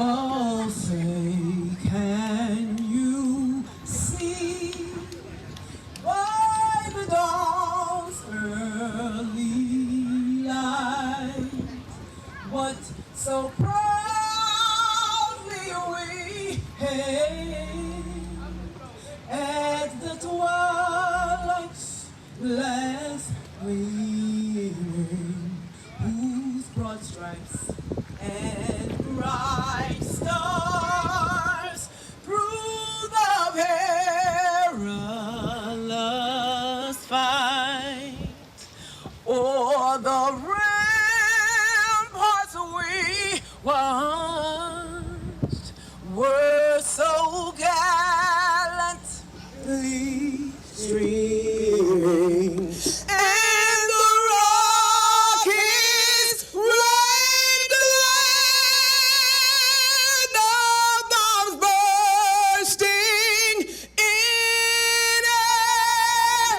Oh, say, can you see by the dawn's early light what so proudly we hailed at the twilight's last gleaming, whose broad stripes and bright stars through the perilous fight o'er the ramparts we watched were so gallantly streaming, and the rockets rained glare, the bombs bursting in air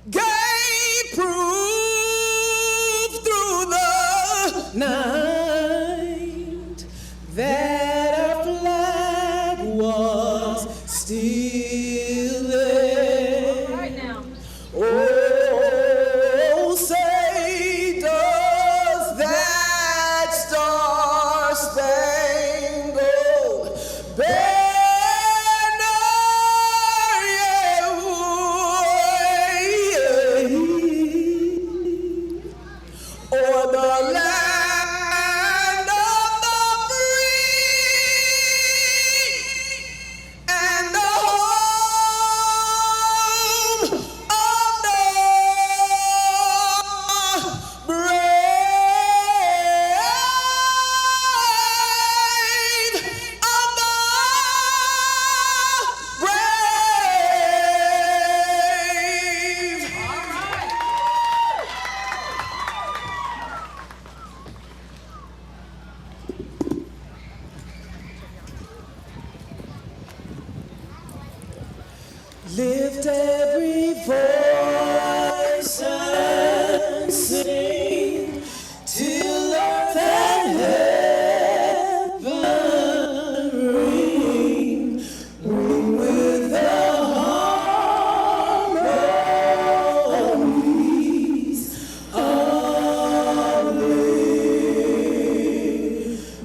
gave proof through the night that our flag was still there. Right now. Oh, say does that star-spangled banner wave o'er the land of the free and the home of the brave, of the brave. Lift every voice and sing till earth and heaven ring, ring with the harmonies of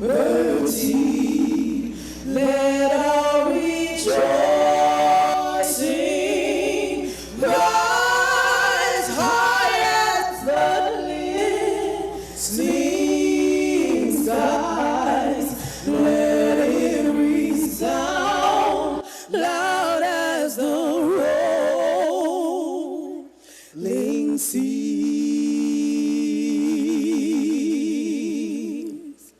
liberty. Let our rejoicing rise high as the listening skies. Let it resound loud as the rolling seas.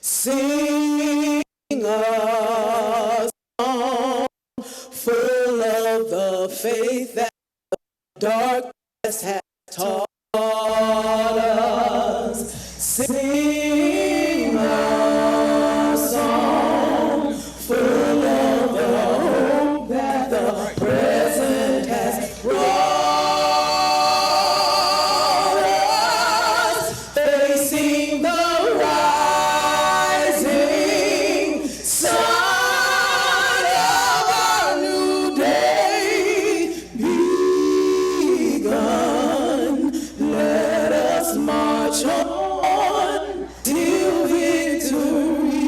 Sing a song full of the faith that darkness has taught us. Sing a song full of the hope that the present has brought us. Facing the rising sun of our new day begun. Let us march on till victory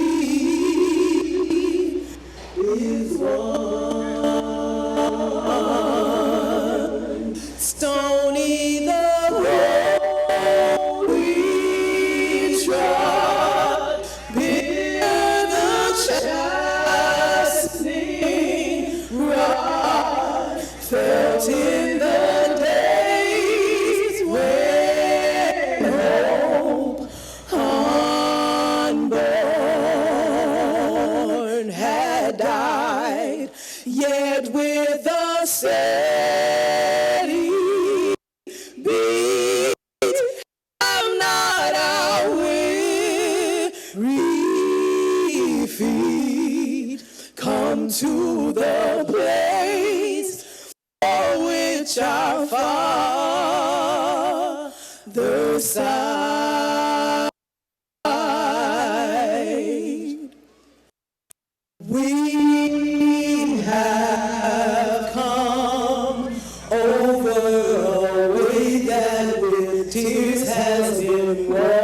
is won. Stony the road we trod, bear the chastening rod, felt in the days when hope unborn had died, yet with a steady beat of not our weary feet come to the place for which our Father sighed. tears has been watered.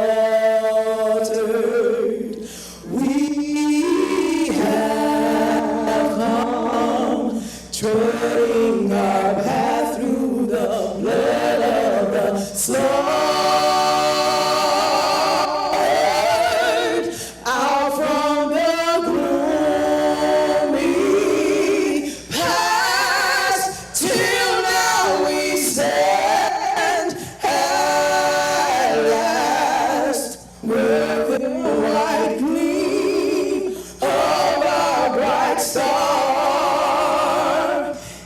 We have come, treading our path through the blood of the slaughtered, out from the gloomy past, till now we stand at last, where the white gleam of our bright star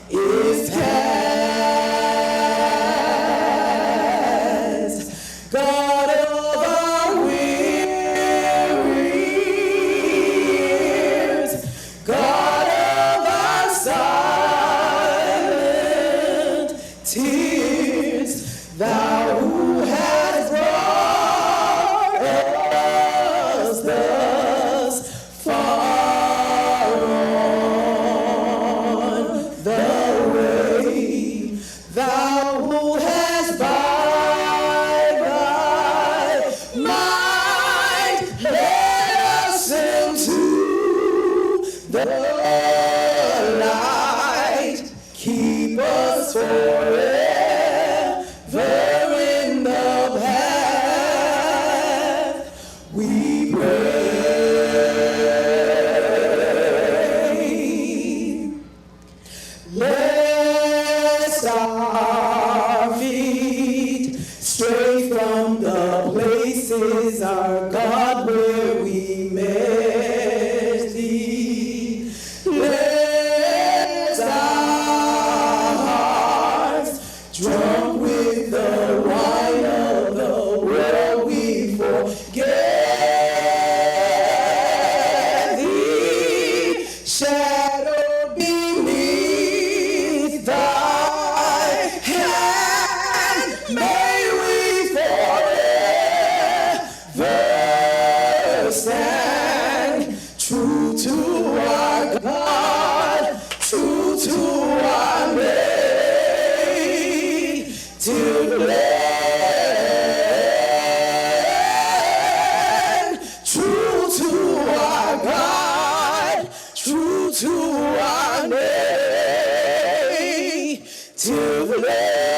is cast. God of our wearies, God of our silent tears, thou who hast brought us thus far on the way, thou who hast by thy might led us into the light, keep us forever in the path we pray. Lest our feet stray from the places, our God, where we met thee. Lest our hearts, drunk with the wine of the world, we forget thee. Shadowed beneath thy hand, may we forever stand true to our God, true to our mate, till the end, true to our God, true to our mate, till the end,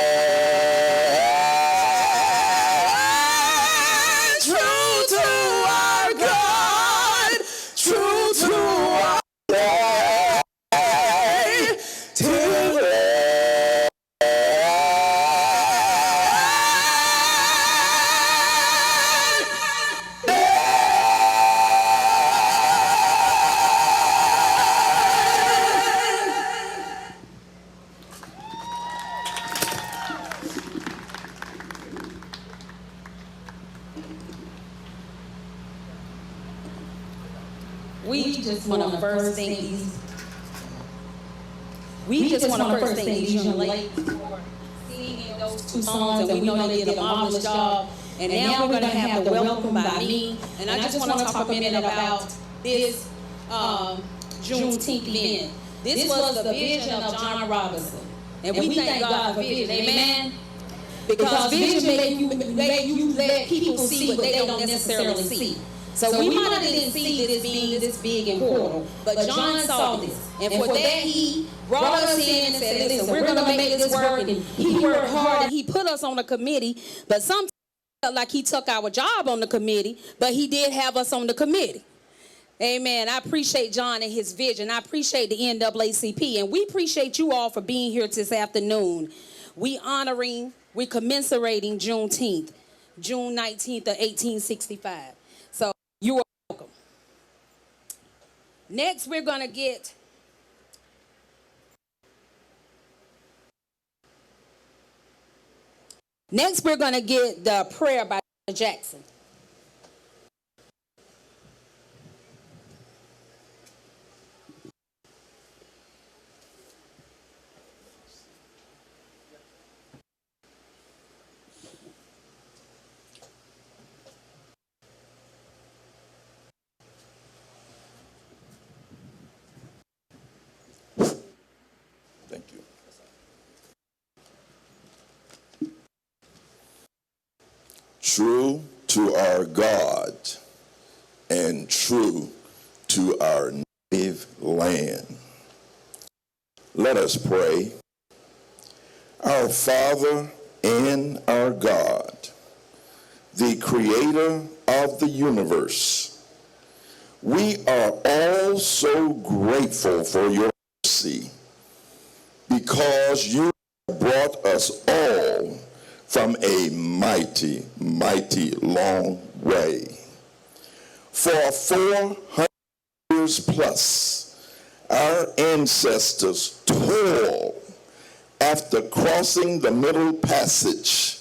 true to our God, true to our mate, till the We just want to first thank these. We just want to first thank these young ladies for singing those two songs, and we know they did a marvelous job. And now we're going to have the welcome by me, and I just want to talk a minute about this Juneteenth event. This was the vision of John Robinson, and we thank God for vision. Amen. Because vision make you let people see what they don't necessarily see. So we might have didn't see this being this big and important, but John saw this. And for that, he brought us in and said, listen, we're going to make this work. And he worked hard and he put us on a committee. But sometimes it felt like he took our job on the committee, but he did have us on the committee. Amen. I appreciate John and his vision. I appreciate the NAACP. And we appreciate you all for being here this afternoon. We're commiserating Juneteenth, June 19th of 1865. So you are welcome. Next, we're going to get the prayer by Jackson. Thank you. true to our God, and true to our native land. Let us pray. Our Father and our God, the creator of the universe, we are all so grateful for your mercy because you brought us all from a mighty, mighty long way. For 400 years plus, our ancestors toiled after crossing the Middle Passage,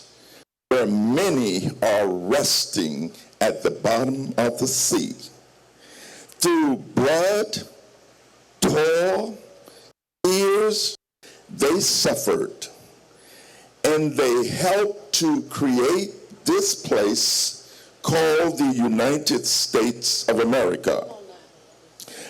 where many are resting at the bottom of the sea. Through blood, toil, tears, they suffered, and they helped to create this place called the United States of America.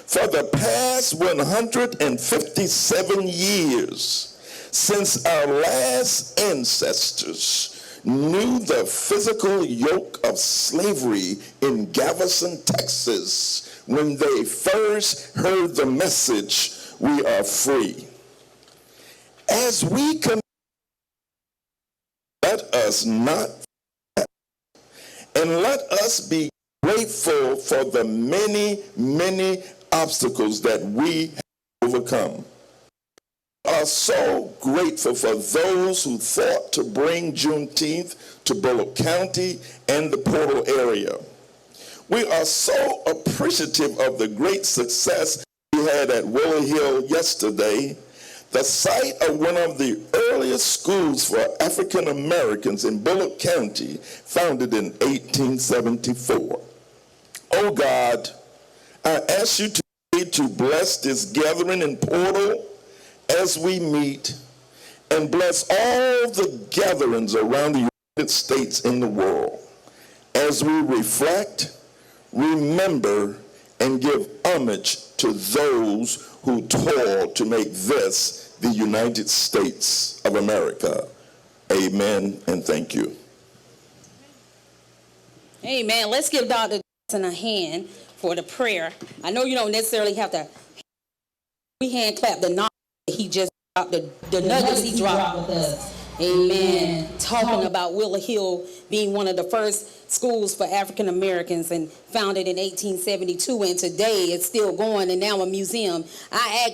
For the past 157 years, since our last ancestors knew the physical yoke of slavery in Galveston, Texas, when they first heard the message, we are free. As we let us not forget, and let us be grateful for the many, many obstacles that we have overcome. We are so grateful for those who fought to bring Juneteenth to Bullock County and the Portal area. We are so appreciative of the great success we had at Willow Hill yesterday, the site of one of the earliest schools for African Americans in Bullock County, founded in 1874. Oh God, I ask you to bless this gathering in Portal as we meet, and bless all the gatherings around the United States in the world as we reflect, remember, and give homage to those who toiled to make this the United States of America. Amen, and thank you. Amen. Let's give Dr. Johnson a hand for the prayer. I know you don't necessarily have to hand clap the knowledge he just dropped, the nuggets he dropped with us. Amen. Talking about Willow Hill being one of the first schools for African Americans and founded in 1872, and today it's still going and now a museum. I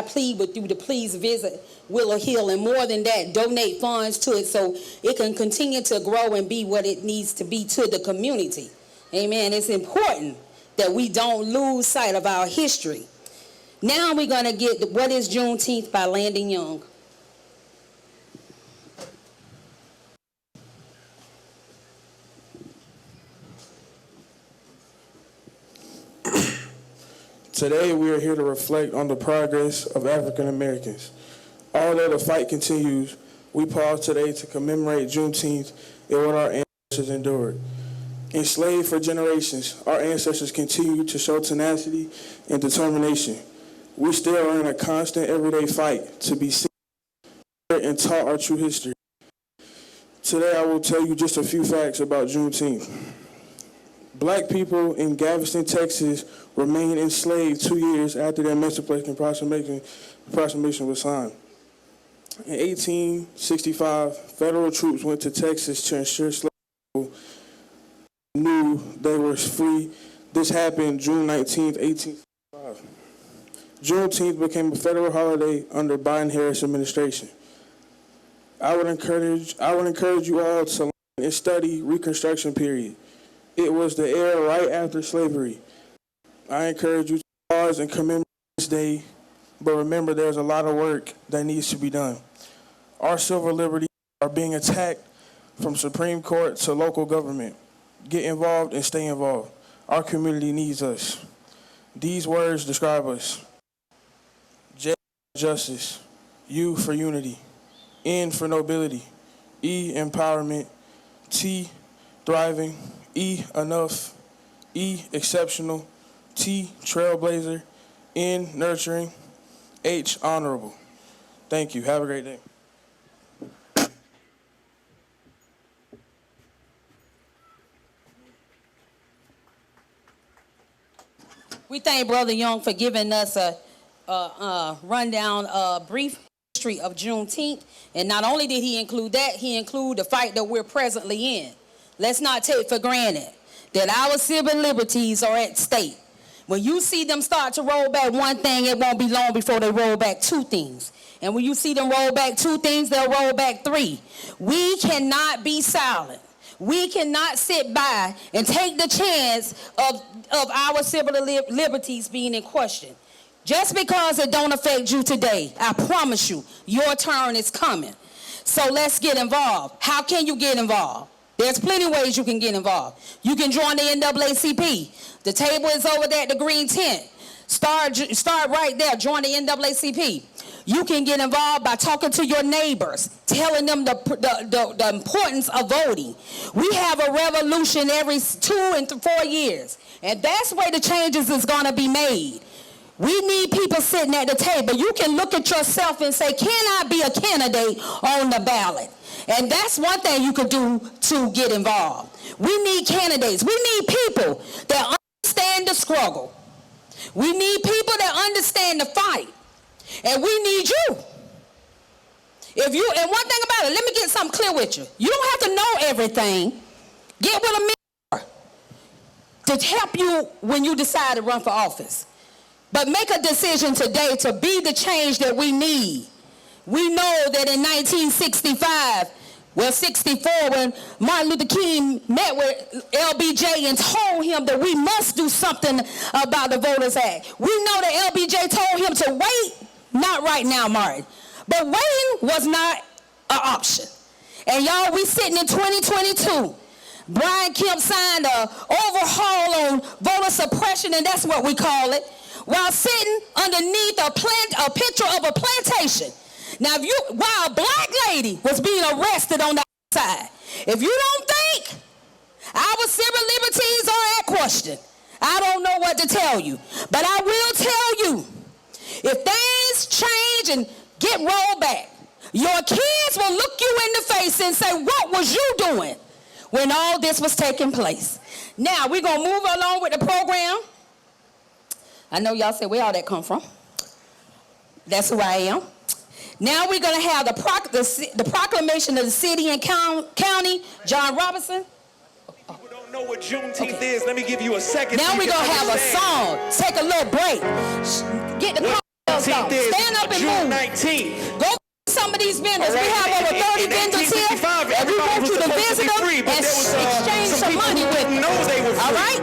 plead with you to please visit Willow Hill, and more than that, donate funds to it so it can continue to grow and be what it needs to be to the community. Amen. It's important that we don't lose sight of our history. Now we're going to get What is Juneteenth by Landon Young. Today we are here to reflect on the progress of African Americans. Although the fight continues, we pause today to commemorate Juneteenth and what our ancestors endured. Enslaved for generations, our ancestors continue to show tenacity and determination. We still are in a constant everyday fight to be seen and taught our true history. Today I will tell you just a few facts about Juneteenth. Black people in Galveston, Texas remained enslaved 2 years after the Emancipation Proclamation was signed. In 1865, federal troops went to Texas to ensure slave people knew they were free. This happened June 19, 1865. Juneteenth became a federal holiday under Biden-Harris administration. I would encourage you all to learn and study Reconstruction period. It was the era right after slavery. I encourage you to pause and commemorate this day, but remember there's a lot of work that needs to be done. Our civil liberties are being attacked from Supreme Court to local government. Get involved and stay involved. Our community needs us. These words describe us. J for justice, U for unity, N for nobility, E empowerment, T thriving, E enough, E exceptional, T trailblazer, N nurturing, H honorable. Thank you. Have a great day. We thank Brother Young for giving us a rundown, brief history of Juneteenth. And not only did he include that, he included the fight that we're presently in. Let's not take for granted that our civil liberties are at stake. When you see them start to roll back one thing, it won't be long before they roll back two things. And when you see them roll back two things, they'll roll back three. We cannot be silent. We cannot sit by and take the chance of our civil liberties being in question. Just because it don't affect you today, I promise you, your turn is coming. So let's get involved. How can you get involved? There's plenty of ways you can get involved. You can join the NAACP. The table is over there at the green tent. Start right there. Join the NAACP. You can get involved by talking to your neighbors, telling them the importance of voting. We have a revolution every 2 and 4 years, and that's where the changes is going to be made. We need people sitting at the table. You can look at yourself and say, can I be a candidate on the ballot? And that's one thing you can do to get involved. We need candidates. We need people that understand the struggle. We need people that understand the fight. And we need you. And one thing about it, let me get something clear with you. You don't have to know everything. Get with a mentor to help you when you decide to run for office. But make a decision today to be the change that we need. We know that in 1965, 64, when Martin Luther King met with LBJ and told him that we must do something about the Voters Act. We know that LBJ told him to wait, not right now, Martin. But waiting was not an option. And y'all, we sitting in 2022. Brian Kemp signed an overhaul on voter suppression, and that's what we call it, while sitting underneath a picture of a plantation. Now, while a black lady was being arrested on the outside, if you don't think our civil liberties are at question, I don't know what to tell you. But I will tell you, if things change and get rolled back, your kids will look you in the face and say, what was you doing when all this was taking place? Now, we're going to move along with the program. I know y'all say, where all that come from? That's who I am. Now we're going to have the proclamation of the city and county. John Robinson. People don't know what Juneteenth is. Let me give you a second. Now we're going to have a song. Take a little break. Get the crowd out. Stand up and June move. 19th. Go to some of these vendors. We have over 30 vendors here. And we want you to visit them and exchange some money with them. All right?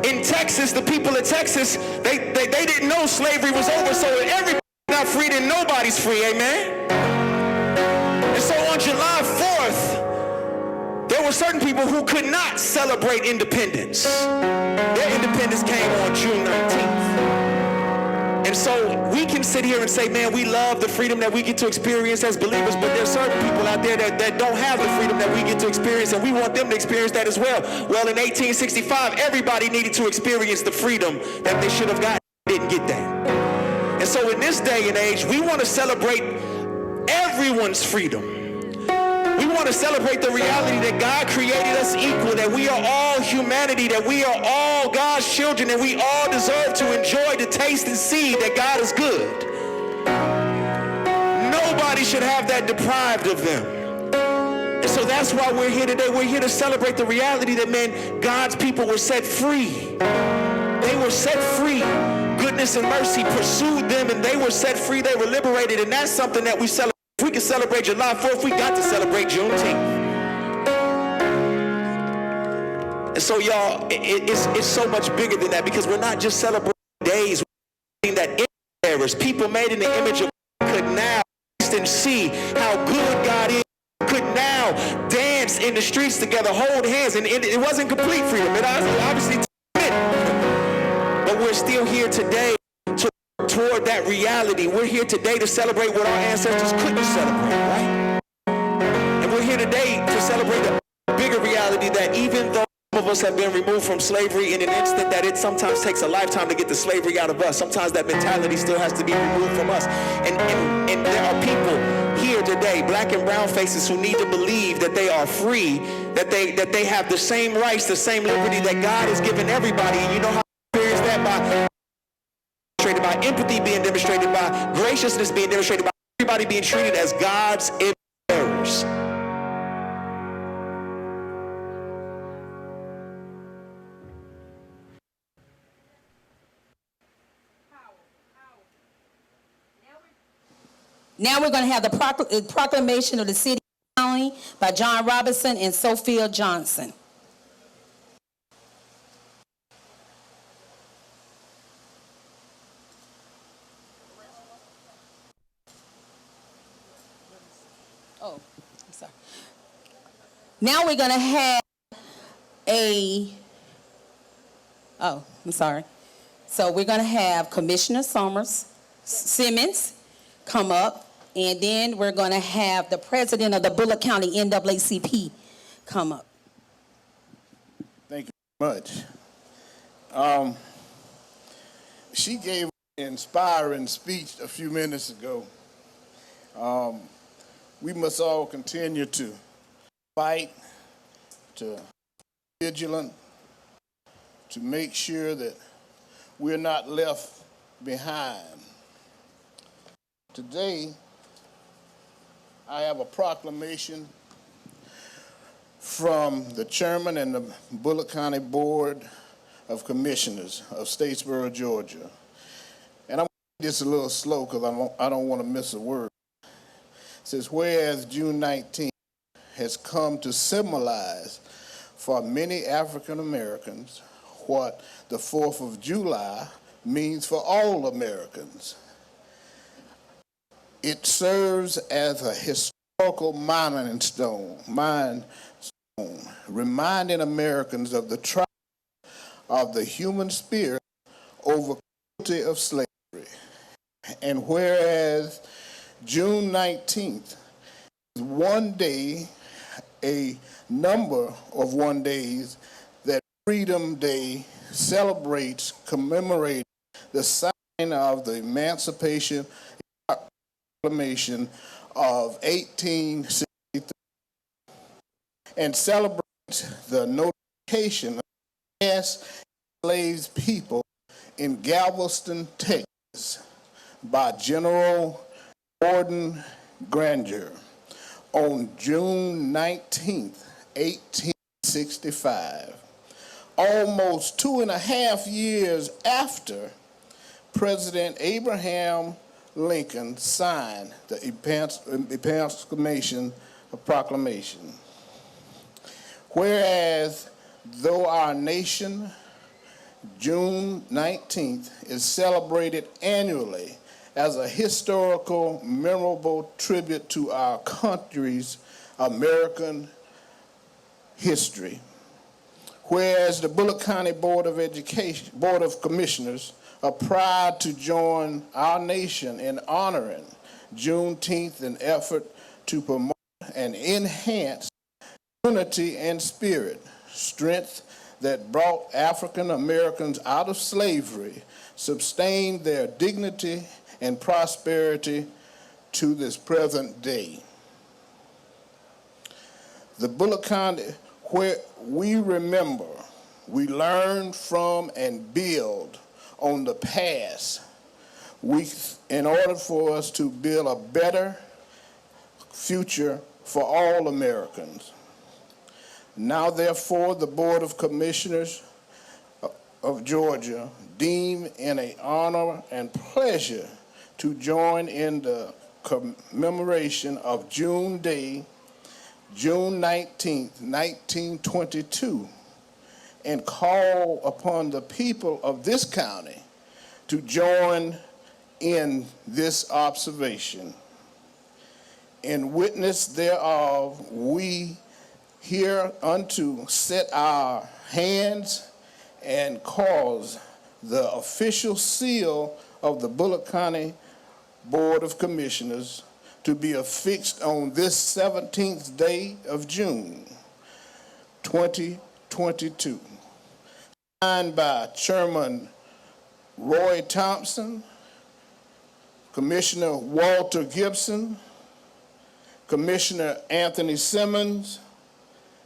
In Texas, the people of Texas, they didn't know slavery was over, so everybody's not free, then nobody's free, amen? And so on July 4th, there were certain people who could not celebrate independence. Their independence came on June 19th. And so we can sit here and say, man, we love the freedom that we get to experience as believers, but there's certain people out there that don't have the freedom that we get to experience, and we want them to experience that as well. Well, in 1865, everybody needed to experience the freedom that they should have gotten, didn't get that. And so in this day and age, we want to celebrate everyone's freedom. We want to celebrate the reality that God created us equal, that we are all humanity, that we are all God's children, and we all deserve to enjoy, to taste and see that God is good. Nobody should have that deprived of them. And so that's why we're here today. We're here to celebrate the reality that, man, God's people were set free. They were set free. Goodness and mercy pursued them, and they were set free. They were liberated, and that's something that we celebrate. If we can celebrate July 4th, we got to celebrate Juneteenth. And so, y'all, it's so much bigger than that, because we're not just celebrating days. We're celebrating that image bearers, people made in the image of God, could now taste and see how good God is, could now dance in the streets together, hold hands, and it wasn't complete freedom. It obviously took a bit. But we're still here today toward that reality. We're here today to celebrate what our ancestors couldn't celebrate, right? And we're here today to celebrate the bigger reality that even though some of us have been removed from slavery in an instant, that it sometimes takes a lifetime to get the slavery out of us. Sometimes that mentality still has to be removed from us. And there are people here today, black and brown faces, who need to believe that they are free, that they have the same rights, the same liberty that God has given everybody. And you know how to experience that that by demonstrated by empathy being demonstrated by graciousness being demonstrated by everybody being treated as God's image bearers. Now we're going to have the proclamation of the city and county by John Robinson and Sophia Johnson. Oh, I'm sorry. Now we're going to have So we're going to have Commissioner Simmons come up, and then we're going to have the president of the Bullock County NAACP come up. Thank you very much. She gave an inspiring speech a few minutes ago. We must all continue to fight, to be vigilant, to make sure that we're not left behind. Today, I have a proclamation from the chairman and the Bullock County Board of Commissioners of Statesboro, Georgia. And I'm going to read this a little slow because I don't want to miss a word. It says, whereas June 19th has come to symbolize for many African Americans what the 4th of July means for all Americans. It serves as a historical milestone, reminding Americans of the triumph of the human spirit over cruelty of slavery. And whereas June 19th is one day, a number of one days that Freedom Day celebrates, commemorates the signing of the Emancipation Proclamation of 1863 and celebrates the notification of mass enslaved people in Galveston, Texas by General Gordon Granger on June 19, 1865, almost 2.5 years after President Abraham Lincoln signed the Emancipation Proclamation. Whereas, though our nation, June 19th, is celebrated annually as a historical, memorable tribute to our country's American history. Whereas the Bullock County Board of Commissioners are proud to join our nation in honoring Juneteenth in effort to promote and enhance unity and spirit, strength that brought African Americans out of slavery, sustained their dignity and prosperity to this present day. The Bullock County, where we remember, we learn from and build on the past, in order for us to build a better future for all Americans. Now, therefore, the Board of Commissioners of Georgia deem it an honor and pleasure to join in the commemoration of June Day, June 19th, 1922, and call upon the people of this county to join in this observation. In witness thereof, we hereunto set our hands and cause the official seal of the Bullock County Board of Commissioners to be affixed on this 17th day of June, 2022. Signed by Chairman Roy Thompson, Commissioner Walter Gibson, Commissioner Anthony Simmons,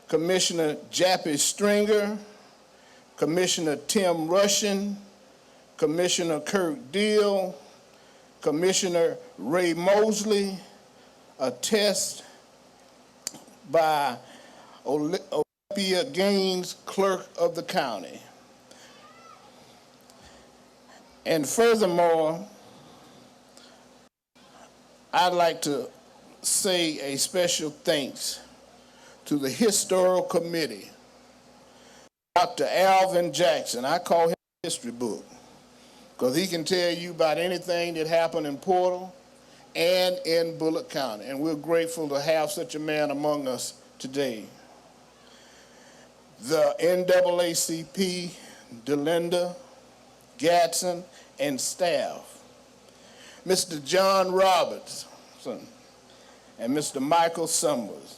Commissioner Jappy Stringer, Commissioner Tim Rushin, Commissioner Kirk Deal, Commissioner Ray Mosley, a test by Olympia Gaines, clerk of the county. And furthermore, I'd like to say a special thanks to the Historical Committee. Dr. Alvin Jackson, I call him a history book, because he can tell you about anything that happened in Portal and in Bullock County. And we're grateful to have such a man among us today. The NAACP, Delinda, Gadsden, and staff. Mr. John Robertson and Mr. Michael Summers.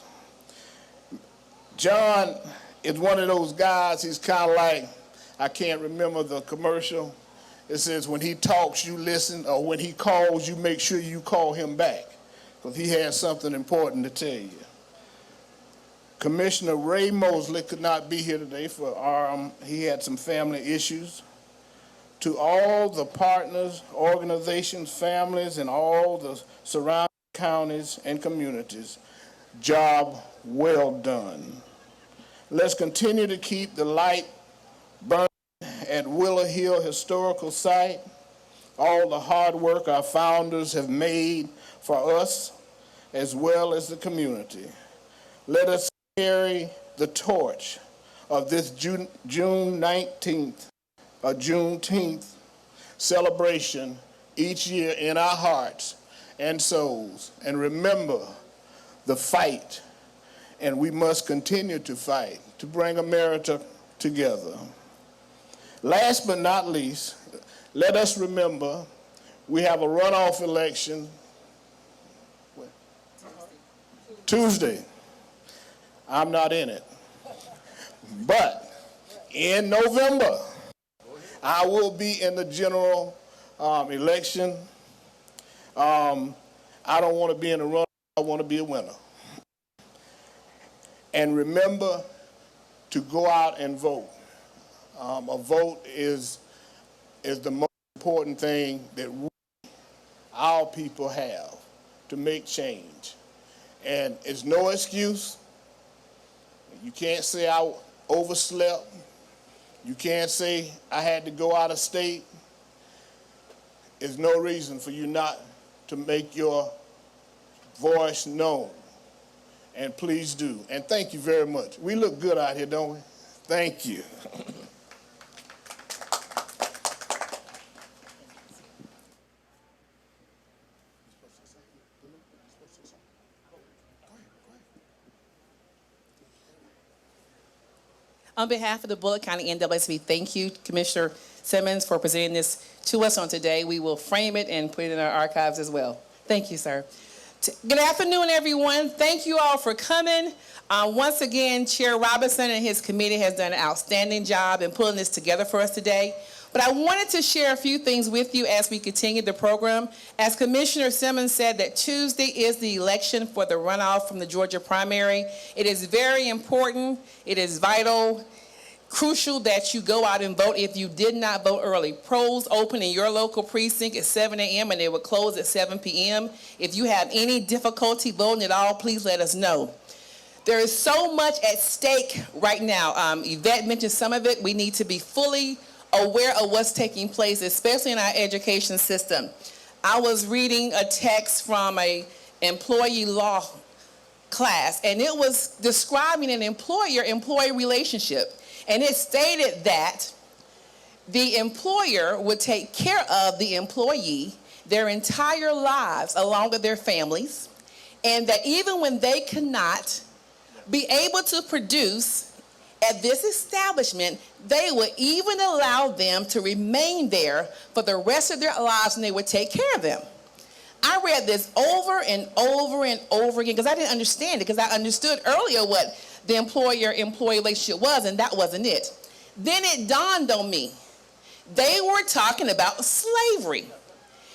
John is one of those guys, he's kind of like, I can't remember the commercial. It says, when he talks, you listen, or when he calls, you make sure you call him back, because he has something important to tell you. Commissioner Ray Mosley could not be here today for he had some family issues. To all the partners, organizations, families, and all the surrounding counties and communities, job well done. Let's continue to keep the light burning at Willow Hill Historical Site. All the hard work our founders have made for us, as well as the community. Let us carry the torch of this June 19th, a Juneteenth celebration each year in our hearts and souls. And remember the fight, and we must continue to fight to bring America together. Last but not least, let us remember we have a runoff election Tuesday. I'm not in it. But in November, I will be in the general election. I don't want to be in a run. I want to be a winner. And remember to go out and vote. A vote is the most important thing that our people have to make change. And it's no excuse. You can't say I overslept. You can't say I had to go out of state. There's no reason for you not to make your voice known. And please do. And thank you very much. We look good out here, don't we? Thank you. On behalf of the Bullock County NAACP, thank you, Commissioner Simmons, for presenting this to us on today. We will frame it and put it in our archives as well. Thank you, sir. Good afternoon, everyone. Thank you all for coming. Once again, Chair Robinson and his committee has done an outstanding job in pulling this together for us today. But I wanted to share a few things with you as we continue the program. As Commissioner Simmons said, that Tuesday is the election for the runoff from the Georgia primary. It is very important. It is vital, crucial that you go out and vote if you did not vote early. Polls open in your local precinct at 7 a.m. and they will close at 7 p.m. If you have any difficulty voting at all, please let us know. There is so much at stake right now. Yvette mentioned some of it. We need to be fully aware of what's taking place, especially in our education system. I was reading a text from an employee law class, and it was describing an employer-employee relationship. And it stated that the employer would take care of the employee their entire lives along with their families, and that even when they cannot be able to produce at this establishment, they would even allow them to remain there for the rest of their lives, and they would take care of them. I read this over and over and over again because I didn't understand it, because I understood earlier what the employer-employee relationship was, and that wasn't it. Then it dawned on me. They were talking about slavery.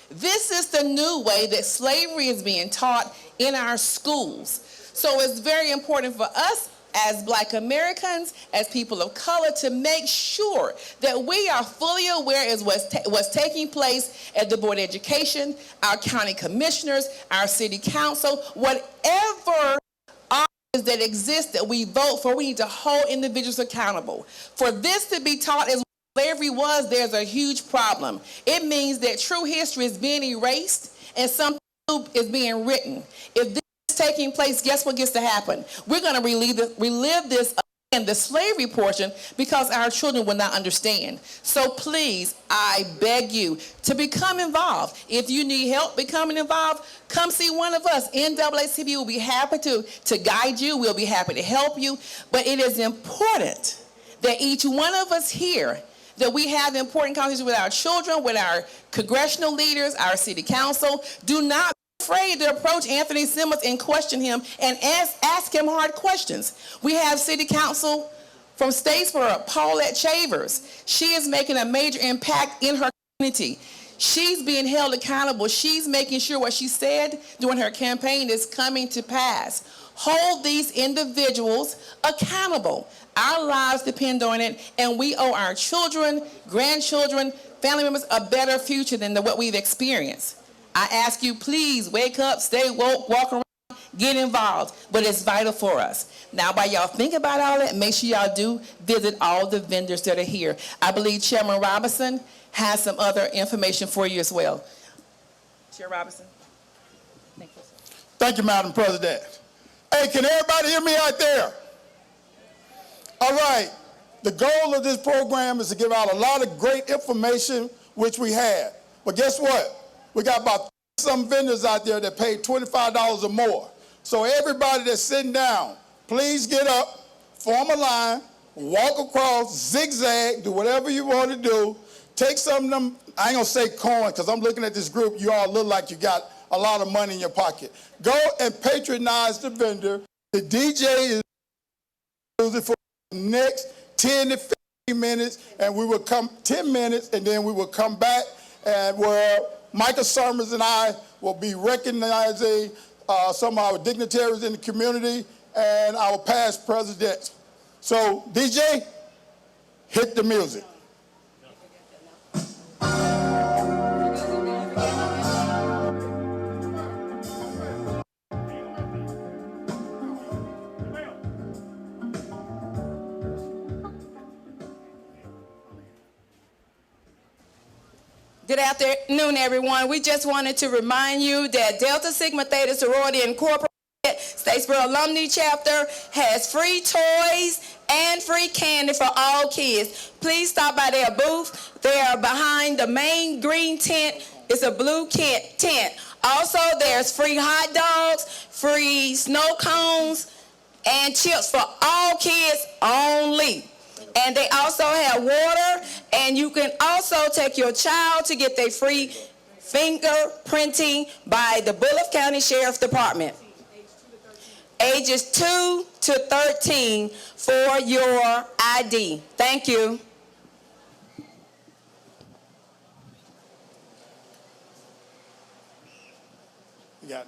This is the new way that slavery is being taught in our schools. So it's very important for us as Black Americans, as people of color, to make sure that we are fully aware of what's taking place at the Board of Education, our county commissioners, our city council, whatever office that exists that we vote for, we need to hold individuals accountable. For this to be taught as slavery was, there's a huge problem. It means that true history is being erased and something new is being written. If this is taking place, guess what gets to happen? We're going to relive this again, the slavery portion, because our children will not understand. So please, I beg you to become involved. If you need help becoming involved, come see one of us. NAACP will be happy to guide you. We'll be happy to help you. But it is important that each one of us here, that we have important conversations with our children, with our congressional leaders, our city council. Do not be afraid to approach Anthony Simmons and question him and ask him hard questions. We have city council from Statesboro, Paulette Chavers. She is making a major impact in her community. She's being held accountable. She's making sure what she said during her campaign is coming to pass. Hold these individuals accountable. Our lives depend on it, and we owe our children, grandchildren, family members a better future than what we've experienced. I ask you, please wake up, stay woke, walk around, get involved, but it's vital for us. Now, while y'all think about all that, make sure y'all do visit all the vendors that are here. I believe Chairman Robinson has some other information for you as well. Chair Robinson. Thank you. Thank you, Madam President. Hey, can everybody hear me out there? All right. The goal of this program is to give out a lot of great information, which we had. But guess what? We got about some vendors out there that pay $25 or more. So everybody that's sitting down, please get up, form a line, walk across, zigzag, do whatever you want to do. Take some of them, I ain't gonna say coin, because I'm looking at this group, you all look like you got a lot of money in your pocket. Go and patronize the vendor. The DJ is music for the next 10 to 15 minutes, and we will come 10 minutes, and then we will come back, and where Michael Summers and I will be recognizing some of our dignitaries in the community and our past presidents. So, DJ, hit the music. Good afternoon, everyone. We just wanted to remind you that Delta Sigma Theta Sorority Incorporated Statesboro Alumni Chapter has free toys and free candy for all kids. Please stop by their booth. They are behind the main green tent. It's a blue tent. Also, there's free hot dogs, free snow cones, and chips for all kids only. And they also have water, and you can also take your child to get their free fingerprinting by the Bullitt County Sheriff's Department. Ages 2 to 13 for your ID. Thank you. You got it.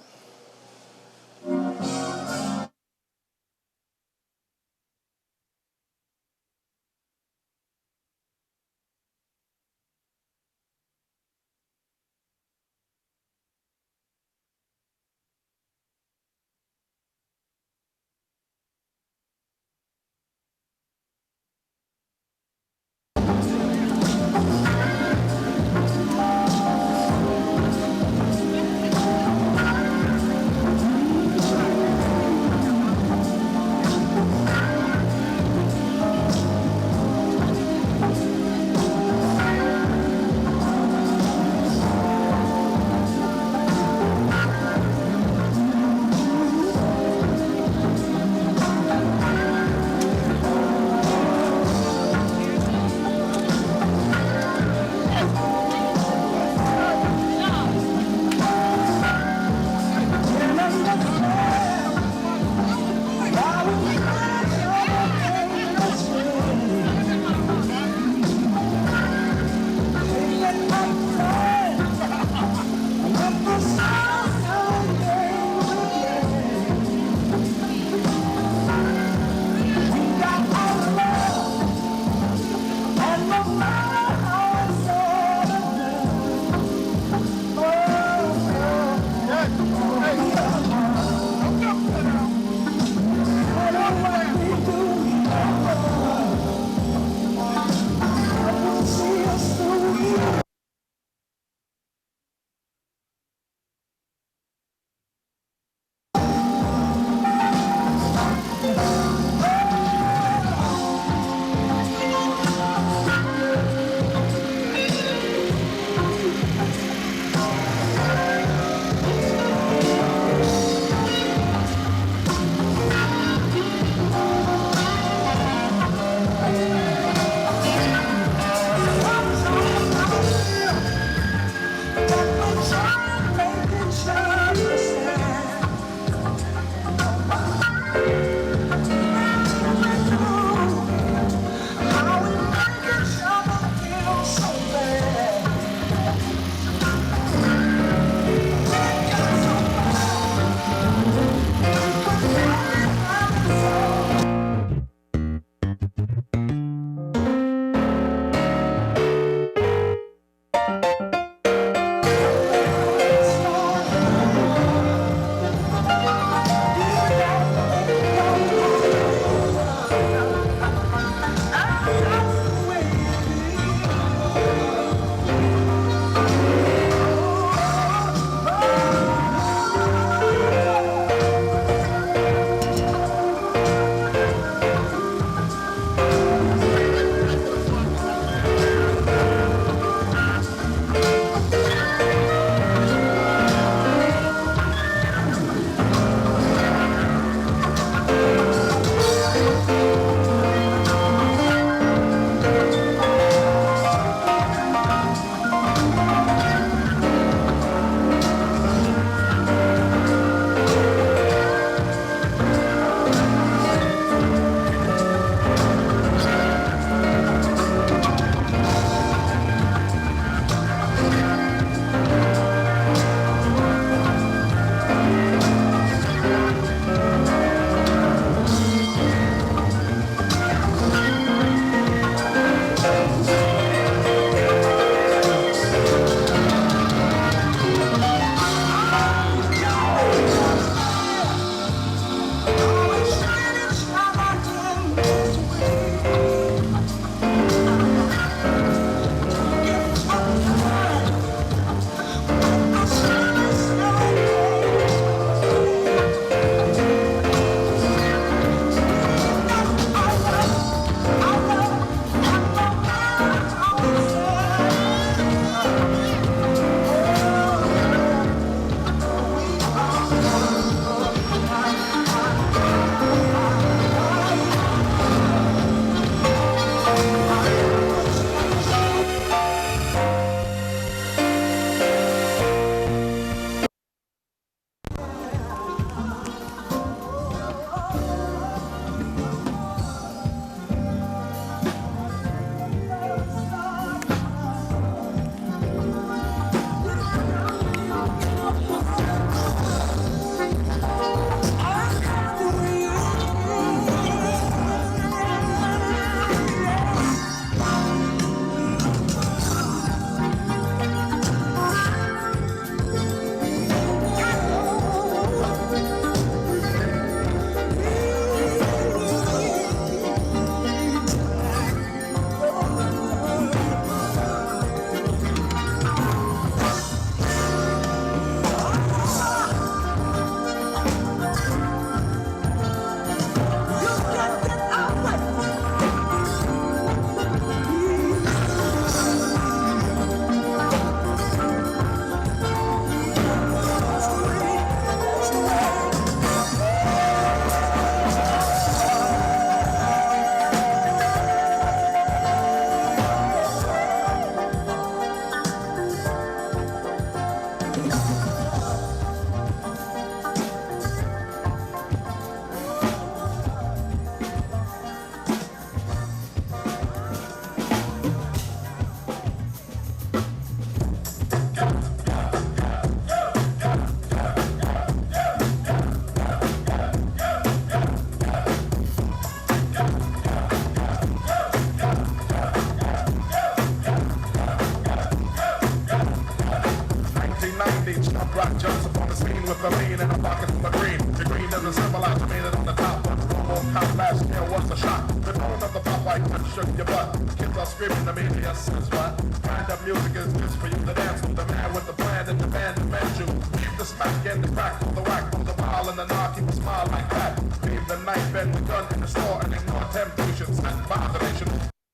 Rock jumps upon the scene with the lean in a pocket from the green. The green doesn't symbolize the made it on the top. Robo cop last year was a shot. The tone of the pop like to shook your butt. Kids are screaming to me, yes, is what? Grind up music is just for you to dance to. The man with the plan and the band demands you. Keep the smack and the crack, pull the whack, pull the ball and the knock, keep a smile like that. Leave the knife and the gun in the store and ignore temptations and violation.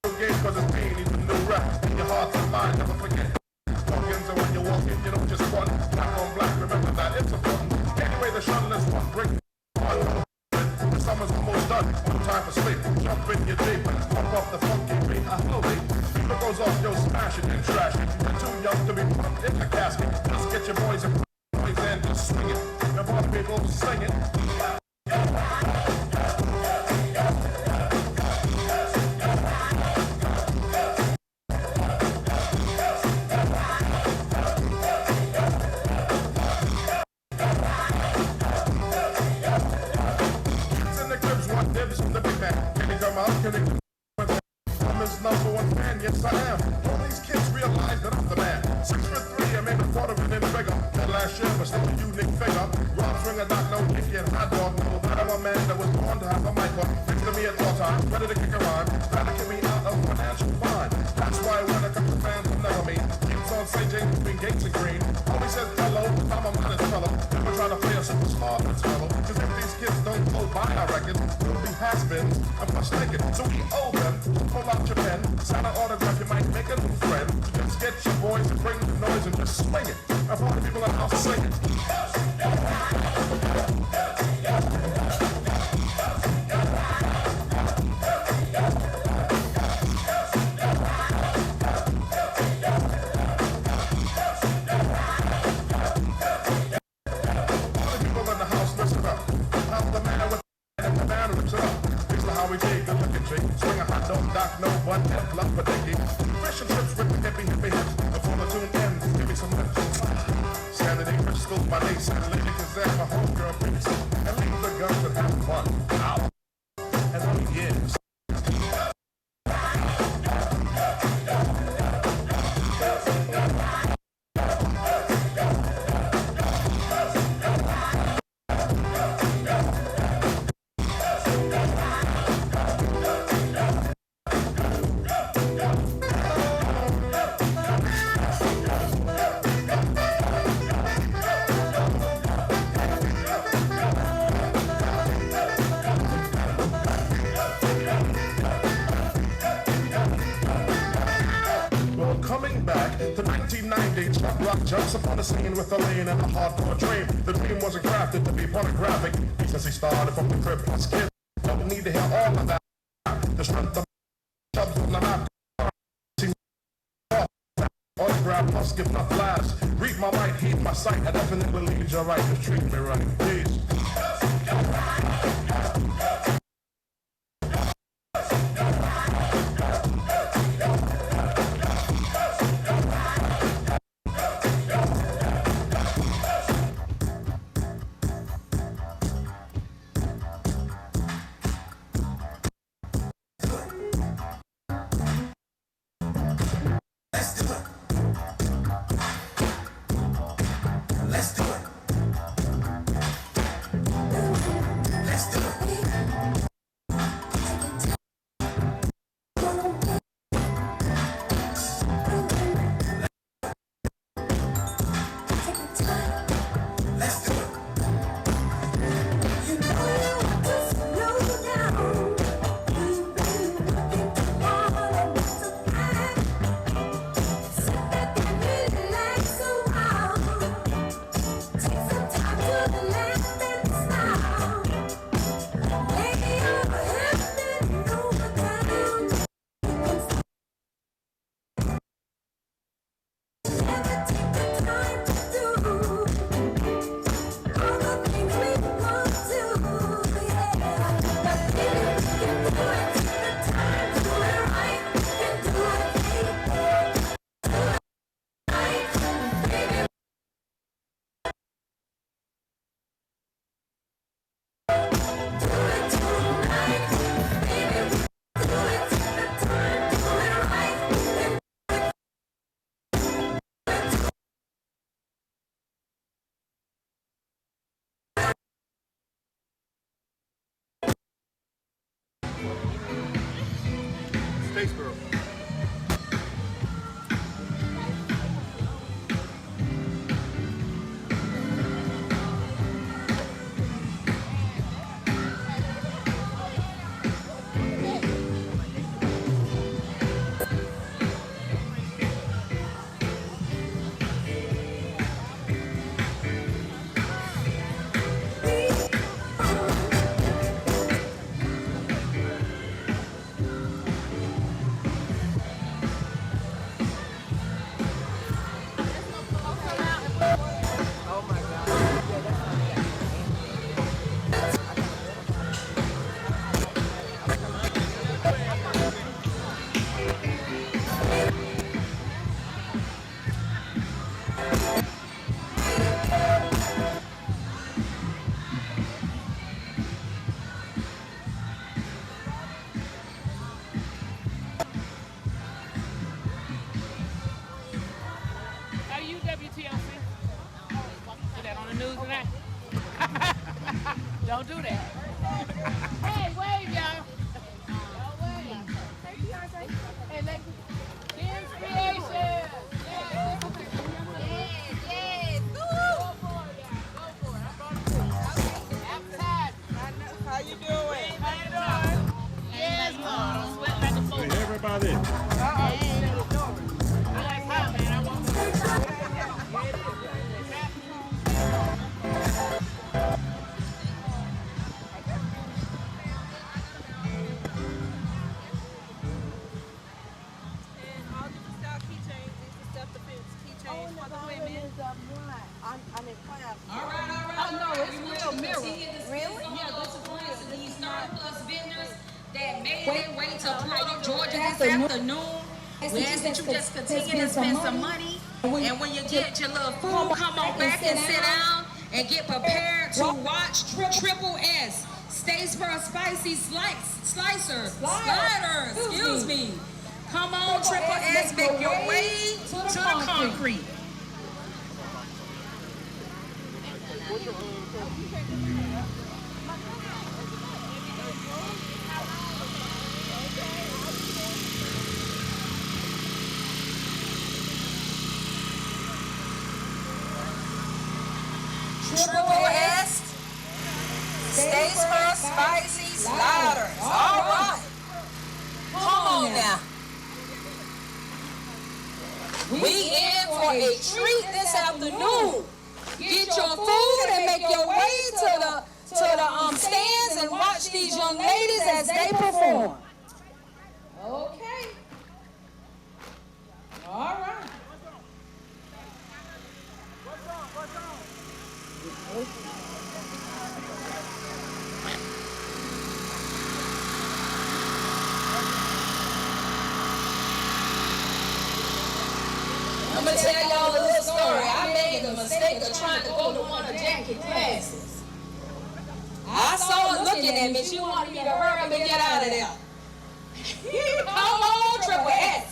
New game cause it's pain, need a new rep. In your heart and mind, never forget. So when you walk in, you don't just run. Black on black, remember that it's important. Anyway, the shuttle is one brick. The summer's almost done. No time for sleep. Jump in your Jeep and pump up the funky beat. Slowly, people goes off, yo, smash it and trash it. You're too young to be pumped in the casket. Just get your boys and just swing it. Your boss people sing it. I'm his number one fan, yes I am. All these kids realize that I'm the man. 6'3", I made a quarter of an inch bigger. That last year was still a unique figure. Rob Stringer, Doc, no Nicky and Hot Dog. No, that I'm a man that was born to have a mic on. Next to me at all times, ready to kick a rhyme. Trying to get me out of financial bind. That's why when it comes to fans who never meet, keeps on St. James between Gates and Green. Always says hello, I'm a modest fellow. Never try to play a super smart fellow. Cause if these kids don't go buy our records, we'll be has-beens and frustrated. So we owe them. Pull out your pen, sign an autograph, you might make a new friend. Just get your boys and bring the noise and just swing it. I've heard the people in the house sing it. Swing a hot dog, Doc, no one, and bluff a dicky. Fresh and trips with the hippie hips. Before the tune ends, give me some lips. Saturday crystal, my niece, and lady Kazan, my homegirl, peace. And leave the guns and have fun. Out. And only years. To 1990, Chuck Rock jumps upon the scene with a lean and a hardcore dream. The dream wasn't crafted to be pornographic. Since he started from the crib plus kids, don't need to hear all of that. The strength of chubs on the map. Autograph must give enough laughs. Read my mic, heed my sight. I definitely lead you right to treat me right. Peace. Statesboro. Don't do that. Hey, wave, y'all. Y'all wave. Hey, Beyonce. Hey, Lexi. Kim's Creation. Yes. Yes. Woo. Go for it, y'all. Go for it. I brought it to you. Okay. Appetizer. How you doing? How you doing? Yes, Lord. Don't sweat like a fool. Hey, everybody. Hey. I like how, man. I want to. I'm in class. All right. Oh, no, it's real mirror. Really? Yeah, Go support these surplus vendors that made Wait, their way to Pryor, Georgia this afternoon. afternoon. We ask that you just continue to spend some money. And when you get your little food, come on back and sit down and get prepared to watch Triple S. Statesboro Spicy Sliders. Excuse me. Come on, Triple S, make your way to the concrete. Triple S, Statesboro Spicy Sliders. All right. Come on now. We in for a treat this afternoon. Get your food and make your way to the stands and watch these young ladies as they perform. Okay. All right. I'm going to tell y'all a little story. I made the mistake of trying to go to one of Jackie's classes. I saw her looking at me. She wanted me to hurry up and get out of there. Come on, Triple S.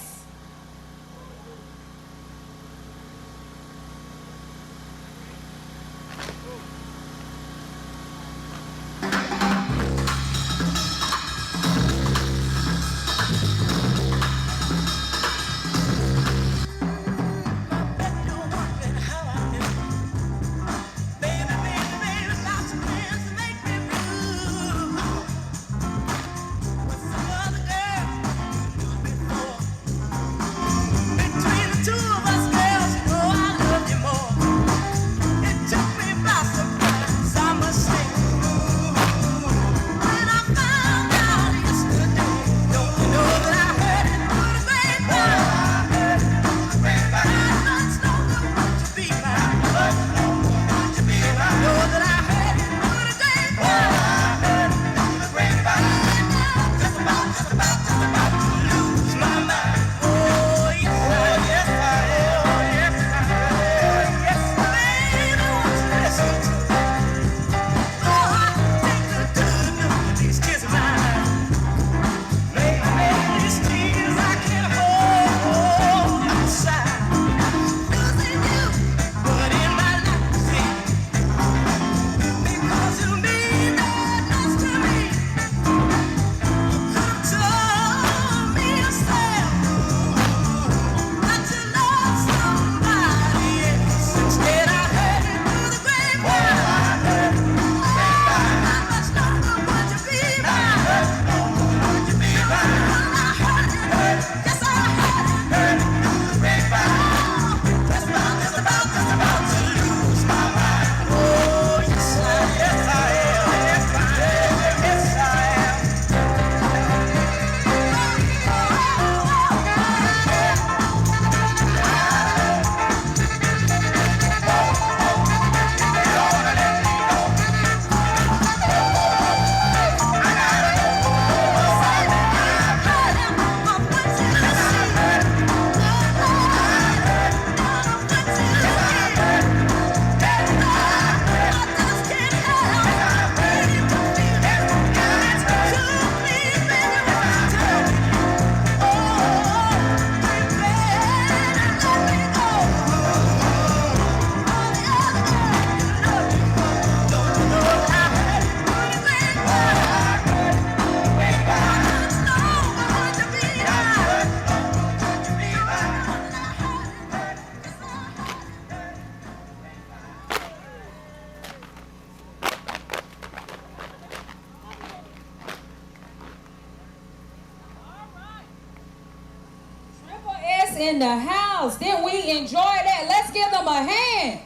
In the house. Didn't we enjoy that? Let's give them a hand.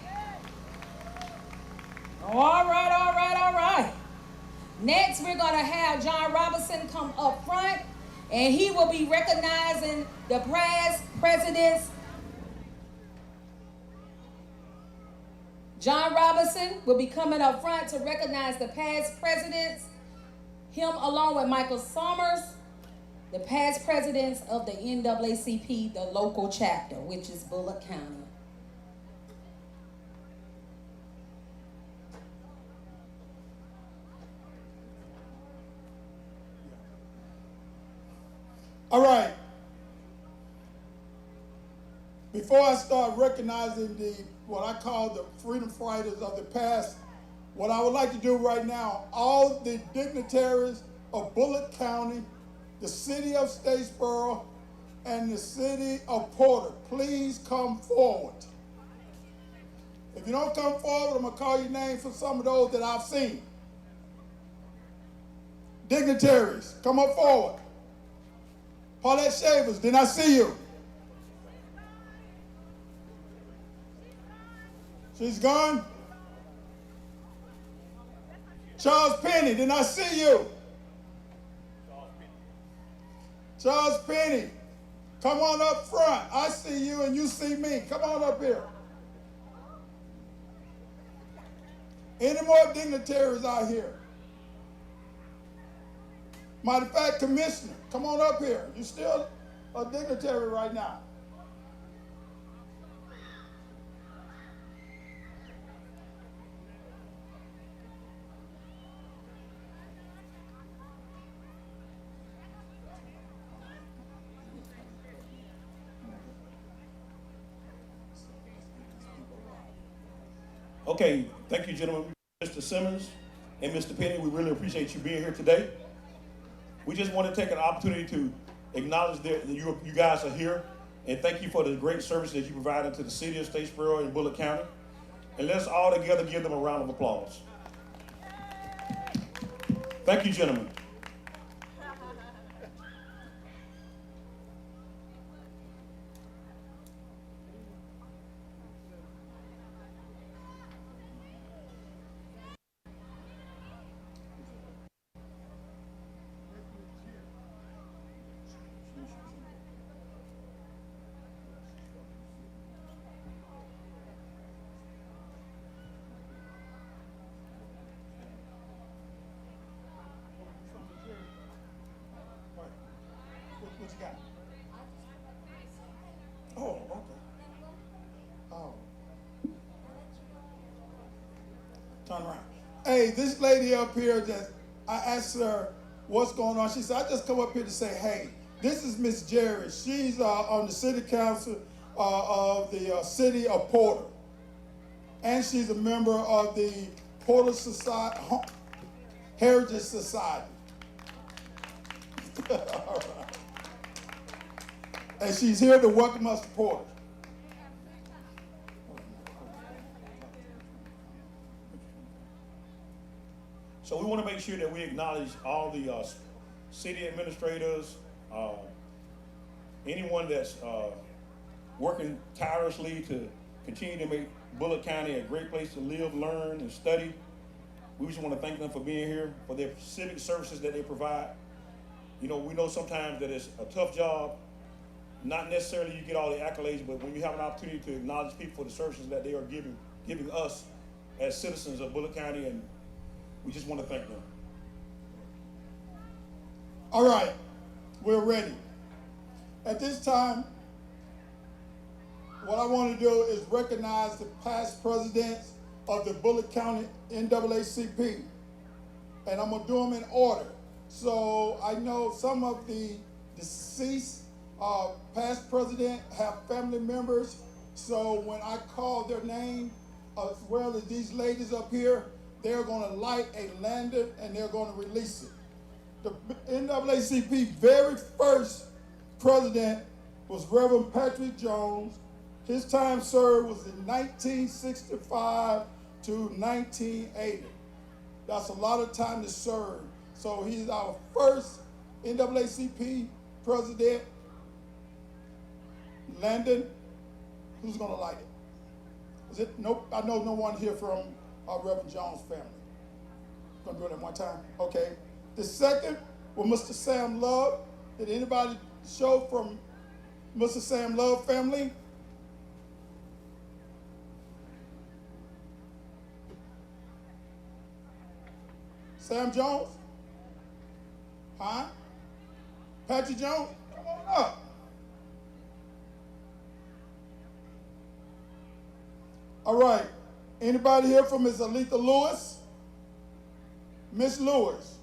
All right. Next, we're going to have John Robinson come up front, and he will be recognizing the past presidents. John Robinson will be coming up front to recognize the past presidents, him along with Michael Summers, the past presidents of the NAACP, the local chapter, which is Bullock County. All right. Before I start recognizing what I call the freedom fighters of the past, what I would like to do right now, all the dignitaries of Bullock County, the city of Statesboro, and the city of Porter, please come forward. If you don't come forward, I'm going to call your name for some of those that I've seen. Dignitaries, come up forward. Paulette Shavers, did I see you? She's gone? Charles Penny, didn't I see you? Charles Penny, come on up front. I see you and you see me. Come on up here. Any more dignitaries out here? Matter of fact, Commissioner, come on up here. You're still a dignitary right now. Okay, thank you, gentlemen. Mr. Simmons and Mr. Penny, we really appreciate you being here today. We just want to take an opportunity to acknowledge that you guys are here, and thank you for the great service that you provided to the city of Statesboro and Bullitt County. And let's all together give them a round of applause. Thank you, gentlemen. What you got? Oh, okay. Oh. Turn around. Hey, this lady up here, that I asked her what's going on. She said, I just come up here to say, hey, this is Miss Jerry. She's on the city council of the city of Porter. And she's a member of the Porter Society, Heritage Society. All right. And she's here to welcome us to Porter. So we want to make sure that we acknowledge all the city administrators, anyone that's working tirelessly to continue to make Bullitt County a great place to live, learn, and study. We just want to thank them for being here, for their civic services that they provide. You know, we know sometimes that it's a tough job. Not necessarily you get all the accolades, but when you have an opportunity to acknowledge people for the services that they are giving us as citizens of Bullitt County, and we just want to thank them. All right, we're ready. At this time, what I want to do is recognize the past presidents of the Bullitt County NAACP, and I'm gonna do them in order. So I know some of the deceased past president have family members, so when I call their name, as well as these ladies up here, they're gonna light a lantern and they're gonna release it. The NAACP very first president was Reverend Patrick Jones. His time served was in 1965 to 1980. That's a lot of time to serve. So he's our first NAACP president. Landon, who's gonna light it? Is it? Nope, I know no one here from Reverend Jones' family. Gonna do it at one time? Okay. The second was Mr. Sam Love. Did anybody show from Mr. Sam Love family? Sam Jones? Huh? Patrick Jones? Come on up. All right. Anybody here from Miss Aletha Lewis? Miss Lewis.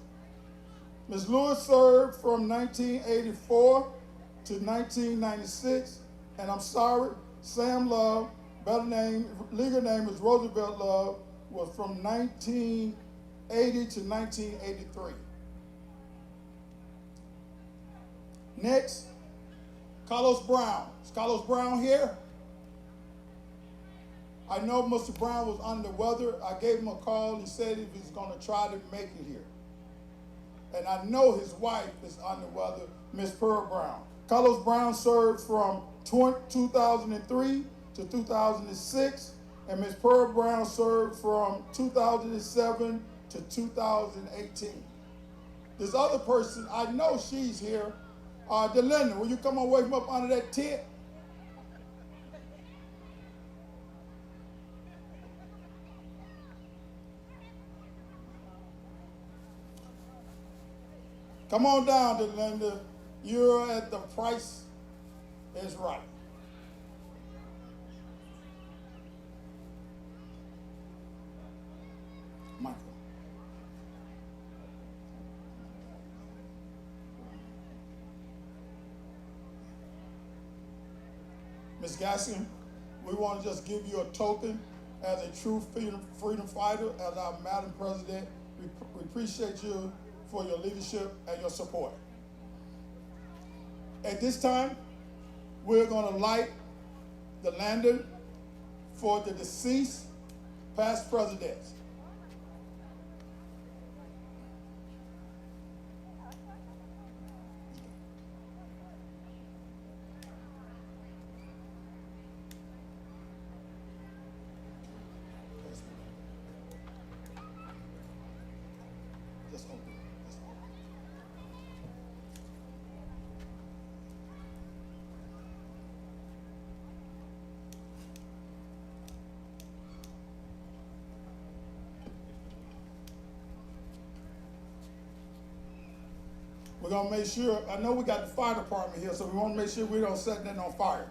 Miss Lewis served from 1984 to 1996. And I'm sorry, Sam Love, better name, legal name is Roosevelt Love, was from 1980 to 1983. Next, Carlos Brown. Is Carlos Brown here? I know Mr. Brown was under the weather. I gave him a call. He said he was going to try to make it here. And I know his wife is under the weather, Miss Pearl Brown. Carlos Brown served from 2003 to 2006, and Ms. Pearl Brown served from 2007 to 2018. This other person, I know she's here. Delinda, will you come away from up under that tent? Come on down, Delinda. You're at the Price is Right. Michael. Ms. Gassian, we want to just give you a token as a true freedom fighter, as our Madam President. We appreciate you for your leadership and your support. At this time, we're going to light the lantern for the deceased past presidents. Just open it. We're gonna make sure, I know we got the fire department here, so we wanna make sure we don't set nothing on fire.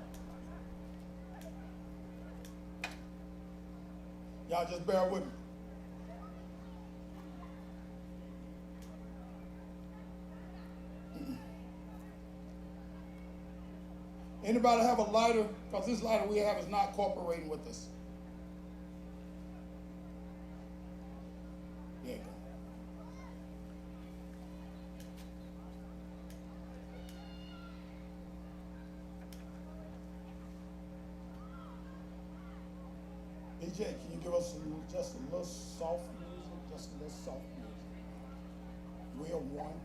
Y'all just bear with me. Anybody have a lighter? Because this lighter we have is not cooperating with us. There you go. DJ, can you give us just a little soft music? Just a little soft music. Real one.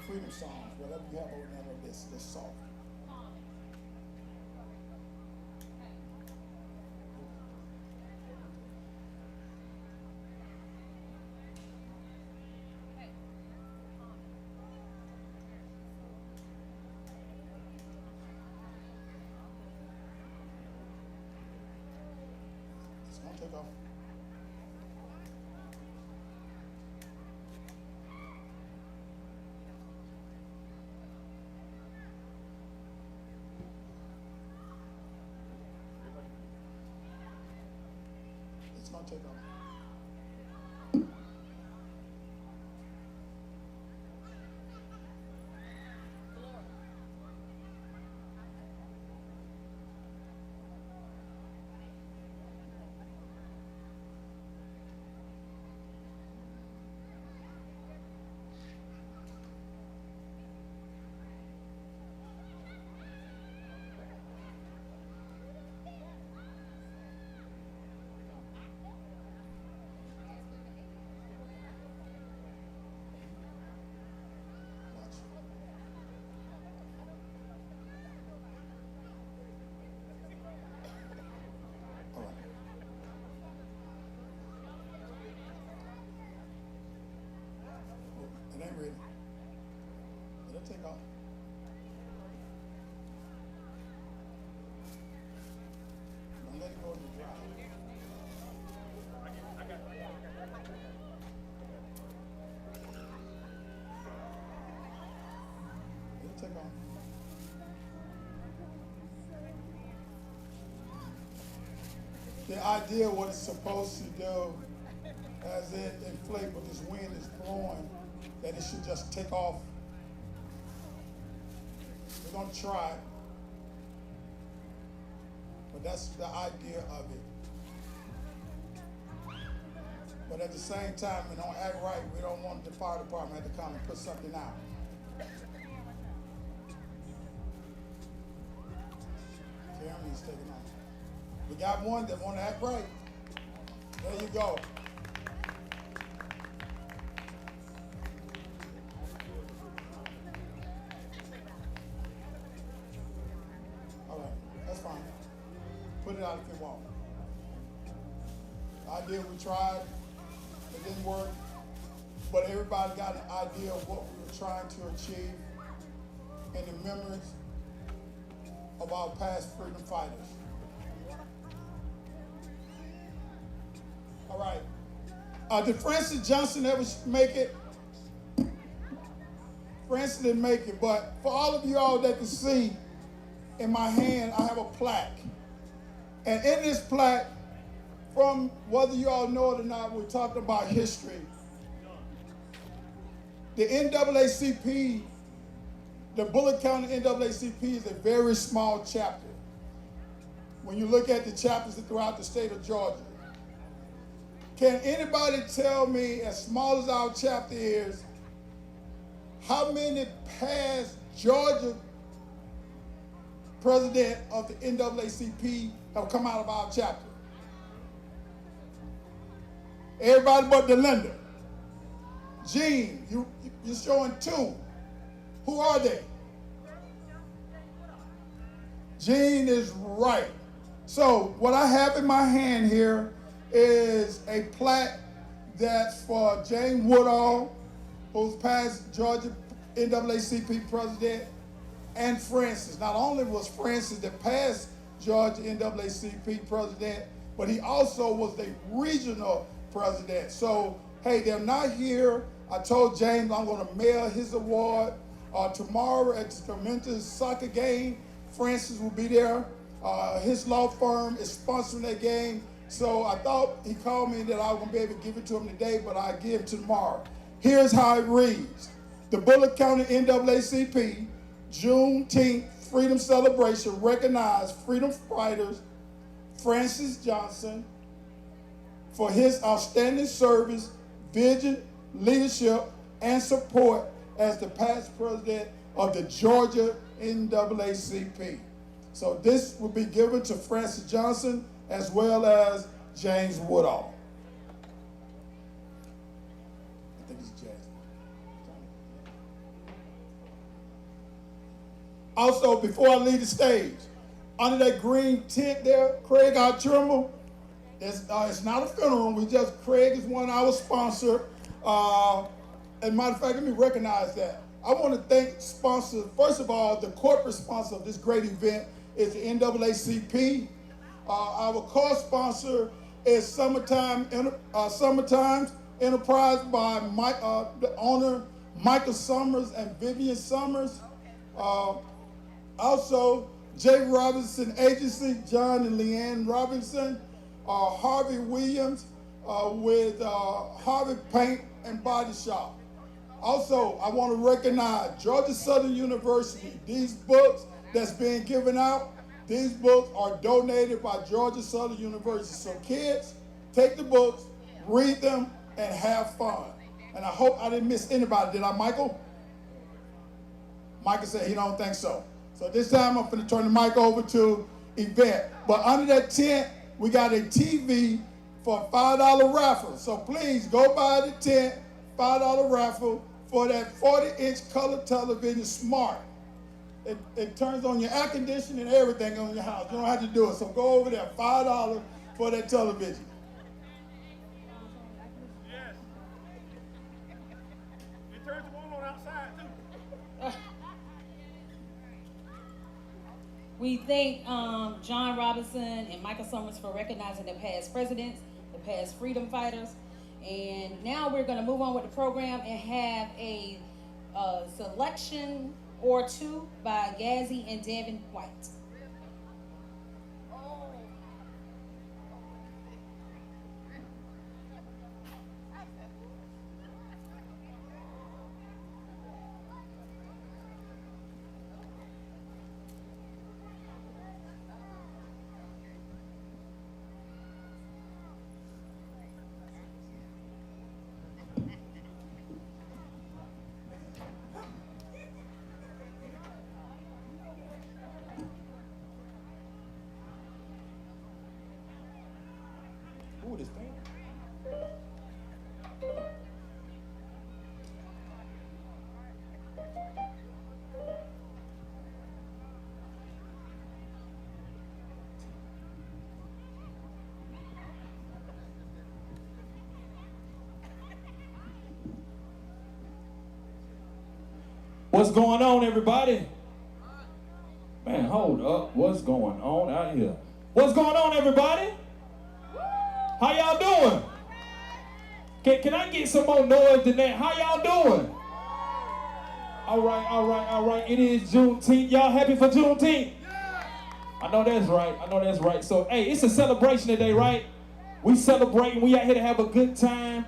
Freedom songs, whatever you have over there, this soft. It's gonna take off. It's gonna take off. All right. It ain't ready. It'll take off. Don't let it go in the dry. It'll take off. The idea what it's supposed to do as it inflates, but this wind is blowing, that it should just take off. We're gonna try it, but that's the idea of it. But at the same time, we don't act right. We don't want the fire department to come and put something out. Jeremy's taking off. We got one that want to act right. There you go. All right, that's fine. Put it out if you want. I did, we tried, it didn't work, but everybody got an idea of what we were trying to achieve in the memories of our past freedom fighters. All right. Did Francis Johnson ever make it? Francis didn't make it, but for all of you all that can see, in my hand, I have a plaque. And in this plaque, from whether you all know it or not, we're talking about history. The NAACP, the Bullitt County NAACP is a very small chapter when you look at the chapters throughout the state of Georgia. Can anybody tell me, as small as our chapter is, how many past Georgia president of the NAACP have come out of our chapter? Everybody but the lender. Gene, you're showing 2. Who are they? Gene is right. So what I have in my hand here is a plaque that's for James Woodall, who's past Georgia NAACP president, and Francis. Not only was Francis the past Georgia NAACP president, but he also was the regional president. So, hey, they're not here. I told James I'm going to mail his award tomorrow at the Community Soccer game. Francis will be there. His law firm is sponsoring that game. So I thought he called me that I was going to be able to give it to him today, but I'll give it tomorrow. Here's how it reads. The Bullitt County NAACP Juneteenth Freedom Celebration recognized freedom fighters Francis Johnson for his outstanding service, vision, leadership, and support as the past president of the Georgia NAACP. So this will be given to Francis Johnson as well as James Woodall. I think it's James. Also, before I leave the stage, under that green tent there, Craig Trimble, it's not a funeral. Craig is one of our sponsors. And matter of fact, let me recognize that. I want to thank sponsors. First of all, the corporate sponsor of this great event is the NAACP. Our co-sponsor is Summertime Enterprise by the owner, Michael Summers and Vivian Summers. Also, J. Robinson Agency, John and Leanne Robinson, Harvey Williams with Harvey Paint and Body Shop. Also, I want to recognize Georgia Southern University. These books that's being given out, these books are donated by Georgia Southern University. So kids, take the books, read them, and have fun. And I hope I didn't miss anybody. Did I, Michael? Michael said he don't think so. So this time I'm going to turn the mic over to Yvette. But under that tent, we got a TV for a $5 raffle. So please go by the tent, $5 raffle for that 40-inch color television, smart. It turns on your air conditioning and everything on your house. You don't have to do it. So go over there, $5 for that television. Yes. It turns the one on outside too. We thank John Robinson and Michael Summers for recognizing the past presidents, the past freedom fighters. And now we're going to move on with the program and have a selection or two by Gazzy and Devin White. What's going on, everybody? Man, hold up. What's going on out here? What's going on, everybody? How y'all doing? Can I get some more noise than that? How y'all doing? All right. It is Juneteenth. Y'all happy for Juneteenth? I know that's right. So, hey, it's a celebration today, right? We celebrating. We out here to have a good time.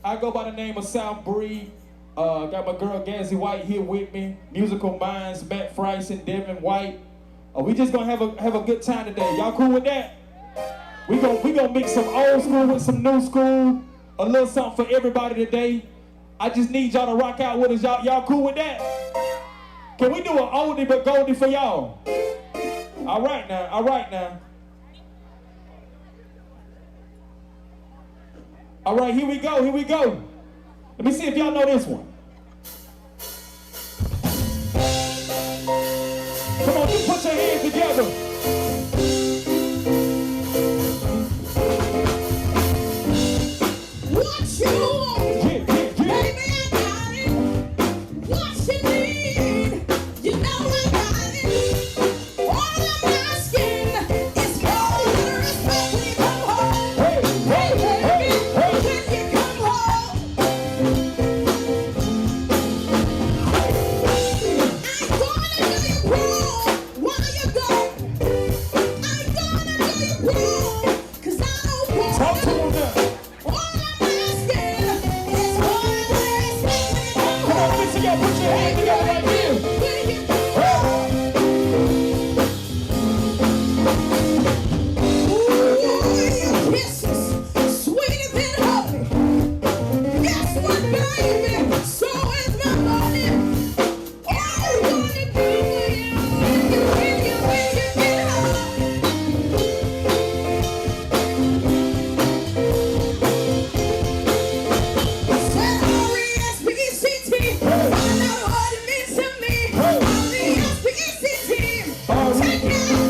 I go by the name of South Bree. Got my girl Gazzy White here with me. Musical Minds, Matt Fryson, Devin White. We just gonna have a good time today. Y'all cool with that? We gonna mix some old school with some new school. A little something for everybody today. I just need y'all to rock out with us. Y'all cool with that? Can we do an oldie but goldie for y'all? All right now. All right, here we go. Let me see if y'all know this one. Come on, just put your hands together. What you want? Baby, I got it. What you need? You know I got it. All I'm asking is for your respect when you come home. Hey, baby, when you come home. I'm gonna do you wrong while you're gone. I'm gonna do you wrong 'cause I don't want Talk to you. them now. All I'm asking is for your respect when you come Come on, home. listen, y'all put your hands together right here. When you come home. Ooh, your kisses sweeter than honey. Guess what, baby? So is my money. All I wanna do for you when you get home. Said R-E-S-P-E-C-T. Find out what it means to me. R-E-S-P-E-C-T. Take it, your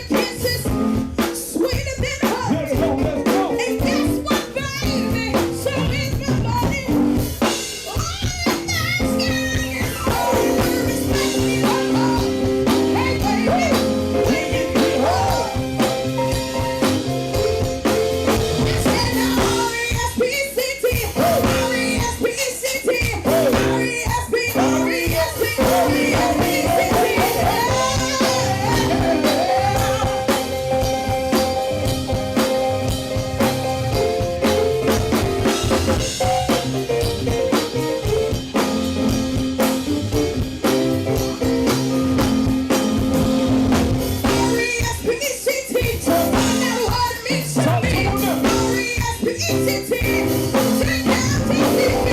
kisses sweeter than honey. Let's go. And guess what, baby? So is my money. All I'm asking is for your respect when you come home. Hey, baby, when you get home. I said R-E-S-P-E-C-T. R-E-S-P-E-C-T. R-E-S-P-E-C-T. Find out what it means to me. R-E-S-P-E-C-T. Take out TCB.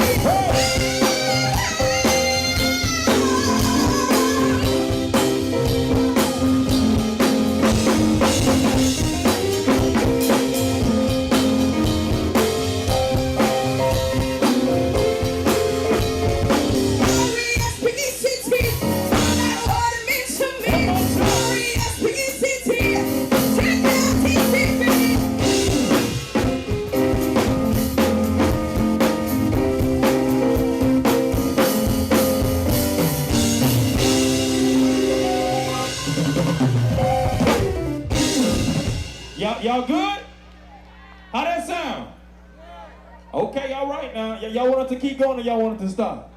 R-E-S-P-E-C-T. Find out what it means to me. R-E-S-P-E-C-T. Take out TCB. Y'all good? How that sound? Okay, all right now. Y'all want us to keep going or y'all want it to stop?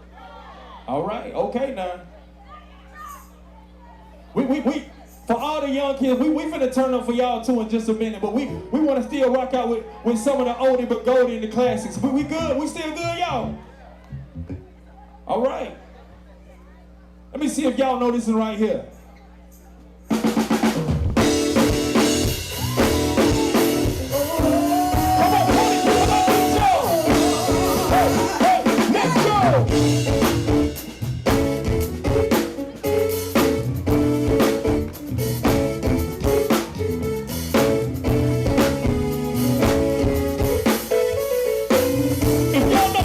All right, okay now. We for all the young kids, we finna turn up for y'all too in just a minute, but we want to still rock out with some of the oldie but goldie and the classics. We good? We still good, y'all? All right. Let me see if y'all know this one right here. Come on, party people, let's go! Hey, let's go! If y'all know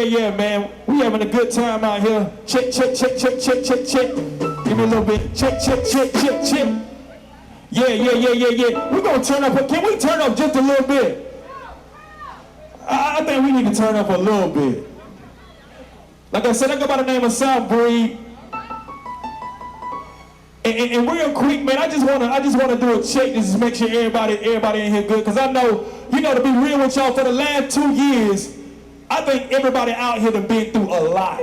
Yeah, man. We having a good time out here. Check. Give me a little bit. Check. Yeah. We're gonna turn up. Can we turn up just a little bit? I think we need to turn up a little bit. Like I said, I go by the name of South Breed. And real quick, man, I just wanna do a check just to make sure everybody in here good. Cause I know, to be real with y'all, for the last 2 years, I think everybody out here done been through a lot.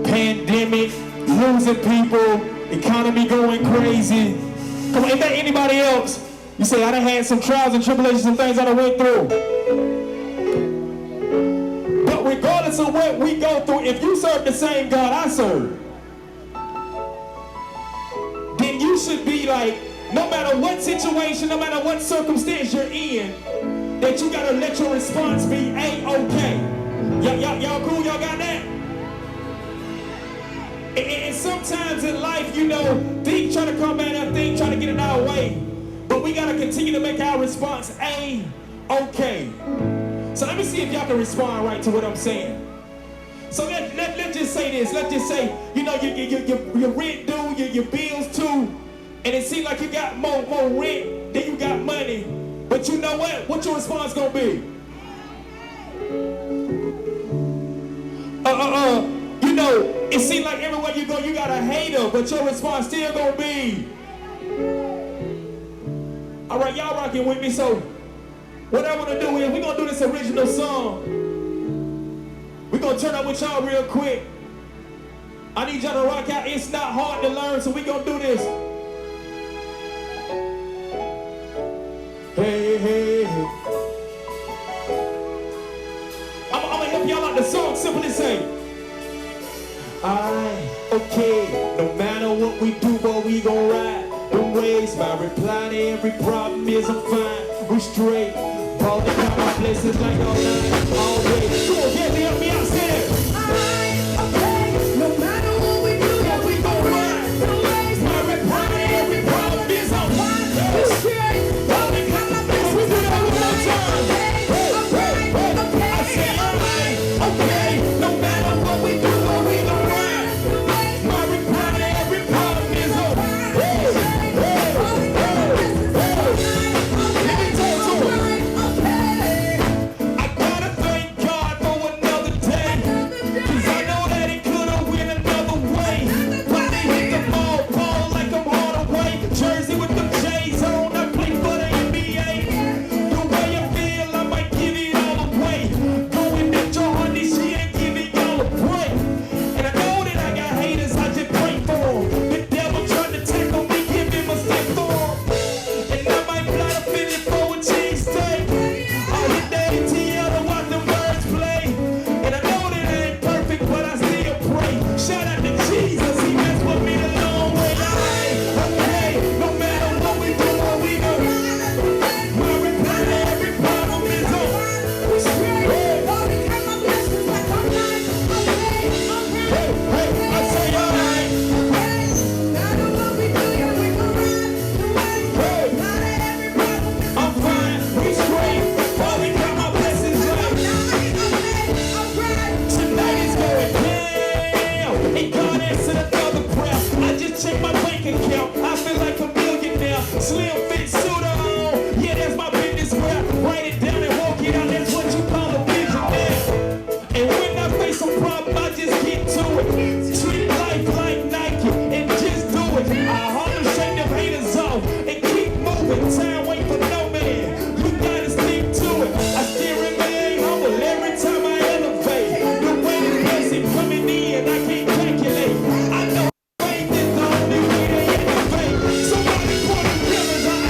Pandemic, losing people, economy going crazy. Come on, ain't that anybody else? You say, I done had some trials and tribulations and things I done went through. But regardless of what we go through, if you serve the same God I serve, then you should be like, no matter what situation, no matter what circumstance you're in, that you gotta let your response be A-okay. Y'all cool? Y'all got that? And sometimes in life, things try to come at us, things try to get in our way. But we gotta continue to make our response A-okay. So let me see if y'all can respond right to what I'm saying. So let's just say this. Let's just say, your rent due, your bills too, and it seems like you got more rent than you got money. But you know what? What's your response gonna be? It seems like everywhere you go, you got a hater, but your response still gonna be. All right, y'all rocking with me, so what I wanna do is we're gonna do this original song. We're gonna turn up with y'all real quick. I need y'all to rock out. It's not hard to learn, so we're gonna do this. Hey, hey, hey. I'm gonna help y'all out the song. Simply say, okay, no matter what we do, but we gon' ride. Don't raise my reply to every problem is I'm fine. We straight. All the time my blessings like all night, all day. Come on, get me, help me out, say it. Okay, no matter what we do, yeah, we gon' ride. Don't raise my reply to every problem is I'm fine. We straight. All the time my blessings we do that one more time. I say alright, okay, no matter what we do, but we gon' ride. My reply to every problem is I'm fine. Let me talk to him. I gotta thank God for another day, 'cause I know that it could've went another way. But they hit the ball like I'm Hardaway. Jersey with them J's on, I play for the NBA. The way I feel, I might give it all away. Going at your honey, she ain't giving y'all a break. And I know that I got haters, I just pray for 'em. The devil trying to tackle me, give him a step for 'em. And I might fly to finish for a cheesesteak. I'll hit the ATL to watch the birds play. And I know that I ain't perfect, but I still pray. Shout out to Jesus, he messed with me the long way. Okay, no matter what we do, what we do. My reply to every problem is on. Hey, I say alright. I'm fine, we straight. Father, got my blessings right. Tonight is going down. And God answered another prayer. I just checked my bank account. I feel like a millionaire. Slim fit suit on. Yeah, that's my business rap. Write it down and walk it out. That's what you call a visionaire. And when I face a problem, I just get to it. Treat life like Nike and just do it. I hardly shake them haters off and keep moving. Time wait for no man. You gotta stick to it. I still remain humble every time I elevate. The way the blessing coming in, I can't calculate. I know faith is the only way to innovate. Somebody put the pillars on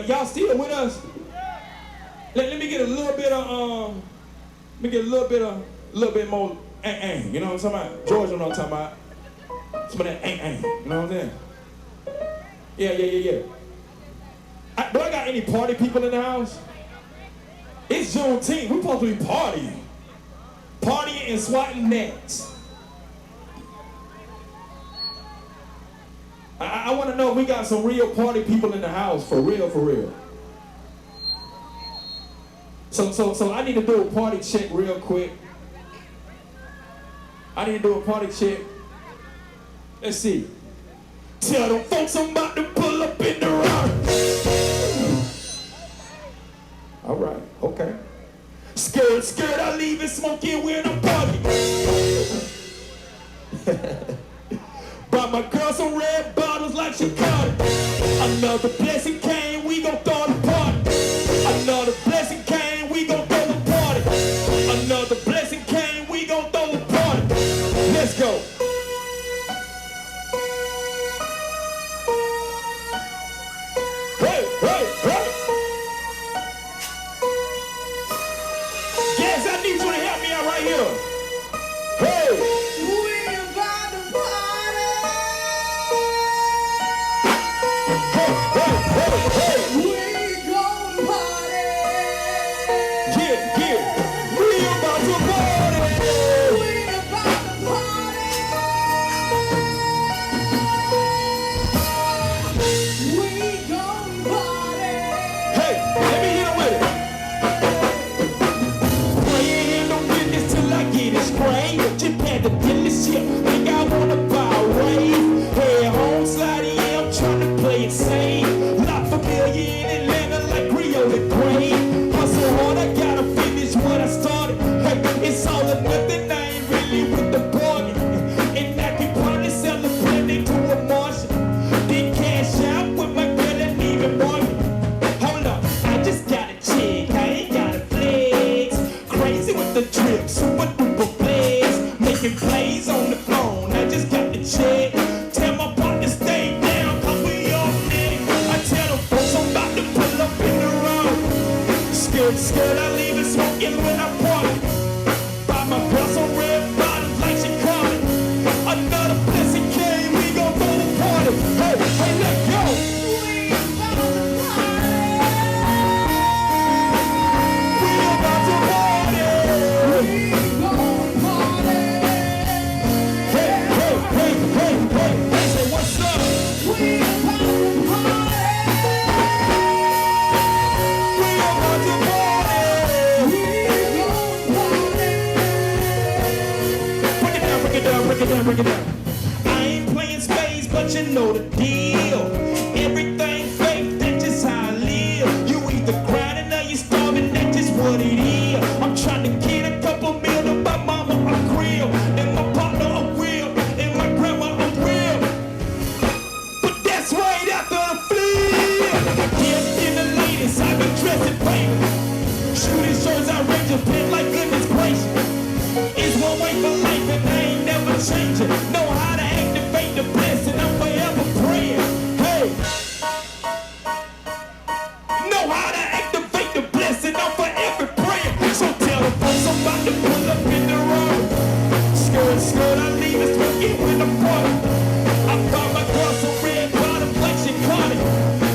y'all still with us? Let me get a little bit of let me get a little bit more you know what I'm talking about? Georgia know what I'm talking about. Some of that you know what I'm saying? Yeah. Do I got any party people in the house? It's Juneteenth. We're supposed to be partying. Partying and swatting nets. I want to know if we got some real party people in the house, for real. So I need to do a party check real quick. Let's see. Tell them folks I'm about to pull up in the rock. All right, okay. Skirt, I leave it smoking when I'm partying. Buy my girl some red bottles like she caught it. Another blessing came, we gon' throw the party. Another blessing came, we gon' throw the party. Another blessing came, we gon' throw the party. Let's go. Hey. Yes, I need you to help me out right here. Hey. Skirt, I leave it smoking when I party. Buy my girl some red bottles like she caught it. Another blessing came, we gon' throw the party. Hey, let's go. We about to party. We gon' party. Hey, say what's up? We about to party. Break it down. I ain't playing spades, but you know the deal. Everything fake, that's just how I live. You either grinding or you starving, that's just what it is. I'm trying to get a couple meal to my mama a grill, and my partner a wheel, and my grandma a wheel. But that's right after the flip. Yes, in the ladies, I've been dressing famous. Shooting shirts outrageous, been like goodness gracious. It's one way for life and I ain't never changing. Know how to activate the blessing, I'm forever praying. Hey. Know how to activate the blessing, I'm forever praying. So tell the folks I'm about to pull up in the road. Skirt, I leave it smoking when I'm party. I bought my girl some red bottoms like she caught it.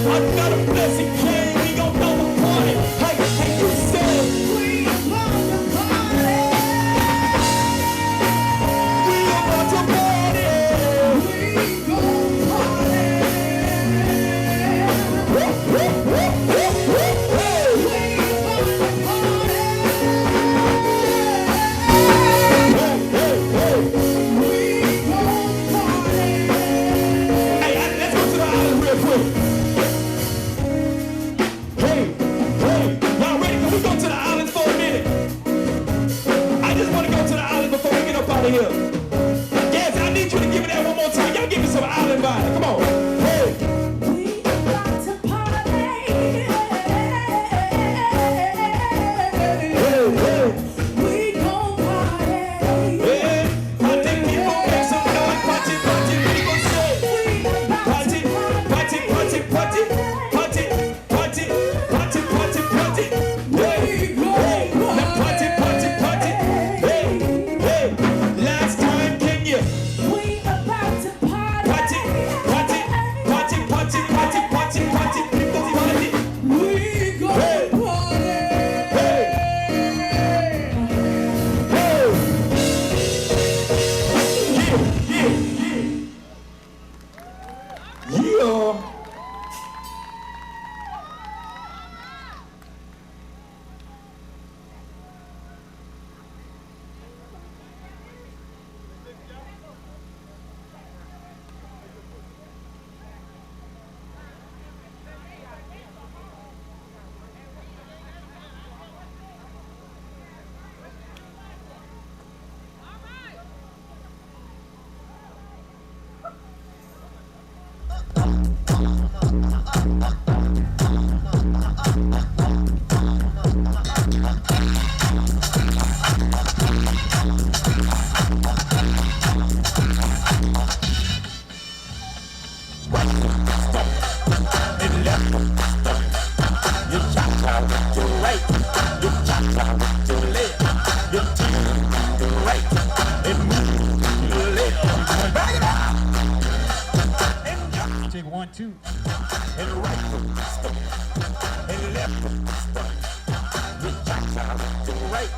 Another blessing came, we gon' throw a party. Hey, you said we about to party. Yes, I need you to give me that one more time. Y'all give me some island vibe. Come on. Hey. We about to party. Hey. We gon' party. Hey. Party people make some noise. Party people say. Party. Take 1, 2. And right foot, and left foot, you cha-cha to the right,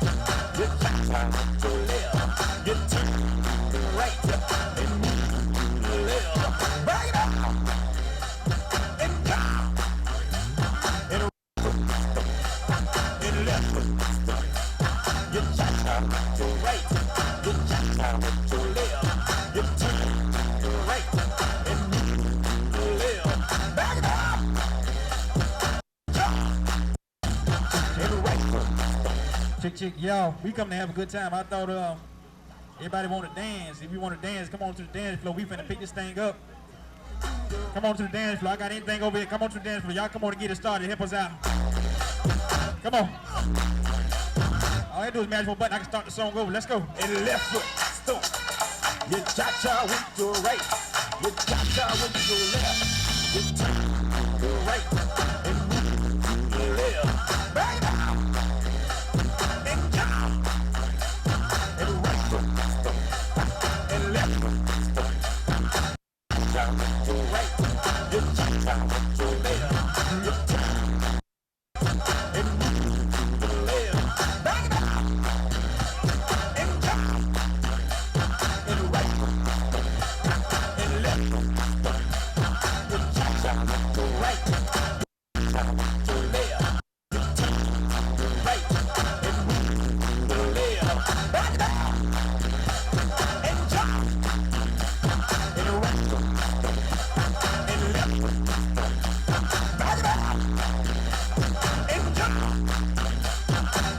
you cha-cha to the left, you turn to the right, and move to the left, back it up, and down, and right foot, and left foot, you cha-cha to the right, you cha-cha to the left, you turn to the right, and move to the left, back it up. Chick, y'all, we come to have a good time. I thought everybody want to dance. If you want to dance, come on to the dance floor. We finna pick this thing up. Come on to the dance floor. I got anything over here. Come on to the dance floor. Y'all come on and get it started. Help us out. Come on. All I gotta do is mash one button. I can start the song over. Let's go. And left foot, stomp. You cha-cha with your right. You cha-cha with your left. You turn to the right and move to the left. Back down and down. And right foot, stomp. And left foot, stomp. Cha-cha with your right. You cha-cha with your left. You turn and move to the left. Back down and down. And right foot, and left foot, you cha-cha with your right, you cha-cha with your left, you turn to the right, and move to the left, back down, and down, and right foot, and left foot, back down, and down,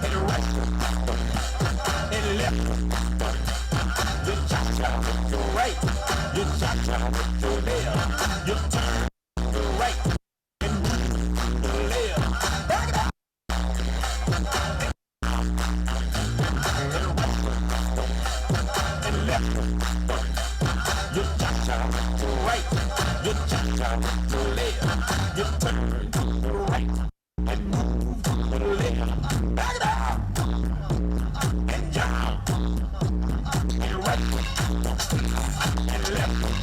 and right foot, and left foot. You cha-cha with your right, you cha-cha with your left, you turn to the right and move to the left, back it up, and right foot, and left foot, you cha-cha with your right, you cha-cha with your left, you turn to the right and move to the left, back it up, and down, and right foot, and left foot,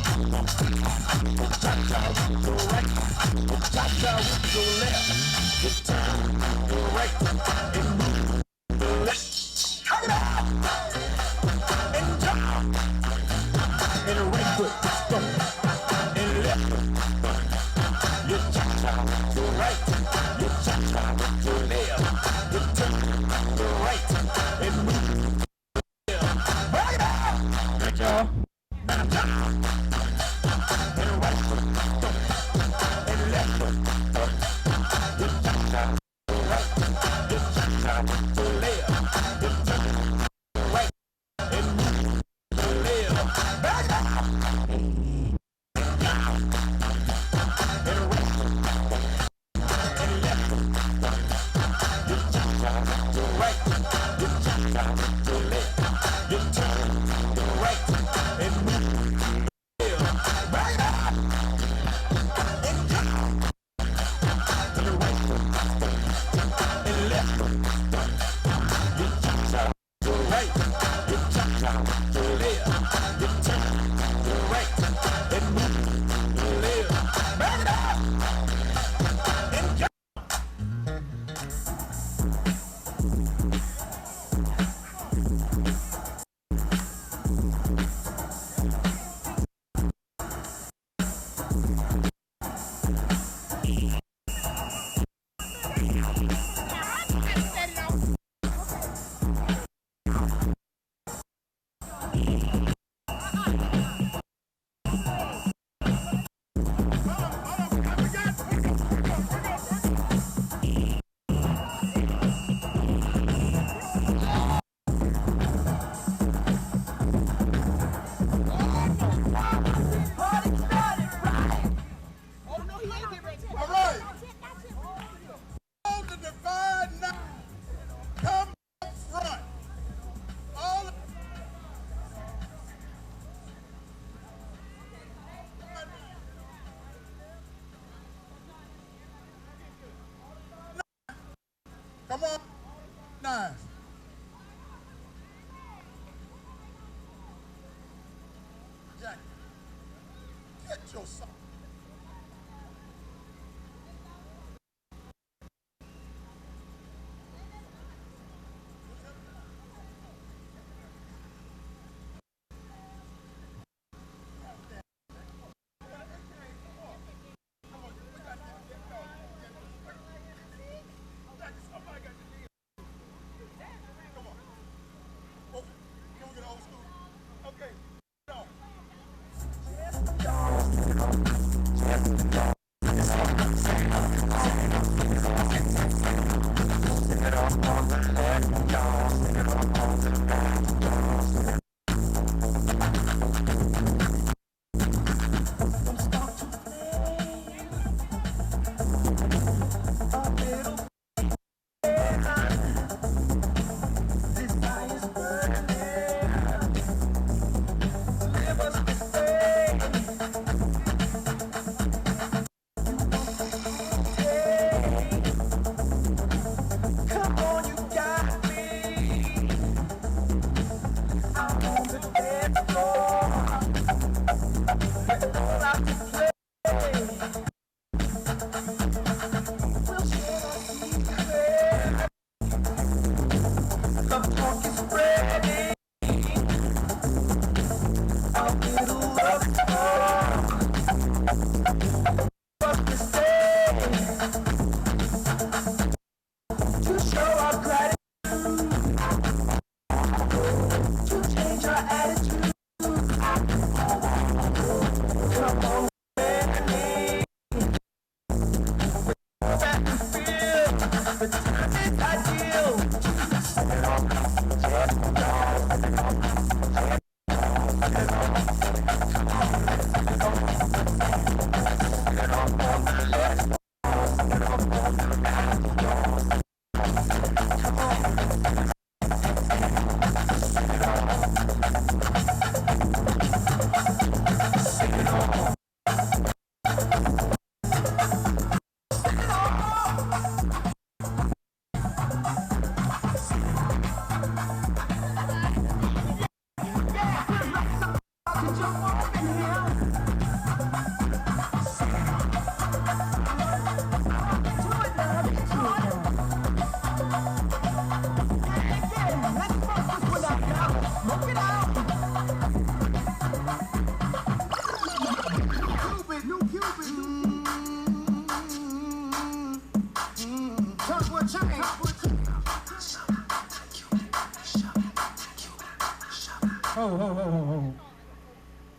cha-cha with your right, cha-cha with your left, you turn to the right and move to the left, back it up, and down, and right foot, stomp, and left foot, you cha-cha with your right, you cha-cha with your left, you turn to the right and move to the left, back it up. Thank y'all. And down, and right foot, and left foot, you cha-cha with the right, you cha-cha with the left, you turn to the right, and move to the left, back it up, and down, and right foot, and left foot, you cha-cha with the right, you cha-cha with the left, you turn to the right, and move to the left, back it up, and down, and right foot, and left foot, you cha-cha with the right, you cha-cha with the left, you turn to the right, and move to the left, back it up, and down. Come on. Nice. Jack, get your son.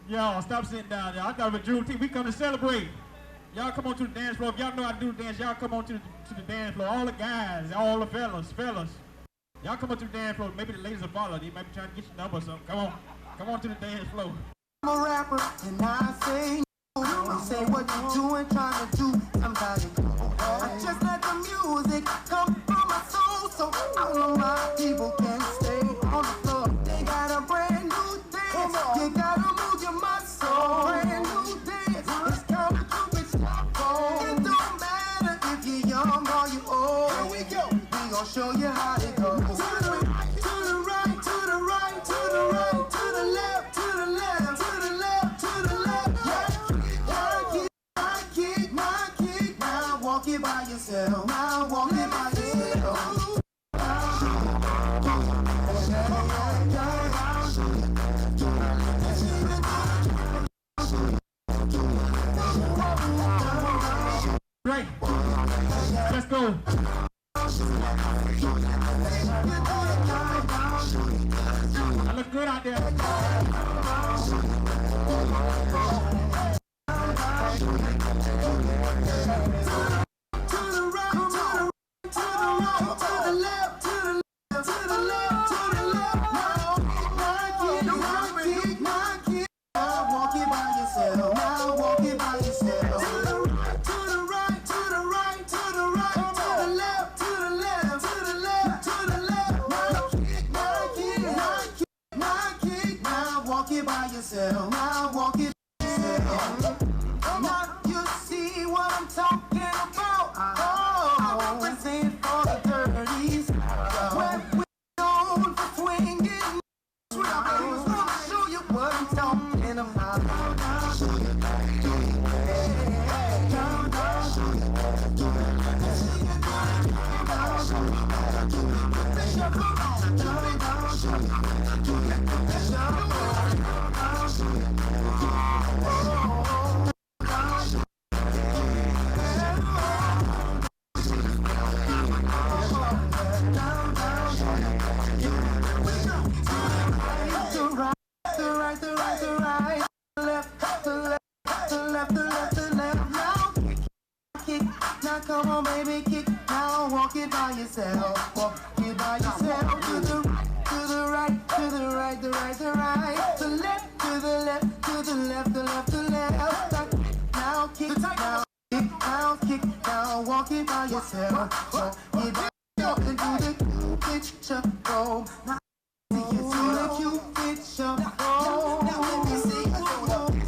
Y'all, stop sitting down, y'all. I thought it was Juneteenth. We come to celebrate. Y'all come on to the dance floor. If y'all know how to do the dance, y'all come on to the dance floor. All the guys, all the fellas. Y'all come on to the dance floor. Maybe the ladies will follow. They might be trying to get your number or something. Come on to the dance floor. I'm a rapper and I say no. Say what you doing, trying to do. Sometimes you go. I just let the music come from my soul, so I know my people can stay on the floor. They got a brand new dance. You gotta move your muscle. Brand new dance. It's time to do it. It don't matter if you're young or you old. Here we go. We gon' show you how it goes. To the right, to the right, to the right, to the right, to the left, to the left, to the left, to the left. My kick. Now walk it by yourself. Now walk it by yourself. Right. Let's go. I look good out there. Now walk it yourself. Now you see what I'm talking about. Oh, I represent for the dirty Come on, baby, kick now, walk it by yourself. Walk it by yourself. To the right, to the right, to the right, the right, the right. To the left, to the left, to the left, the left, the left. Now kick now, kick now, kick now, walk it by yourself. Walk it by yourself and do the Cupid shuffle. Now see you do the Cupid shuffle. Now let me see you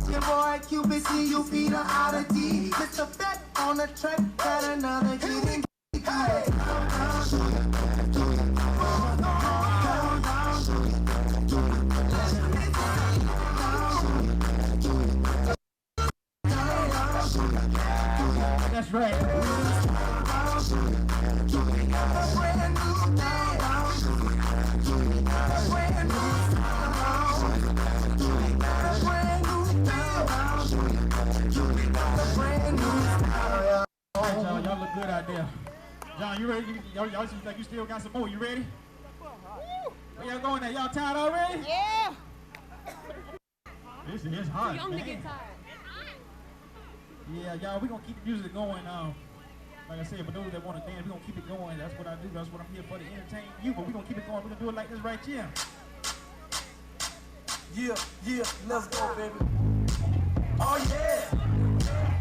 do your boy Cupid, see you feet are out of D. Mr. Bet on the track, got another hit and That's right. Y'all look good out there. John, you ready? Y'all seem like you still got some more. You ready? Where y'all going at? Y'all tired already? Yeah. This is hot, Young to man. get tired. Yeah, y'all, we're going to keep the music going. Like I said, for those that want to dance, we're going to keep it going. That's what I do. That's what I'm here for, to entertain you. But we're going to keep it going. We're going to do it like this right here. Yeah, yeah, let's go, baby. Oh, yeah.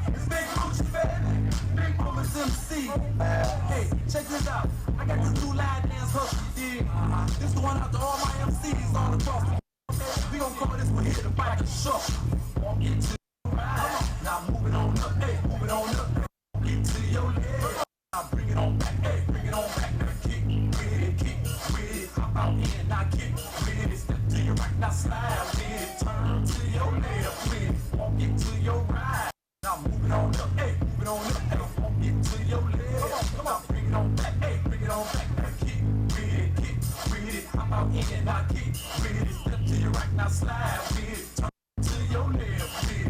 It's Big Gucci, baby. Big Moments MC. Hey, check this out. I got this new line dance hustle, you dig? This going out to all my MCs all across the we gon' call this one here the bike and shuffle. Walk into your ride. Now moving on up, hey, moving on up. Get to your leg. Now bring it on back, hey, bring it on back. Now kick with it, hop out in, now kick with it. Step to your right, now slide with it. Turn to your left with it. Walk into your ride. Now moving on up, hey, moving on up. Hey, walk into your left. Come on, bring it on back, hey, bring it on back. Now kick with it, hop out in, now kick with it. Step to your right, now slide with it. Turn to your left with it.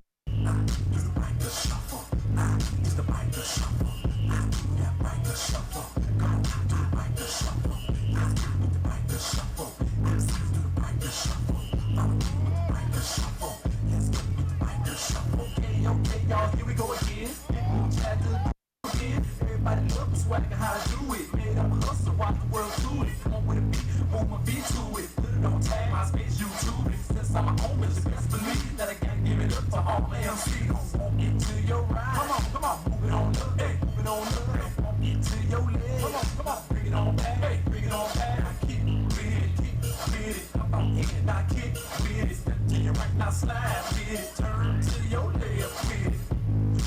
It's the bike to shuffle. It's the bike to shuffle. Yeah, bike to shuffle. Come on, do the bike to shuffle. With the bike to shuffle. Let's do the bike to shuffle. Follow me with the bike to shuffle. Let's get with the bike to shuffle. Okay, y'all, here we go again. New chapter again. Everybody love the swag and how to do it. Man, I'm a hustler, watch the world do it. Come on with a beat, move my beat to it. Put it on tag, my space, YouTube it. Since I'm a homeless, you best believe that I gotta give it up to all my MCs. Won't get to your ride. Come on, move it on up, hey, move it on up. Won't get to your leg. Come on, bring it on back, hey, bring it on back. Now kick with it, hop out in, now kick with it. Step to your right, now slide with it. Turn to your left with it.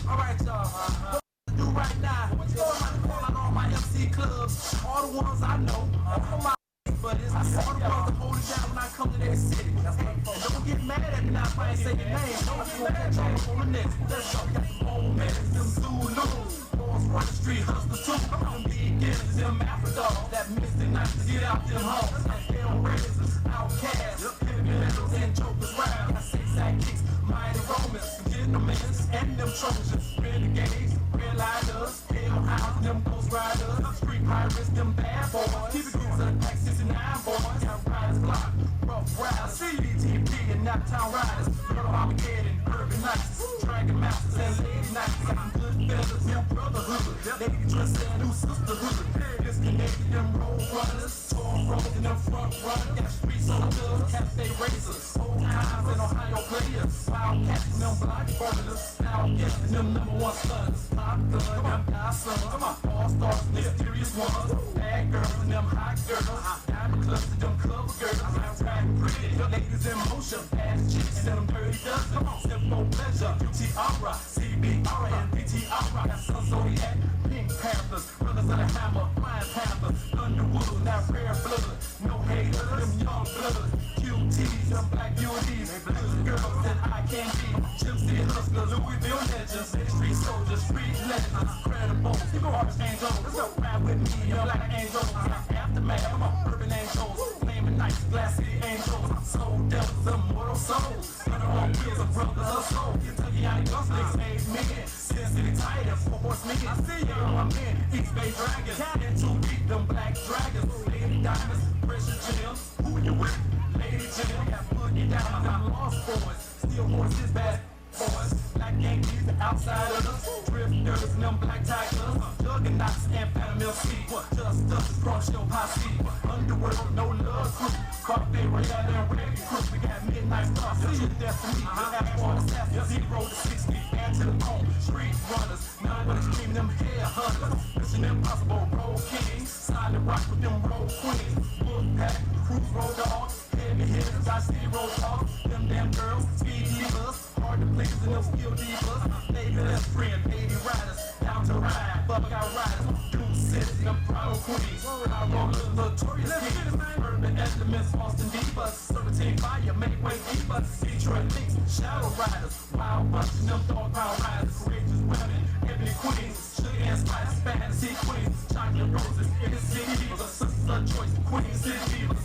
All right, y'all. Do right now. Go around and call out all my MC clubs, all the ones I know. All my but it's all the ones that hold it down when I come to their city. And don't get mad at me now if I ain't say your name. Don't get mad at me on the next. Let's go. Got some old men, them Zulus, boys run the street, hustlers too. Them beginners, them Afro-dogs that miss the night to get out them hoes. Hell raisers, outcasts, heavy metals and jokers round. Got six-sack kicks, mighty Romans, gentlemen, and them Trojans, renegades, realizers, hellhounds, them ghost riders, street pirates, them bad boys. Keep it cool to the pack 69 boys. Got riders block, rough riders, CDTP and Naptown riders, Little Armageddon, Urban Knights, Dragon Masters and Lady Knights. Got some good fellas, new brotherhood, lady dress and new sisterhood. Disconnected, them road runners, tall roads and them front runners. Got street soldiers, cafe racers, old times and Ohio players, wildcats and them block burners, outcats and them #1 stunners. Pop gun, them godsons, all stars, mysterious ones, bad girls and them hot girls, diamond clubs and them cover girls. I'm riding pretty, ladies in motion, ass chicks and them dirty dozen. Simple pleasure, UTR, CBR and PTR. Got Sun Zodiac, Pink Panthers, Brothers of the Hammer, Flying Panthers, Underwood, now rare blood, no haters, them young blood, QTs, them black beauties, good girls that I can't be. Gypsy hustlers, Louisville legends, street soldiers, street legends, credible. You go Archangel, let's go ride with me, young black angels, aftermath, come on, urban angels, flaming nights, glass city angels, soul devils, immortal souls, under on wheels of brothers of soul. Kentucky out of gunslinger, made men, Sin City Titans, 4 horsemen. I see you, my men, East Bay Dragons, and to beat them black dragons, Lady Diamonds, Precious Gems, who you with? Lady Jim, got put you down, I'm lost boys, still horses, bad boys, black black Yankees, the outsiders, drifters and them black tigers, juggernauts and Phantom MC. Just cross your posse. Underworld, no love crew. Fuck they royale and reggae crew. We got midnight stars, see your destiny. Asphalt assassins, 0 to 60, and to the bone. Street runners, none but extreme, them hair hunters. Mission Impossible, road kings. Silent rock with them road queens. Wolfpack, cruise road dogs. Heavy hitters, I see road talk. Them damn girls, speed divas. Hard to please and them skill divas. Neighbor that's friend, baby riders. Down to ride, fuck out riders. Dude sits, them proud queens. I roll the notorious kings. Urban elements, Austin divas. Serpentine fire, make way divas. Detroit links, shadow riders. Wild bunch of them dog pound riders. Courageous women, ebony queens. Sugar and spice, fantasy queens. Chocolate roses, inner city divas. Sister choice, queen city divas.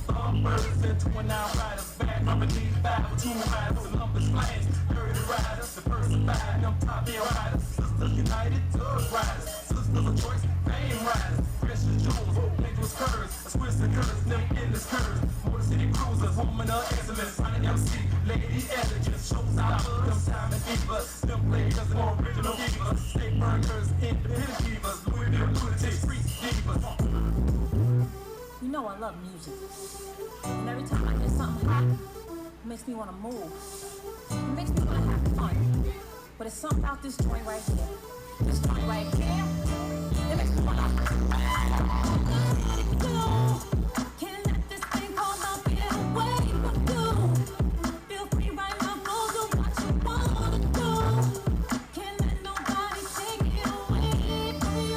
Birds and 29 riders, back underneath 5 with 2 riders, the numbers flames, dirty riders, diversified, them top end riders, sisters united, thug riders, sisters of choice, fame riders, precious jewels, dangerous curves, twisted curves, them endless curves, Motor City cruisers, woman of excellence, running MC, lady elegance, shows out of them diamond divas, them players and original divas, state burners, independent divas, Louisville lunatics, street divas. You know I love music. And every time I hear something hot, it makes me want to move. It makes me want to have fun. But it's something about this joint right here. This joint right here, it makes me want to go. Can't let this thing called love get away from you. Feel free right now, go do what you want to do. Can't let nobody take it away from you.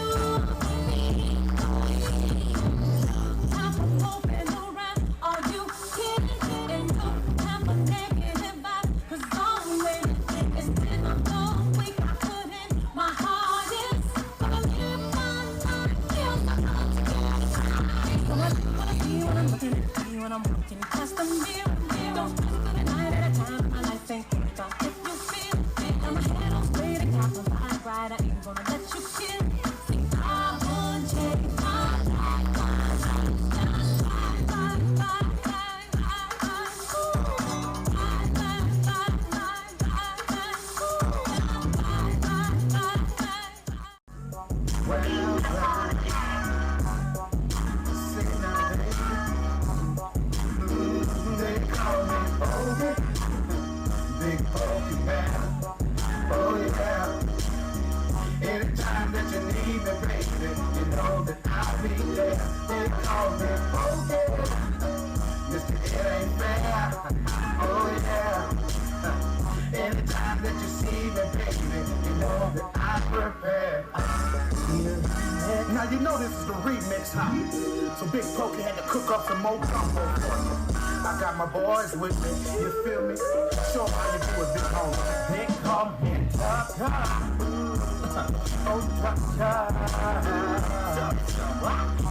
When I'm walking past the mirror, don't spend the night at a time. My life ain't good about if you feel it. Got my head on straight, I got my vibe right. I ain't gonna let you kill it. See, I won't change my life. Now you know this is the remix, huh? So Big Pokey had to cook up some more combo for me. I got my boys with me, you feel me? Show 'em how you do it, big homie. They call me Tucker. Oh, Tucker.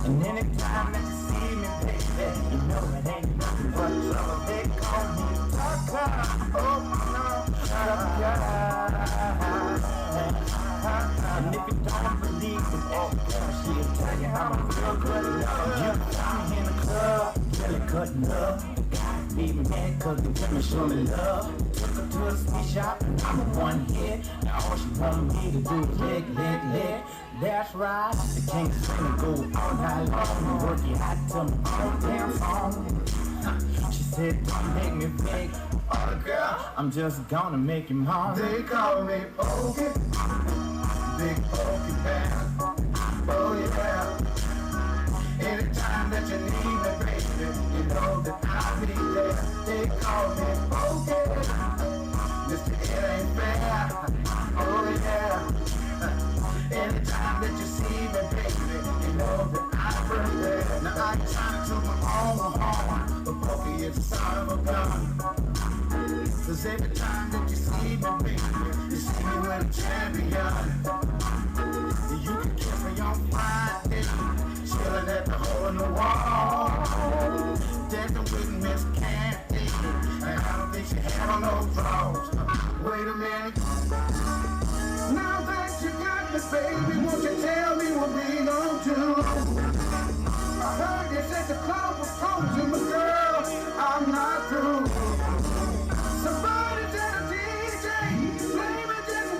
And anytime that you see me, baby, you know it ain't nothing but trouble. They call me Tucker. Oh, no, Tucker. And if you don't believe it, oh girl, she'll tell you how I feel good love. You found me in the club, really cutting up. Leave me mad cause the women show me love. Took her to a sweet shop and I'm a one hit. Now all she wanted me to do is lick. That's right, the king sing and go all night long. And work it out till my own damn song. She said, don't make me big. Oh girl, I'm just gonna make him home. They call me Pokey. Big Pokey man, oh yeah. Anytime that you need me, baby, you know that I'll be there. They call me Pokey, Mr. It Ain't Fair, oh yeah. Anytime that you see me, baby, you know that I'm there. Now I ain't trying to my own home, but Pokey is a son of a gun. Cause every time that you see me, baby, you see me with a champion. You can kiss me on Friday, chillin' at the hole in the wall. Dancing with Miss Candy, and I don't think she had on no drawers. Wait a minute. Now that you got me, baby, won't you tell me what we gon' do? I heard you said the club was closing, but girl, I'm not through. Somebody tell the DJ, play me just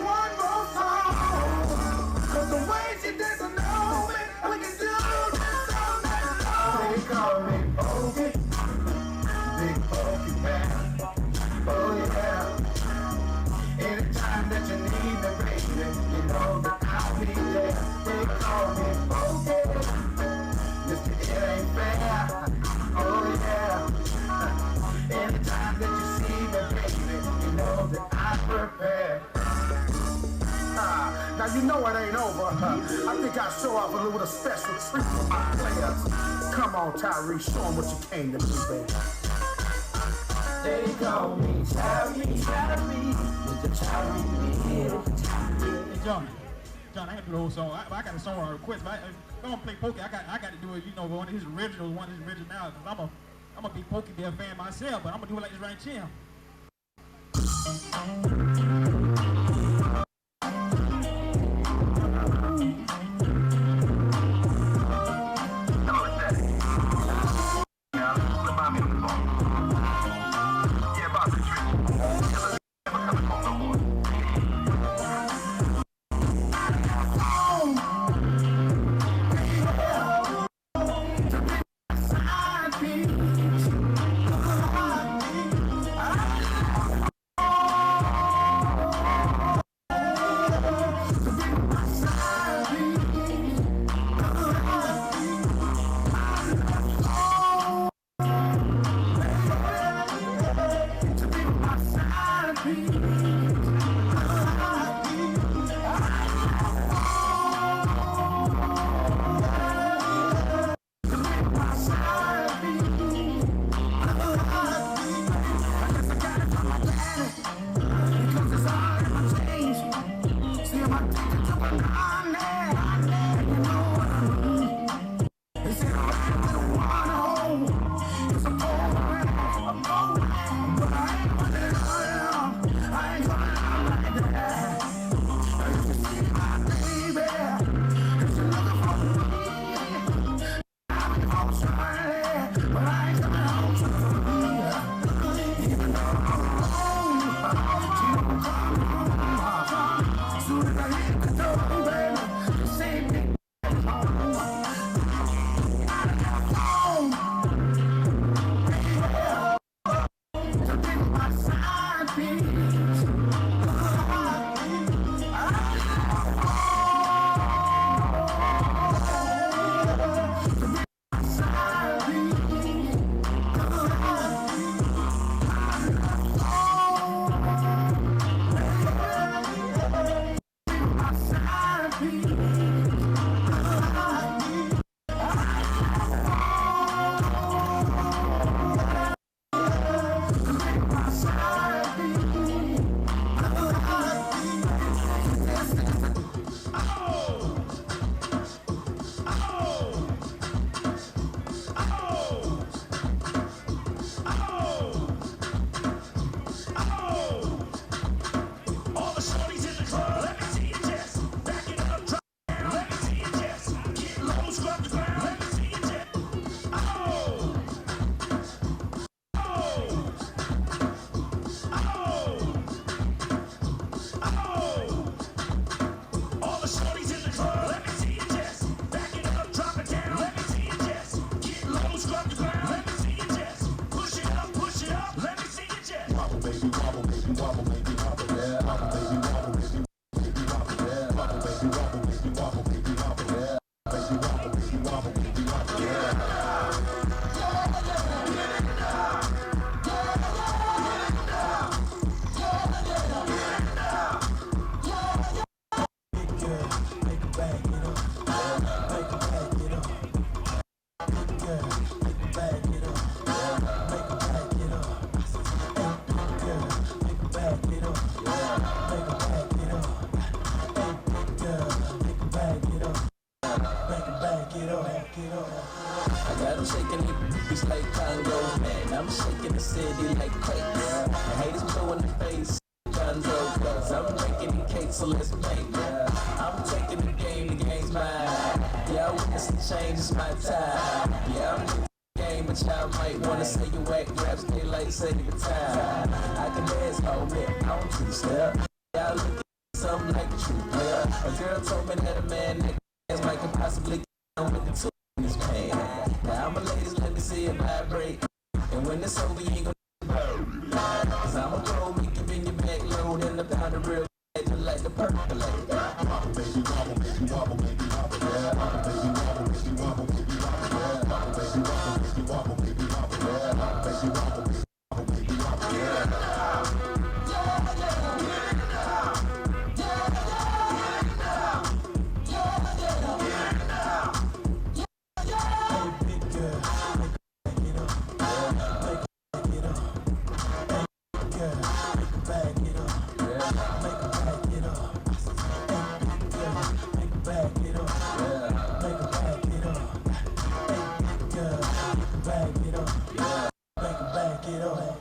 you know it ain't over. I think I'll show off a little special treat for my players. Come on, Tyree, show them what you came to do, baby. They call me Tyree, with the Tyree here. Hey, John, I got to do the whole song. I got a song request. If I'm gonna play Pokey, I got to do it. You know, one of his originals, one of his originals. Cause I'm a big Pokey Bear fan myself, but I'm gonna do it like this right here.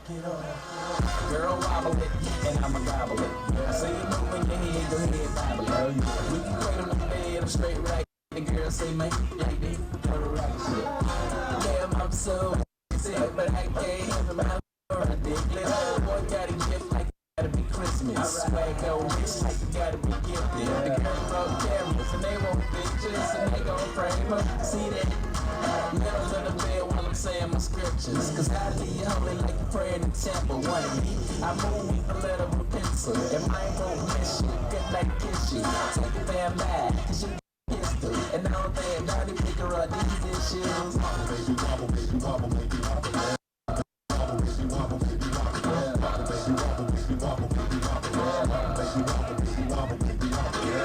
Girl, wobble it, and I'ma gobble it. I say you moving your head, go ahead, bobble it. We can cradle the bed, I'm straight right. The girl say, man, like this, go to rock shit. Damn, I'm so sick, but I can't have my ridiculous. Boy, got a gift like it gotta be Christmas. Swag no rich like it gotta be gifted. The girl broke cameras, and they want pictures, and they gon' frame them. See that? Middle of the bed while I'm saying my scriptures. Cause I leave holy like a prayer in the temple. One of me, I move with a letter of a pencil. And mine won't miss you, good like kiss you. Take it there back, cause you pistol. And I don't think Donnie pick her up these issues. Wobble, baby, wobble, baby, wobble, baby, wobble. Wobble, baby, wobble, baby, wobble. Wobble, baby, wobble, baby, wobble, baby, wobble. Wobble, baby, wobble, baby, wobble, baby, wobble.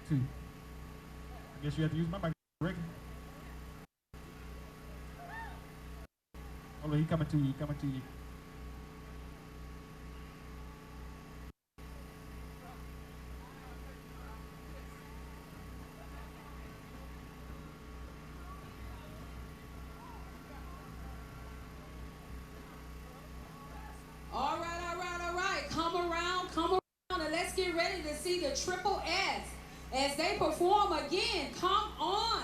I guess you have to use my mic, Rick. Oh, he coming to you, coming to you. All right. Come around, and let's get ready to see the Triple S as they perform again. Come on.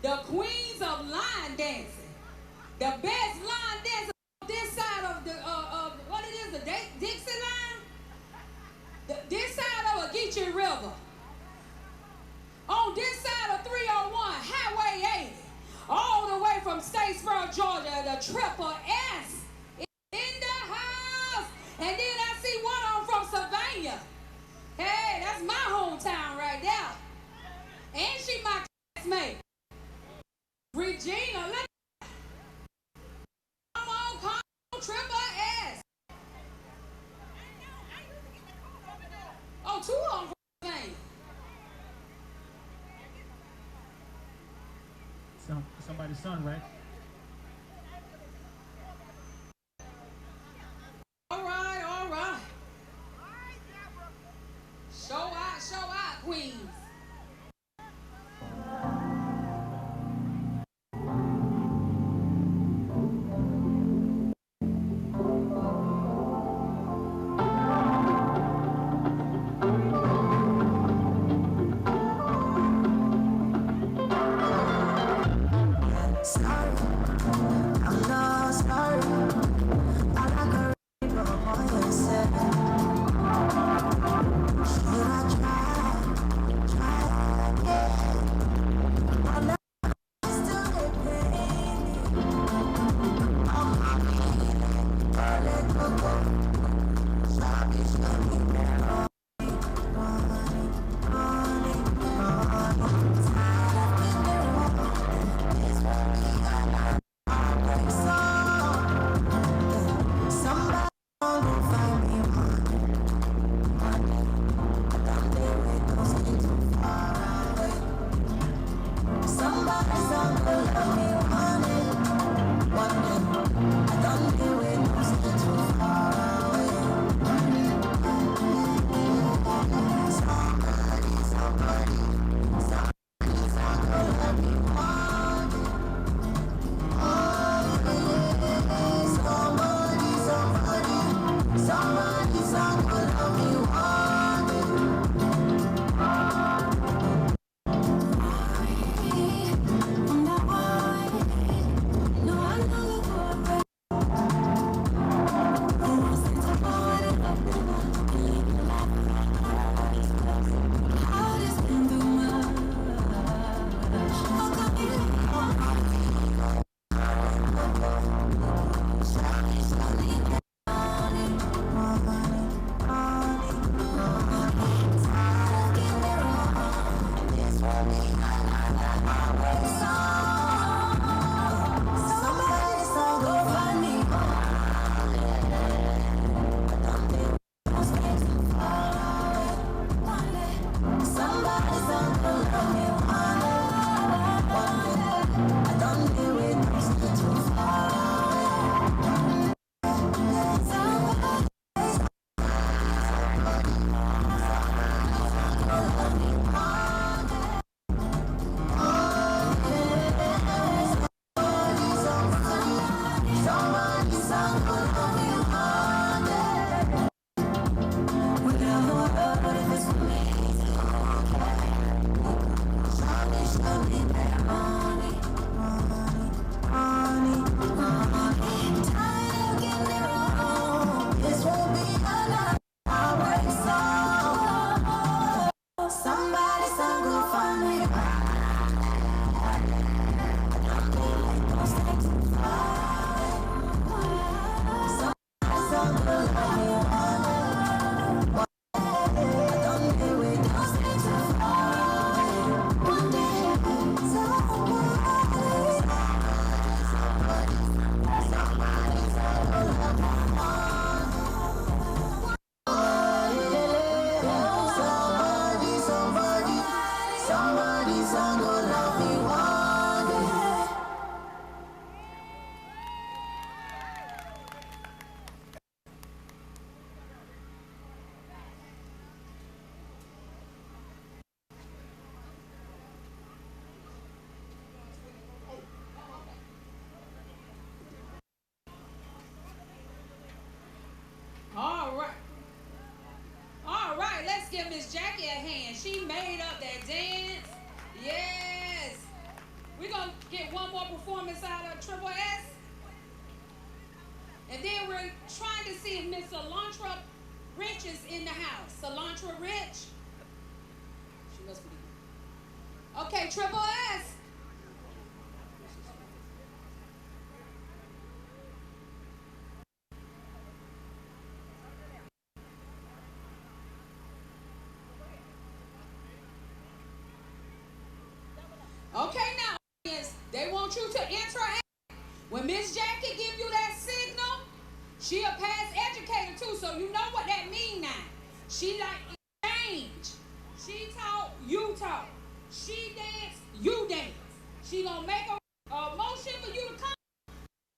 The queens of line dancing. The best line dancer on this side of the, what it is, the Dixie line? This side of Geechee River. On this side of 301, Highway 80. All the way from Statesboro, Georgia, the Triple S is in the house. And then I see one on from Savannah. Hey, that's my hometown right there. And she my classmate. Regina, come on, Triple S. Oh, two of them from Savannah. Somebody's son, right? All right. Show out, queens. Sorry. Miss Jackie at hand. She made up that dance. Yes. We're going to get one more performance out of Triple S. And then we're trying to see if Miss Elantra Rich is in the house. Elantra Rich. She must be. Okay, Triple S. Okay, now, audience, they want you to interact. When Miss Jackie give you that signal, she a past educator too, so you know what that mean now. She like exchange. She talk, you talk. She dance, you dance. She gonna make a motion for you to come.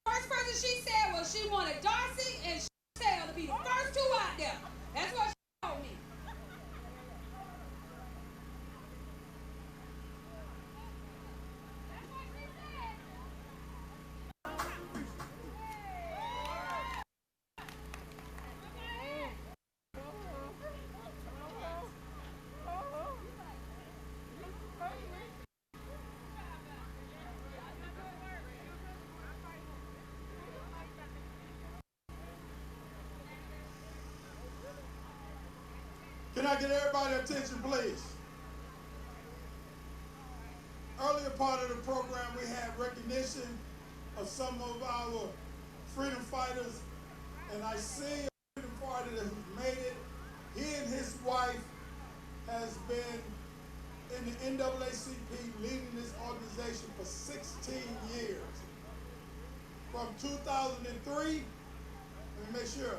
First person she said was she wanted Darcy and Chantel to be the first two out there. That's what she told me. Can I get everybody's attention, please? Earlier part of the program, we had recognition of some of our freedom fighters, and I see a freedom fighter that has made it. He and his wife has been in the NAACP leading this organization for 16 years. From 2003, let me make sure,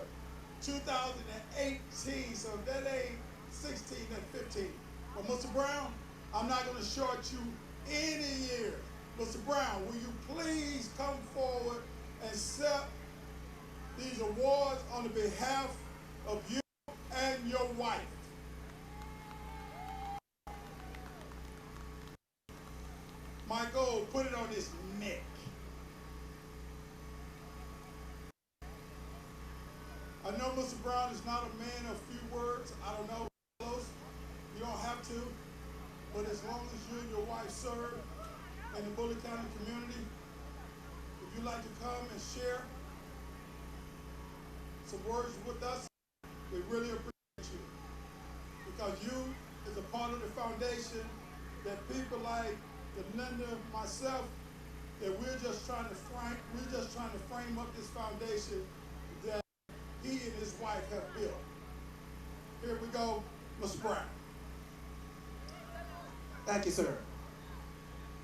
2018, so that ain't 16 and 15. But Mr. Brown, I'm not going to short you any year. Mr. Brown, will you please come forward and accept these awards on the behalf of you and your wife? Michael, put it on his neck. I know Mr. Brown is not a man of few words. I don't know. You don't have to. But as long as you and your wife serve in the Bullitt County community, if you'd like to come and share some words with us, we really appreciate you. Because you is a part of the foundation that people like Linda, myself, that we're just trying to frame up this foundation that he and his wife have built. Here we go, Mr. Brown. Thank you, sir.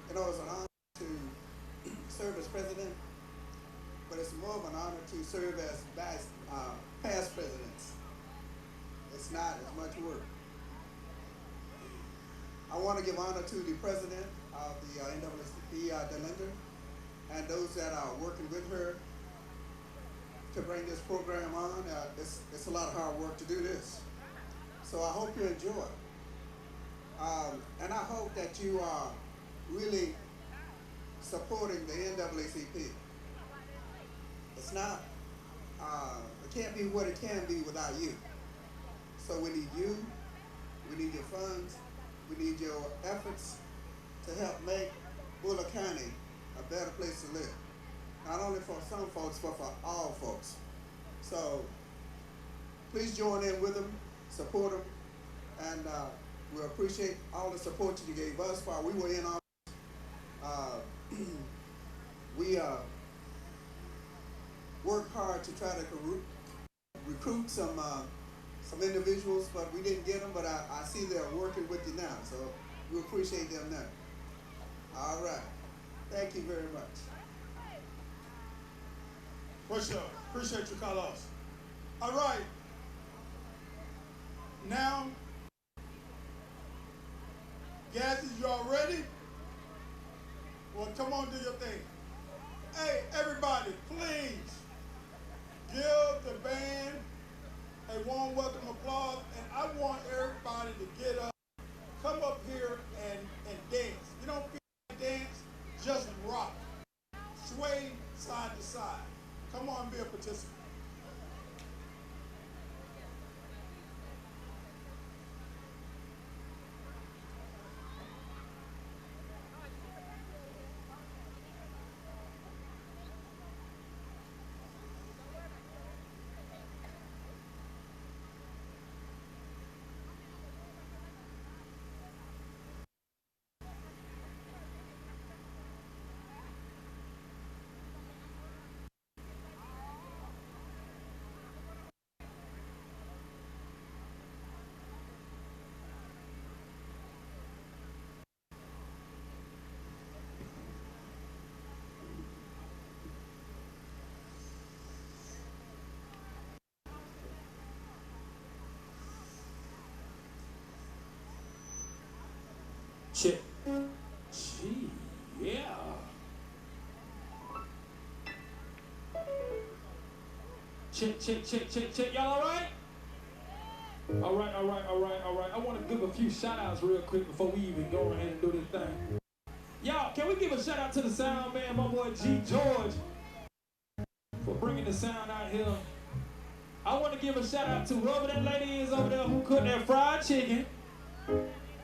You know, it's an honor to serve as president, but it's more of an honor to serve as past presidents. It's not as much work. I want to give honor to the president of the NAACP, Delinda, and those that are working with her to bring this program on. It's a lot of hard work to do this. So I hope you enjoy. And I hope that you are really supporting the NAACP. It's not, it can't be what it can be without you. So we need you, we need your funds, we need your efforts to help make Bullitt County a better place to live. Not only for some folks, but for all folks. So please join in with them, support them, and we appreciate all the support that you gave us while we were in office. We worked hard to try to recruit some individuals, but we didn't get them, but I see they're working with you now, so we appreciate them now. All right. Thank you very much. For sure. Appreciate you, Carlos. All right. Now, Gazzy, you all ready? Well, come on, do your thing. Hey, everybody, please give the band a warm welcome applause, and I want everybody to get up, come up here and dance. You don't feel like dance, just rock. Sway side to side. Come on, be a participant. Check. Gee, yeah. Check. Y'all all right? All right. I want to give a few shout outs real quick before we even go ahead and do this thing. Y'all, can we give a shout out to the sound man, my boy G. George, for bringing the sound out here. I want to give a shout out to whoever that lady is over there who cooked that fried chicken.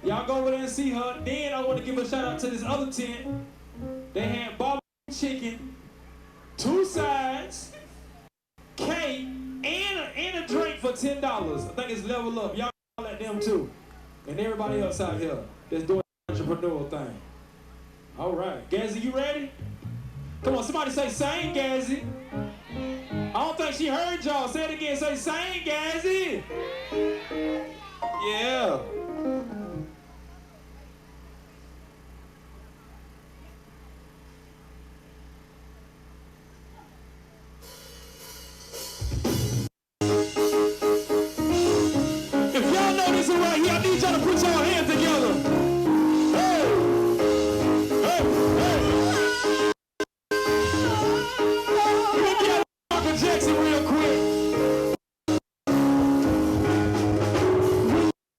Y'all go over there and see her. Then I want to give a shout out to this other tent. They had barbecue chicken, 2 sides, cake, and a drink for $10. I think it's Level Up. Y'all at them too. And everybody else out here that's doing the entrepreneurial thing. All right. Gazzy, you ready? Come on, somebody say sing, Gazzy. I don't think she heard y'all. Say it again. Say sing, Gazzy. Yeah. If y'all know this one right here, I need y'all to put your hands together. Hey! We're gonna get Michael Jackson real quick.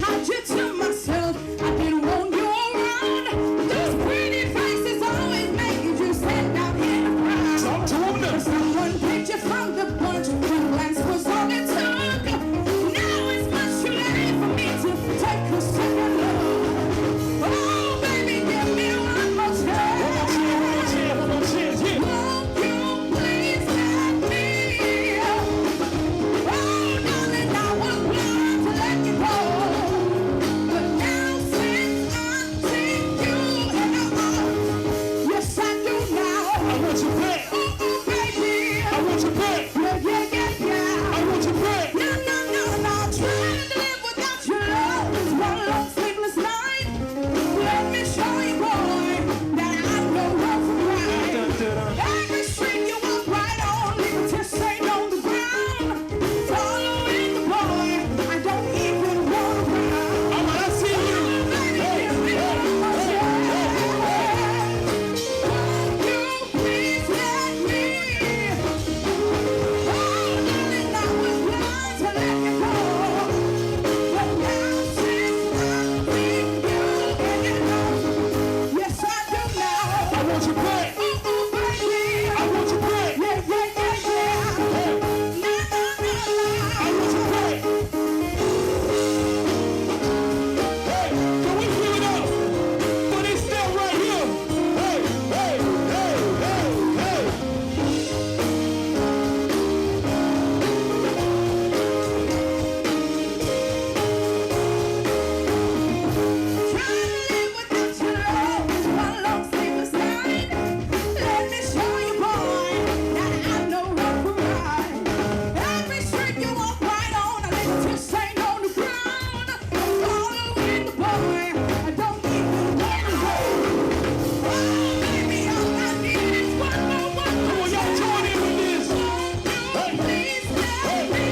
I did to myself, I didn't want you around. Those pretty faces always making you stand out in the crowd. Talk to him now. Someone picked you from the bunch, one glance was all it took. Now it's much too late for me to take a second look. Oh, baby, give me one more chance. One more chance, yeah. Won't you please let me? Oh, darling, I was blind to let you go. But now since I see you in the arms, yes I do now. I want you back. Ooh, baby. I want you back. Yeah. I want you back. No. Trying to live without your love is one long sleepless night. Let me show you, boy, that I know wrong from right. Every street you walk right on, leave a stain on the ground. Following the boy, I don't even want to run. All right, I see you. Baby, give me one more chance. Won't you please let me? Oh, darling, I was blind to let you go. But now since I see you in your arms, yes I do now. I want you back. Ooh, baby. I want you back. Yeah. No. I want you back. Hey, can we give it up for this step right here? Hey. Trying to live without your love is one long sleepless night. Let me show you, boy, that I know wrong from right. Every street you walk right on, I leave a stain on the ground. Following the boy, I don't even want to go. Oh, baby, all I need is one more. Come on, y'all join in with this. Please let me.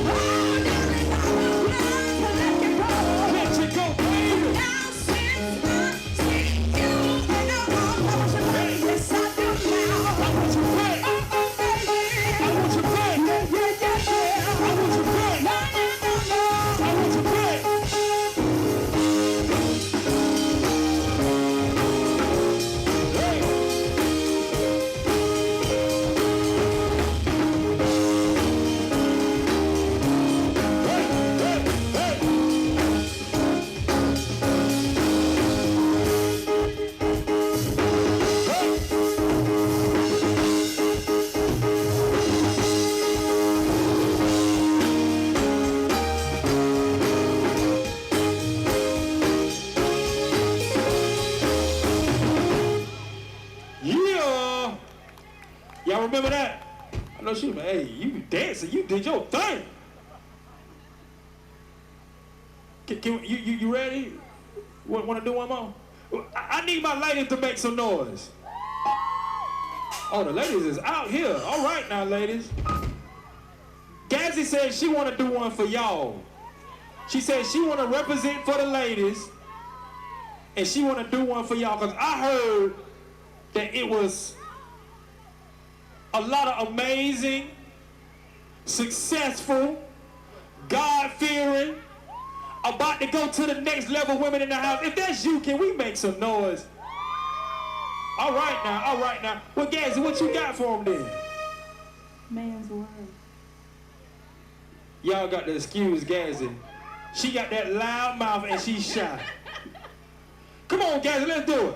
Oh, darling, I was blind to let you go. Let you go, baby. Now since I see you in your arms, I want you back. Yes, I do now. I want you back. Oh, baby. I want you back. Yeah. I want you back. No. I want you back. Yeah. Y'all remember that? I know she was, hey, you dancing, you did your thing. You ready? Want to do one more? I need my ladies to make some noise. Oh, the ladies is out here. All right now, ladies. Gazzy said she want to do one for y'all. She said she want to represent for the ladies and she want to do one for y'all because I heard that it was a lot of amazing, successful, God-fearing, about to go to the next level women in the house. If that's you, can we make some noise? All right now. Well, Gazzy, what you got for them then? Man's word. Y'all got to excuse Gazzy. She got that loud mouth and she's shy. Come on, Gazzy, let's do it.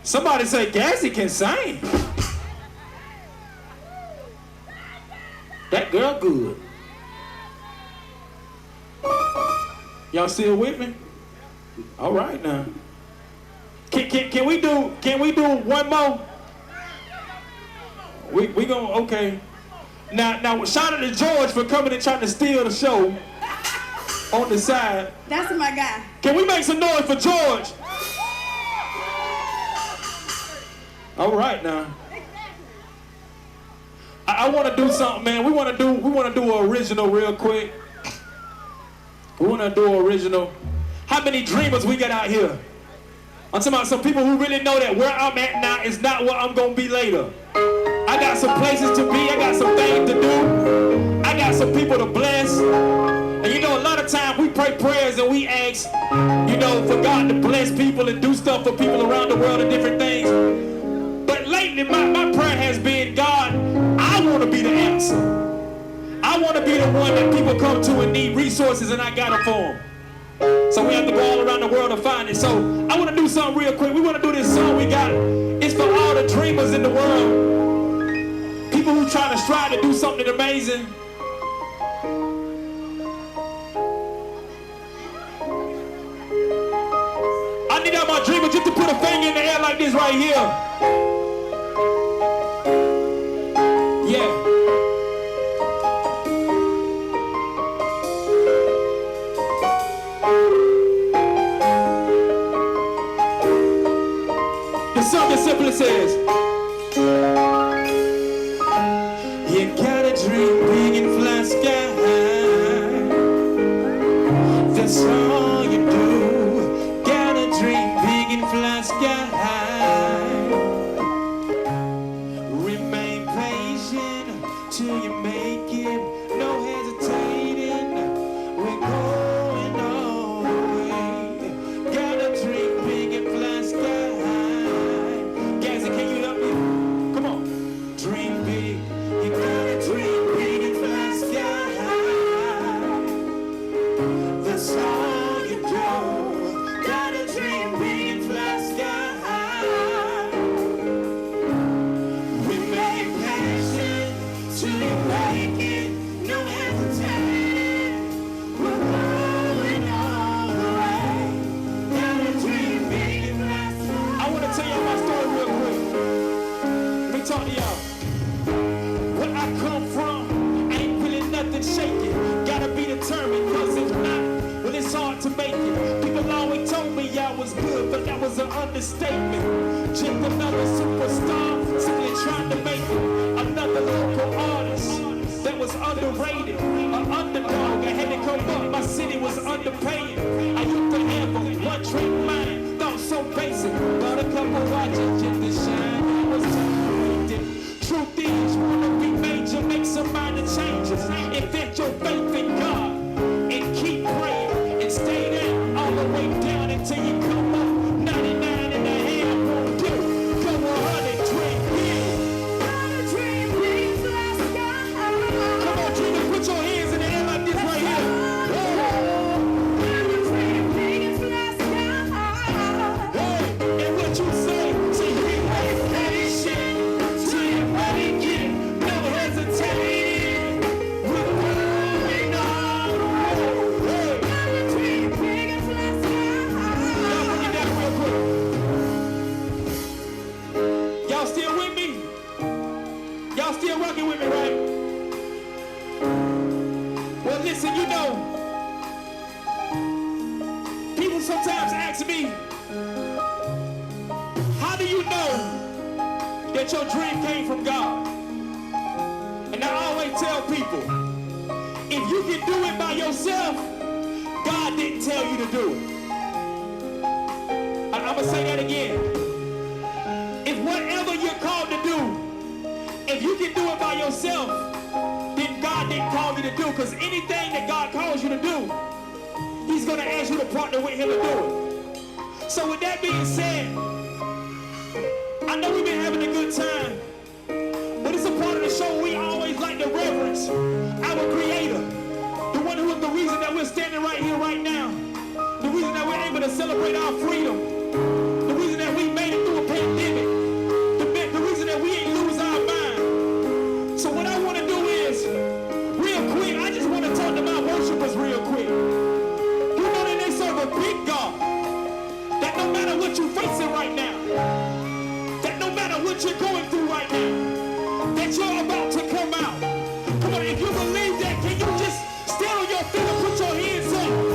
Somebody say Gazzy can sing. That girl good. Y'all still with me? All right now. Can we do one more? We gonna, okay. Now shout out to George for coming and trying to steal the show. on the side. That's my guy. Can we make some noise for George? All right now. I want to do something, man. We want to do an original real quick. We want to do an original. How many dreamers we got out here? I'm talking about some people who really know that where I'm at now is not where I'm going to be later. I got some places to be. I got some things to do. I got some people to bless. And you know, a lot of times we pray prayers and we ask, you know, for God to bless people and do stuff for people around the world and different things. But lately, my prayer has been, God, I want to be the answer. I want to be the one that people come to and need resources, and I got them for them. So we have to go all around the world to find it. So I want to do something real quick. We want to do this song we got. It's for all the dreamers in the world. People who trying to strive to do something amazing. I need all my dreamers just to put a finger in the air like this right here. Yeah. The song that simply says, you gotta dream big and fly sky high. That's all you do. Gotta dream big and fly sky high. Remain patient till you make it. No hesitating. We're going all the way. Gotta dream big and fly sky high. Guys, can you help me? Come on. Dream big. You gotta dream big and fly sky high. That's all you do. Gotta dream big and fly sky high. Remain patient till you make it. No hesitating. We're going all the way. Gotta dream big and fly sky. I want to tell y'all my story real quick. Let me talk to y'all. Where I come from, ain't really nothing shaking. Gotta be determined, cause if not, well, it's hard to make it. People always told me I was good, but that was an understatement. Just another superstar, simply trying to make it. Another local artist that was underrated, an underdog. I had to come up, my city was underpaid. I used to have a one-trick mind, thought so basic. But a couple watches just to shine, I was tolerated. Truth is, you wanna be major, make some minor changes. Invent your faith in God and keep praying and stay there all the way down until you come up. 99 and a half won't do. Go 100, dream big. Gotta dream big, fly sky high. Come on, dreamers, put your hands in the air like this right here. Gotta dream big and fly sky high. Hey, and what you say? Say remain patient till you make it. No hesitating. We're going all the way. Gotta dream big and fly sky high. Y'all bring it down real quick. Y'all still with me? Y'all still rocking with me, right? Well, listen, you know, people sometimes ask me, how do you know that your dream came from God? And I always tell people, if you can do it by yourself, God didn't tell you to do it. I'm going to say that again. If whatever you're called to do, if you can do it by yourself, then God didn't call you to do. Because anything that God calls you to do, He's going to ask you to partner with Him to do it. So with that being said, I know we've been having a good time, but it's a part of the show where we always like to reverence our Creator, the one who is the reason that we're standing right here right now, the reason that we're able to celebrate our freedom, the reason that we made it through a pandemic, the reason that we ain't lose our mind. So what I want to do is, real quick, I just want to talk to my worshipers real quick. You know that they serve a big God, that no matter what you're facing right now, that no matter what you're going through right now, that you're about to come out. Come on, if you believe that, can you just stand on your feet and put your hands up?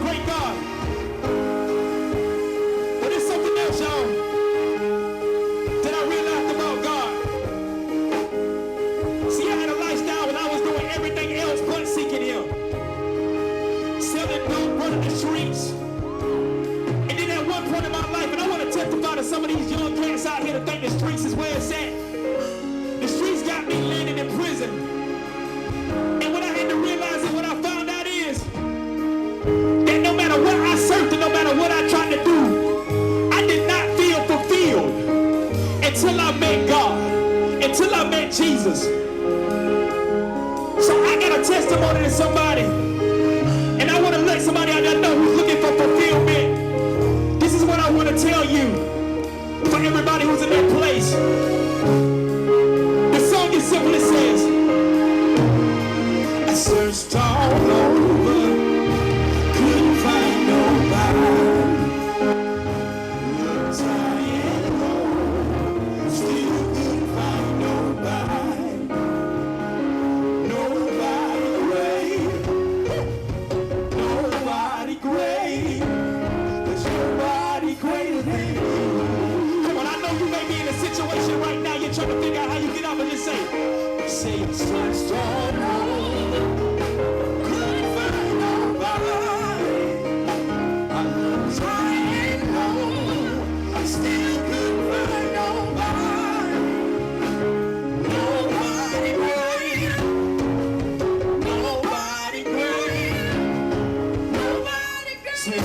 great God. But there's something else, y'all, that I realized about God. See, I had a lifestyle when I was doing everything else but seeking Him. Selling dope, running the streets. And then at one point in my life, and I want to testify to some of these young cats out here that think the streets is where it's at. The streets got me landing in prison. And what I had to realize and what I found out is that no matter what I searched and no matter what I tried to do, I did not feel fulfilled until I met God, until I met Jesus. So I got a testimony to somebody, and I want to let somebody out there know who's looking for fulfillment. This is what I want to tell you for everybody who's in that place. The song is simply says, I searched all over, couldn't find nobody. Looked high and low, still couldn't find nobody. Nobody great, nobody great. There's nobody greater than you. Come on, I know you may be in a situation right now. You're trying to figure out how you get up and just say I searched all over, couldn't find nobody. I looked high and low, I still couldn't find nobody. Nobody great, nobody great, nobody great. Say,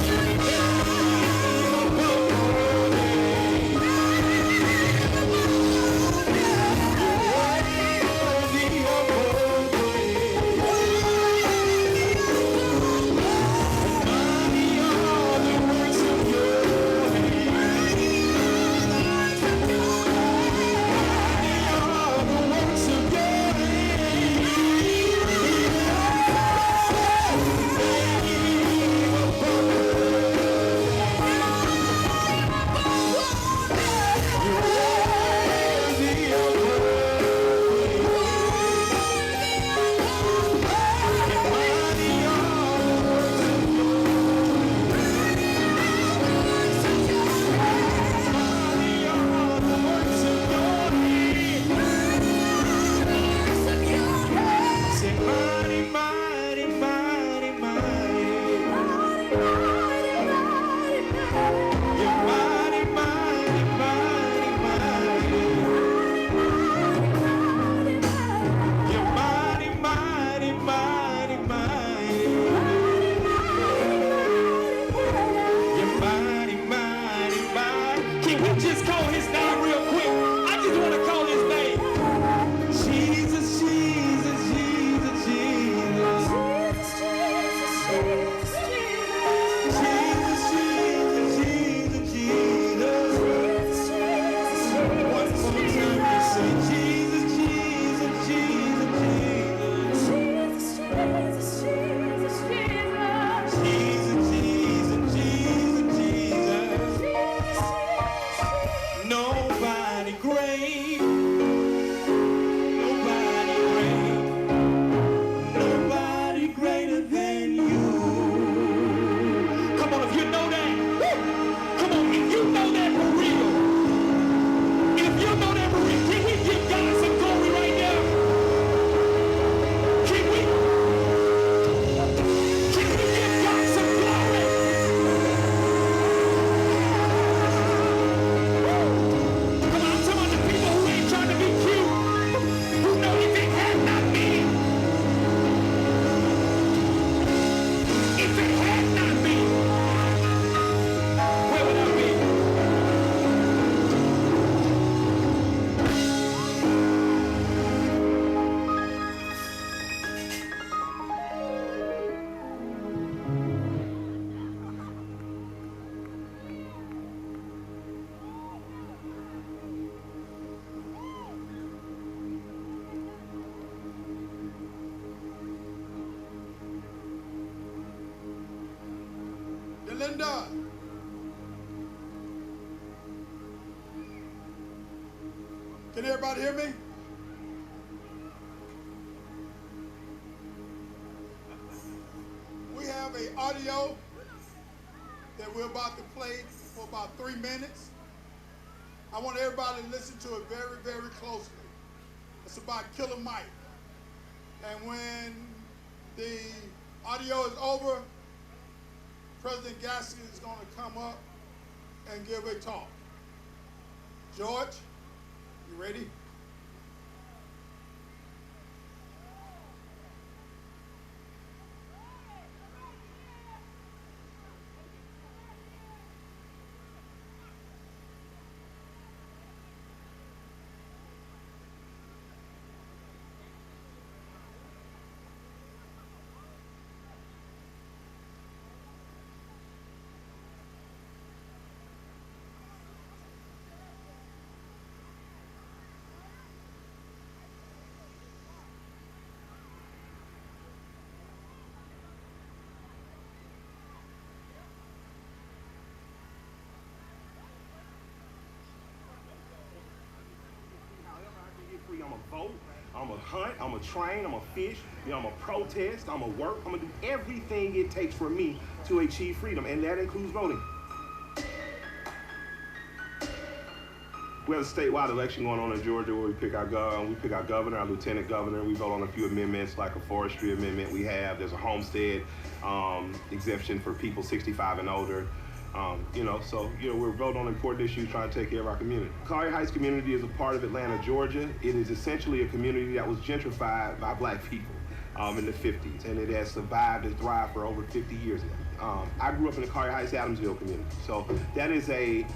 Linda. Can everybody hear me? We have an audio that we're about to play for about 3 minutes. I want everybody to listen to it very, very closely. It's about Killer Mike. And when the audio is over, President Gaskin is going to come up and give a talk. George, you ready? I'm gonna vote, I'm gonna hunt, I'm gonna train, I'm gonna fish, I'm gonna protest, I'm gonna work, I'm gonna do everything it takes for me to achieve freedom, and that includes voting. We have a statewide election going on in Georgia where we pick our governor, our lieutenant governor. We vote on a few amendments like a forestry amendment we have. There's a homestead exemption for people 65 and older. We're voting on important issues trying to take care of our community. Collier Heights community is a part of Atlanta, Georgia. It is essentially a community that was gentrified by black people in the 50s, and it has survived and thrived for over 50 years now. I grew up in the Collier Heights, Adamsville community. So that is a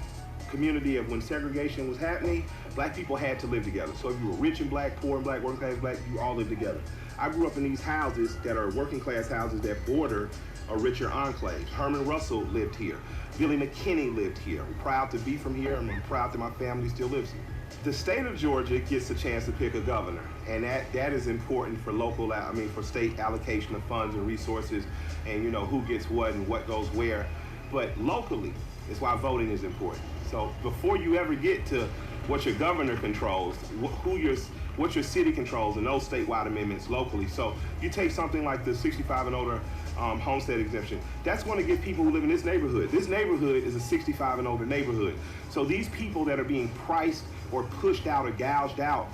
community of when segregation was happening, black people had to live together. So if you were rich and black, poor and black, working class black, you all lived together. I grew up in these houses that are working class houses that border a richer enclave. Herman Russell lived here. Billy McKinney lived here. I'm proud to be from here, and I'm proud that my family still lives here. The state of Georgia gets a chance to pick a governor, and that is important for for state allocation of funds and resources, and who gets what and what goes where. But locally is why voting is important. So before you ever get to what your governor controls, what your city controls, and those statewide amendments locally. So you take something like the 65 and older homestead exemption. That's going to give people who live in this neighborhood. This neighborhood is a 65 and older neighborhood. So these people that are being priced or pushed out or gouged out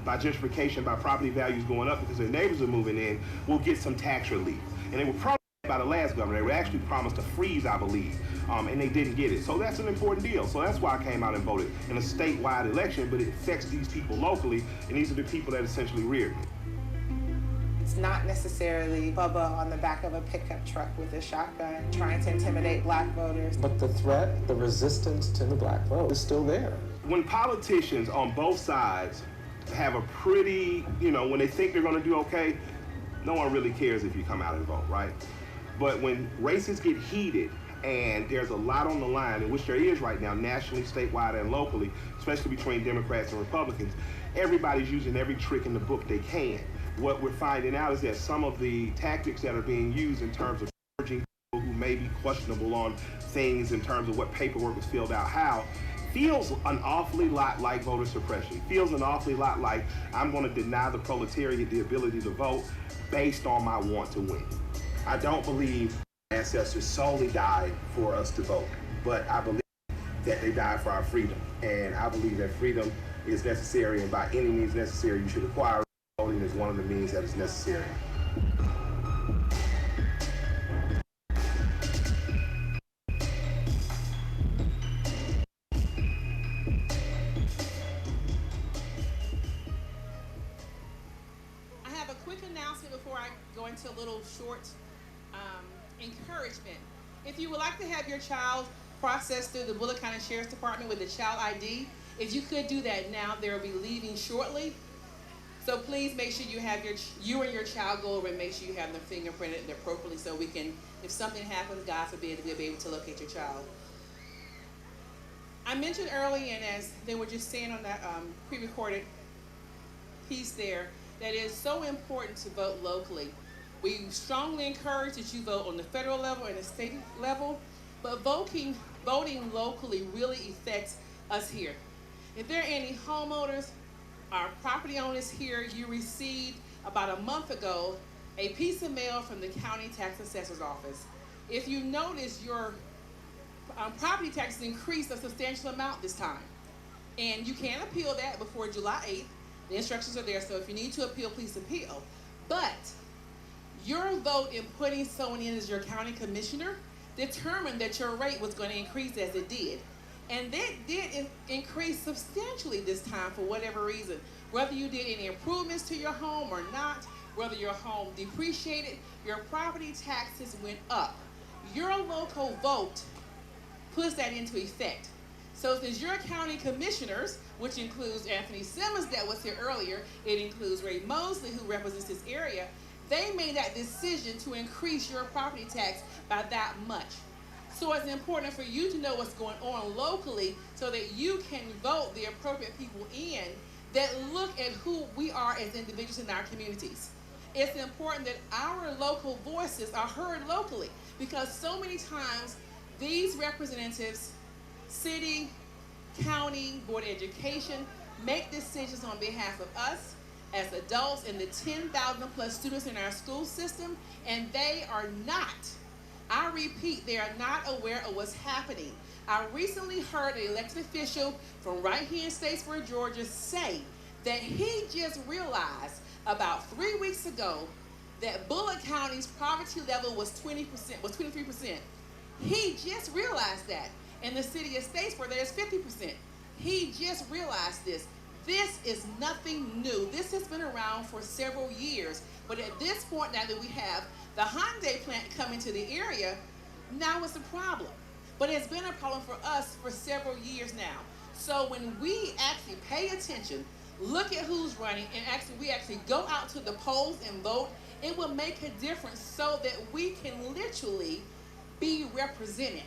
by gentrification, by property values going up because their neighbors are moving in, will get some tax relief. And they were promised by the last governor. They were actually promised a freeze, I believe, and they didn't get it. So that's an important deal. So that's why I came out and voted in a statewide election, but it affects these people locally, and these are the people that essentially reared me. It's not necessarily Bubba on the back of a pickup truck with a shotgun trying to intimidate black voters. But the threat, the resistance to the black vote is still there. When politicians on both sides have a pretty, when they think they're going to do okay, no one really cares if you come out and vote, right? But when races get heated and there's a lot on the line, in which there is right now, nationally, statewide, and locally, especially between Democrats and Republicans, everybody's using every trick in the book they can. What we're finding out is that some of the tactics that are being used in terms of urging people who may be questionable on things in terms of what paperwork was filled out how, feels an awfully lot like voter suppression. Feels an awfully lot like I'm going to deny the proletariat the ability to vote based on my want to win. I don't believe ancestors solely died for us to vote, but I believe that they died for our freedom. And I believe that freedom is necessary, and by any means necessary, you should acquire. Voting is one of the means that is necessary. I have a quick announcement before I go into a little short encouragement. If you would like to have your child processed through the Bullitt County Sheriff's Department with a child ID, if you could do that now, they'll be leaving shortly. So please make sure you and your child go over and make sure you have them fingerprinted appropriately so we can, if something happens, God forbid, we'll be able to locate your child. I mentioned earlier, and as they were just saying on that pre-recorded piece there, that it is so important to vote locally. We strongly encourage that you vote on the federal level and the state level, but voting locally really affects us here. If there are any homeowners, our property owners here, you received about a month ago a piece of mail from the county tax assessor's office. If you notice, your property taxes increased a substantial amount this time. And you can appeal that before July 8th. The instructions are there, so if you need to appeal, please appeal. But your vote in putting someone in as your county commissioner determined that your rate was going to increase as it did. And that did increase substantially this time for whatever reason. Whether you did any improvements to your home or not, whether your home depreciated, your property taxes went up. Your local vote puts that into effect. So since your county commissioners, which includes Anthony Simmons that was here earlier, it includes Ray Mosley who represents this area, they made that decision to increase your property tax by that much. So it's important for you to know what's going on locally so that you can vote the appropriate people in that look at who we are as individuals in our communities. It's important that our local voices are heard locally because so many times these representatives, city, county, board of education, make decisions on behalf of us as adults and the 10,000 plus students in our school system, and they are not, I repeat, they are not aware of what's happening. I recently heard an elected official from right here in Statesboro, Georgia say that he just realized about 3 weeks ago that Bullock County's poverty level was 20%, was 23%. He just realized that. In the city of Statesboro, there's 50%. He just realized this. This is nothing new. This has been around for several years. But at this point, now that we have the Hyundai plant coming to the area, now it's a problem. But it's been a problem for us for several years now. So when we actually pay attention, look at who's running, and we actually go out to the polls and vote, it will make a difference so that we can literally be represented.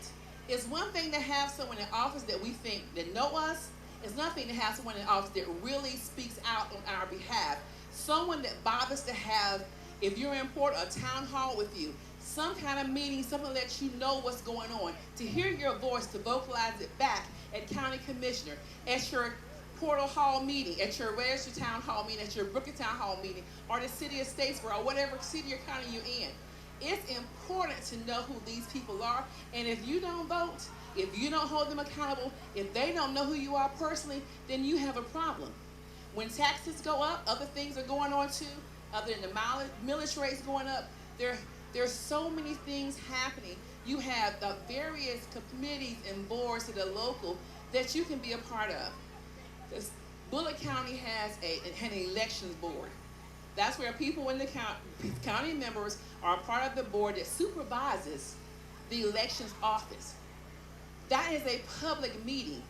It's one thing to have someone in office that we think that know us. It's nothing to have someone in office that really speaks out on our behalf. Someone that bothers to have, if you're in port, a town hall with you, some kind of meeting, something that lets you know what's going on, to hear your voice, to vocalize it back at county commissioner, at your Portal Hall meeting, at your Register Town Hall meeting, at your Brooklyn Town Hall meeting, or the city of Statesboro, or whatever city or county you're in. It's important to know who these people are, and if you don't vote, if you don't hold them accountable, if they don't know who you are personally, then you have a problem. When taxes go up, other things are going on too, other than the millage rates going up. There's so many things happening. You have the various committees and boards that are local that you can be a part of. Bullock County has an elections board. That's where people in the county members are part of the board that supervises the elections office. That is a public meeting.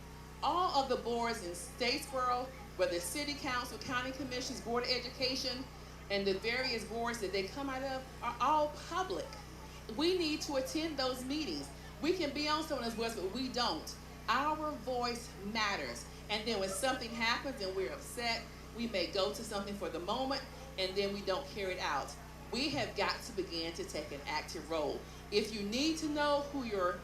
All of the boards in Statesboro, whether it's city council, county commissions, board of education, and the various boards that they come out of are all public. We need to attend those meetings. We can be on someone's voice, but we don't. Our voice matters. And then when something happens and we're upset, we may go to something for the moment, and then we don't carry it out. We have got to begin to take an active role. If you need to know who your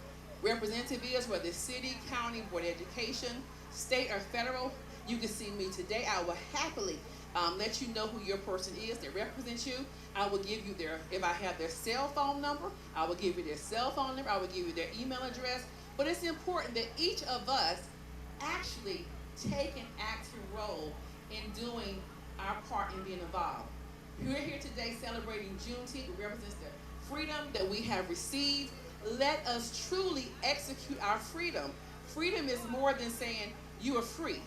representative is, whether it's city, county, board of education, state, or federal, you can see me today. I will happily let you know who your person is that represents you. I will give you if I have their cell phone number, I will give you their cell phone number, I will give you their email address. But it's important that each of us actually take an active role in doing our part in being involved. We're here today celebrating Juneteenth. It represents the freedom that we have received. Let us truly execute our freedom. Freedom is more than saying you are free.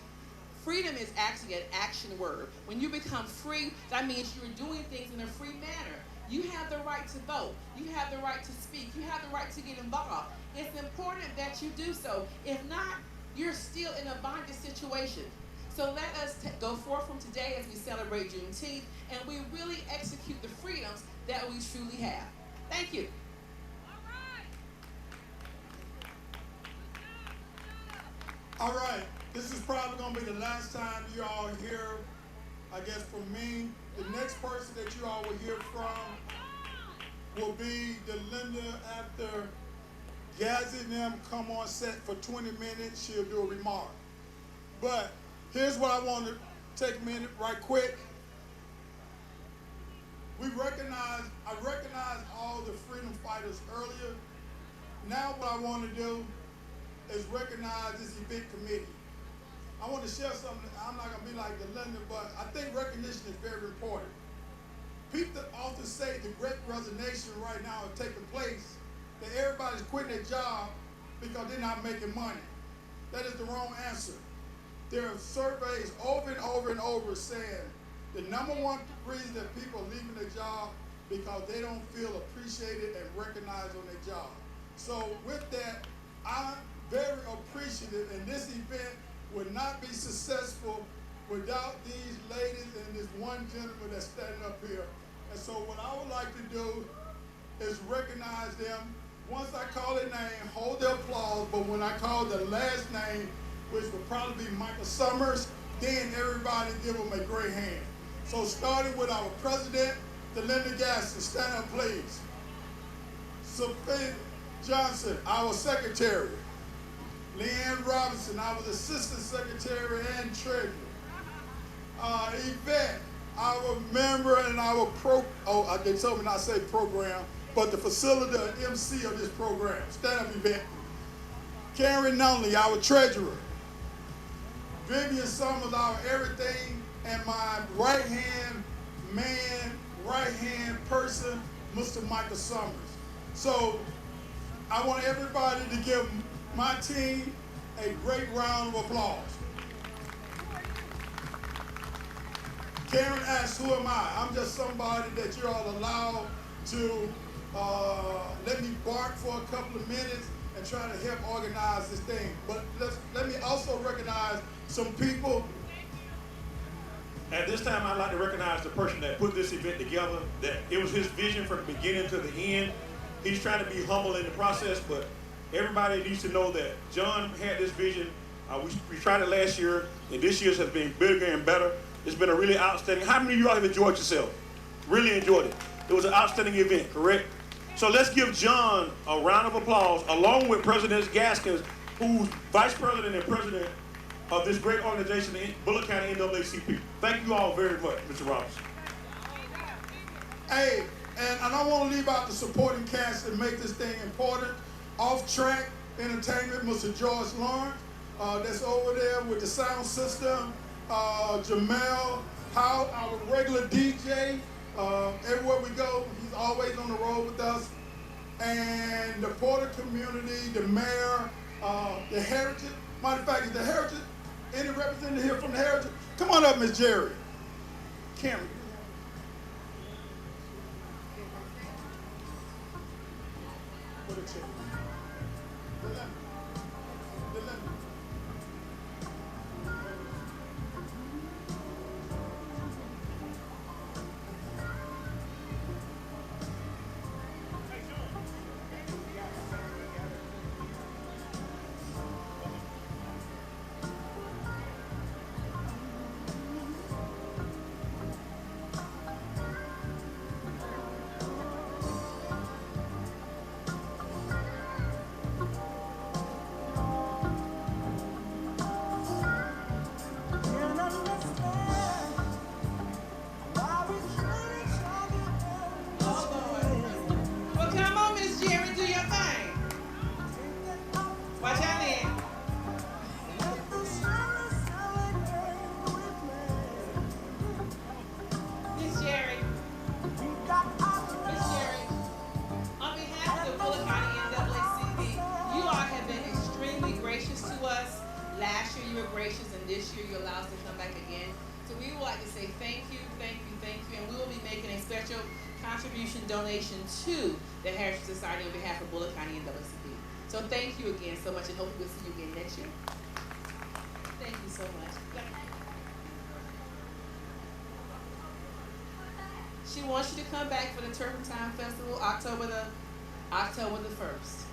Freedom is actually an action word. When you become free, that means you're doing things in a free manner. You have the right to vote. You have the right to speak. You have the right to get involved. It's important that you do so. If not, you're still in a bondage situation. So let us go forth from today as we celebrate Juneteenth, and we really execute the freedoms that we truly have. Thank you. All right, this is probably going to be the last time you all hear, I guess, from me. The next person that you all will hear from will be Delinda after Gazzy and them come on set for 20 minutes. She'll do a remark. But here's what I want to take a minute right quick. I recognized all the freedom fighters earlier. Now what I want to do is recognize this event committee. I want to share something. I'm not going to be like the lender, but I think recognition is very important. People often say the great resignation right now is taking place, that everybody's quitting their job because they're not making money. That is the wrong answer. There are surveys over and over and over saying the number one reason that people are leaving their job because they don't feel appreciated and recognized on their job. So with that, I'm very appreciative, and this event would not be successful without these ladies and this one gentleman that's standing up here. And so what I would like to do is recognize them. Once I call their name, hold their applause, but when I call the last name, which would probably be Michael Summers, then everybody give them a great hand. So starting with our president, Delinda Gaston, stand up please. Sophia Johnson, our secretary. Leanne Robinson, our assistant secretary and treasurer. Yvette, our member and our they told me not to say program, but the facilitator, MC of this program. Stand up, Yvette. Karen Nunley, our treasurer. Vivian Summers, our everything, and my right-hand man, right-hand person, Mr. Michael Summers. So I want everybody to give my team a great round of applause. Karen asks, who am I? I'm just somebody that you're all allowed to let me bark for a couple of minutes and try to help organize this thing. But let me also recognize some people. At this time, I'd like to recognize the person that put this event together, that it was his vision from the beginning to the end. He's trying to be humble in the process, but everybody needs to know that John had this vision. We tried it last year, and this year's has been bigger and better. It's been a really outstanding. How many of you all have enjoyed yourself? Really enjoyed it. It was an outstanding event, correct? So let's give John a round of applause, along with President Gaskins, who's Vice President and President of this great organization, the Bullitt County NAACP. Thank you all very much, Mr. Robinson. Hey, and I don't want to leave out the supporting cast and make this thing important. Off Track Entertainment, Mr. George Lawrence, that's over there with the sound system. Jamel Howe, our regular DJ, everywhere we go, he's always on the road with us. And the Porter community, the mayor, the Heritage. Matter of fact, is the Heritage, any representative here from the Heritage? Come on up, Miss Jerry. Cameron. Put a check. Last year you were gracious, and this year you allowed us to come back again. So we would like to say thank you, and we will be making a special contribution donation to the Heritage Society on behalf of Bullitt County NAACP. So thank you again so much, and hopefully we'll see you again next year. Thank you so much. She wants you to come back for the Turpentine Festival, October the 1st.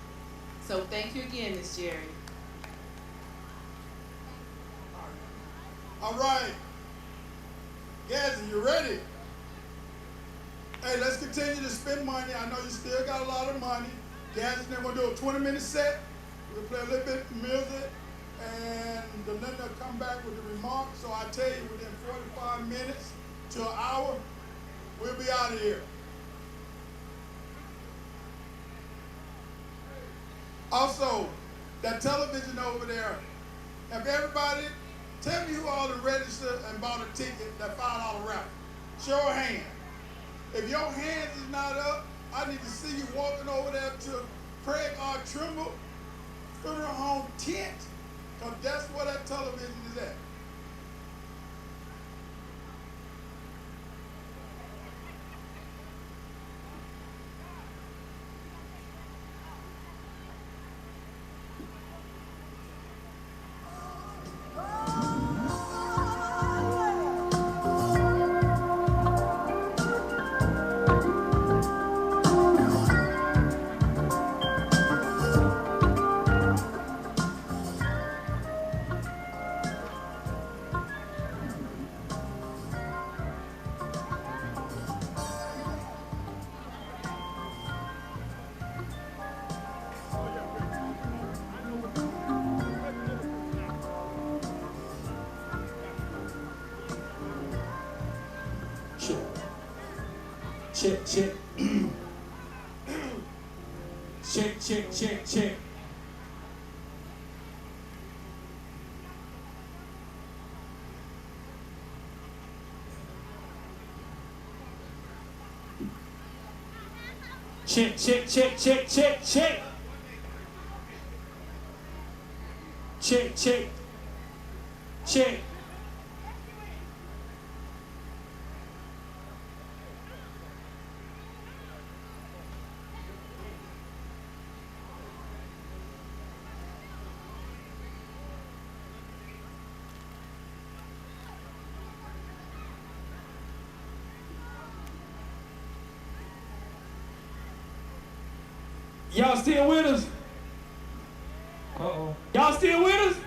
So thank you again, Miss Jerry. All right. Gazzy, you ready? Hey, let's continue to spend money. I know you still got a lot of money. Gazzy, then we'll do a 20-minute set. We'll play a little bit of music, and the lender will come back with the remarks. So I tell you, within 45 minutes to an hour, we'll be out of here. Also, that television over there, have everybody, tell me who all that registered and bought a ticket, that $5 raffle. Show a hand. If your hands is not up, I need to see you walking over there to Craig R. Trimble Funeral Home tent, because that's where that television is at. Check, check. Check, check, check, check. Check, check, check, check, check, check. Check, check, check. Y'all still with us? Uh-oh. Y'all still with us?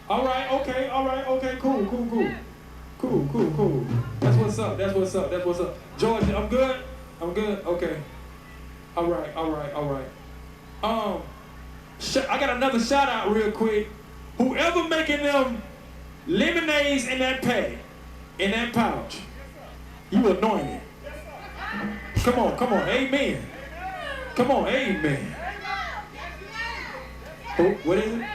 All right, okay, cool. Cool. That's what's up. George, I'm good? Okay. All right. I got another shout out real quick. Whoever making them lemonades in that pack, in that pouch, you anointed. Come on, amen. Come on, amen. Oh, what is it?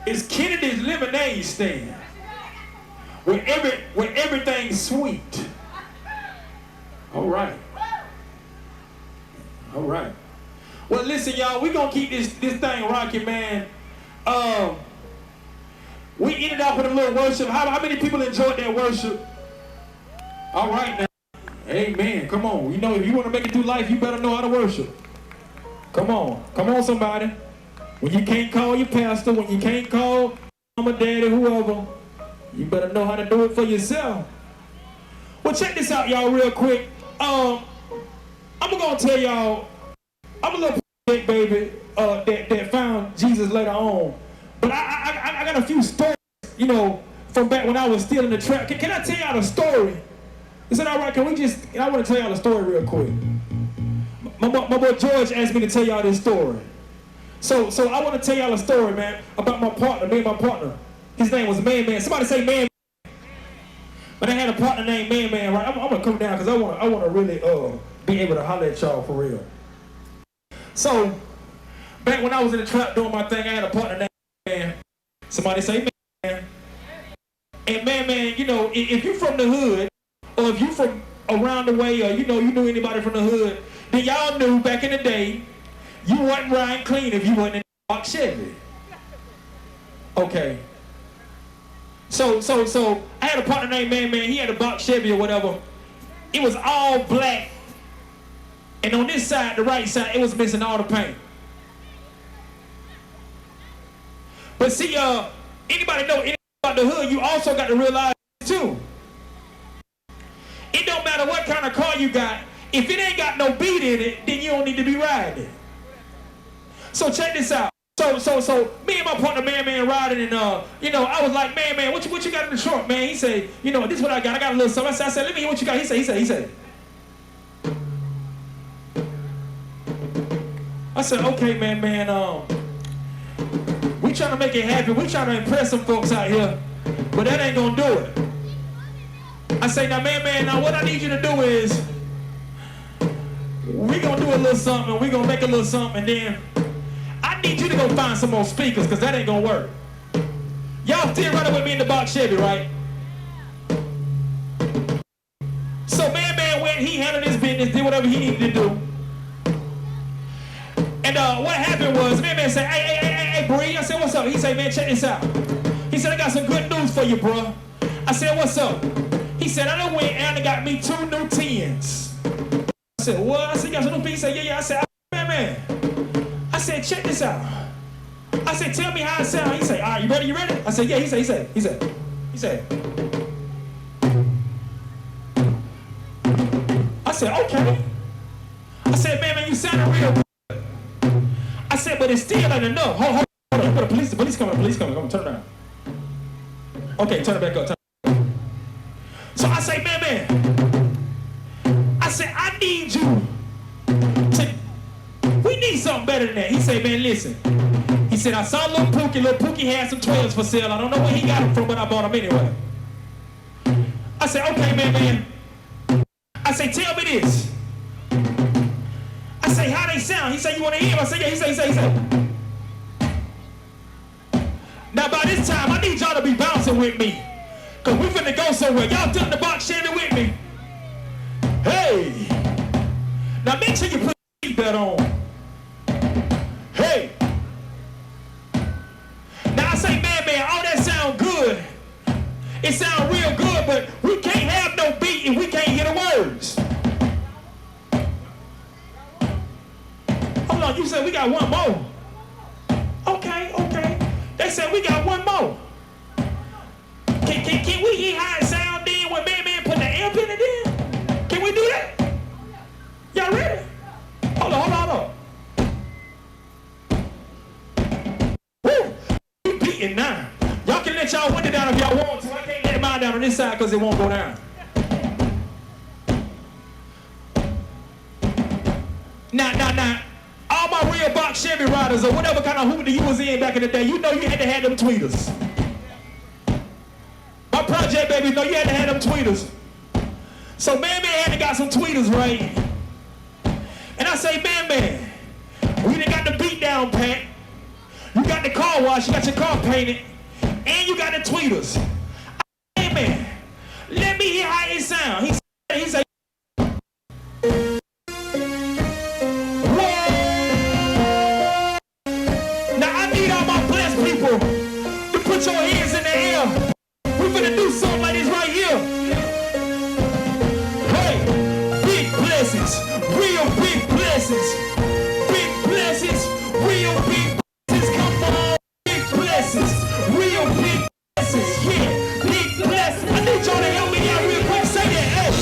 It's Kennedy's lemonade stand. Where everything's sweet. All right. Well, listen, y'all, we gonna keep this thing rocking, man. We ended off with a little worship. How many people enjoyed that worship? All right now. Amen. Come on. You know, if you want to make it through life, you better know how to worship. Come on, somebody. When you can't call your pastor, when you can't call mama, daddy, whoever, you better know how to do it for yourself. Well, check this out, y'all, real quick. I'm gonna tell y'all, I'm a little baby that found Jesus later on, but I got a few stories, you know, from back when I was still in the trap. Can I tell y'all the story? Is it all right? I want to tell y'all the story real quick. My boy George asked me to tell y'all this story. So I want to tell y'all a story, man, about my partner, me and my partner. His name was Man. Somebody say Man. But I had a partner named Man, right? I'm going to come down because I want to really be able to holler at y'all for real. So, back when I was in the trap doing my thing, I had a partner named Man. Somebody say Man. And Man, you know, if you're from the hood, or if you from around the way, or you know you knew anybody from the hood, then y'all knew back in the day, you wasn't riding clean if you wasn't in a box Chevy. Okay. So I had a partner named Man. He had a box Chevy or whatever. It was all black, and on this side, the right side, it was missing all the paint. But see, anybody know anything about the hood? You also got to realize too. It don't matter what kind of car you got. If it ain't got no beat in it, then you don't need to be riding it. So check this out. So me and my partner Man riding, and you know, I was like, Man, what you got in the trunk, man? He said, you know, this is what I got. I got a little something. I said, let me hear what you got. He said. I said, okay, man. We trying to make it happen. We trying to impress some folks out here, but that ain't gonna do it. I say, now, Man, now what I need you to do is, we gonna do a little something, we gonna make a little something, and then I I need you to go find some more speakers, because that ain't gonna work. Y'all still running with me in the box Chevy, right? So Man went, he handled his business, did whatever he needed to do. And what happened was, Man said, hey, Bree. I said, what's up? He said, man, check this out. He said, I got some good news for you, bro. I said, what's up? He said, I done went and got me 2 new 10s. I said, what? I said, you got some new 10s? He said, yeah. I said, man. I said, check this out. I said, tell me how it sounds. He said, all right, you ready? I said, yeah. He said. I said, okay. I said, man, you sounding real good. I said, but it's still ain't enough. Hold on. The police coming. Come on, turn it around. Okay, turn it back up. So I say, man. I said, I need you to, we need something better than that. He said, man, listen. He said, I saw Lil Pookie had some 12s for sale. I don't know where he got them from, but I bought them anyway. I said, okay, man. I say, tell me this. I say, how they sound? He said, you want to hear him? I say, yeah. He said. Now, by this time, I need y'all to be bouncing with me. Because we finna go somewhere. Y'all done the box Chevy with me. Hey. Now, make sure you put your seatbelt on. Hey. Now, I say, man, all that sound good. It sound real good, but we can't have no beat if we can't hear the words. Hold on, you said we got one more. Okay. They said we got one more. Can we hear how it sound then when Man put the amp in it in? Can we do that? Y'all ready? Hold on. Woo! We beating now. Y'all can let y'all window down if y'all want to. I can't let mine down on this side because it won't go down. Now. All my real box Chevy riders or whatever kind of hoopty you was in back in the day, you know you had to have them tweeters. My project babies know you had to have them tweeters. So Man had to got some tweeters, right? And I say, Man, we done got the beat down pat. You got the car wash, you got your car painted, and you got the tweeters. I say, Man, let me hear how it sound. He said, to put your hands in the air. We're gonna do something like this right here. Hey, big blessings, real big blessings. Big blessings, real big blessings. Come on, big blessings, real big blessings. Yeah, big blessings. I need y'all to help me out real quick. Say that. Hey,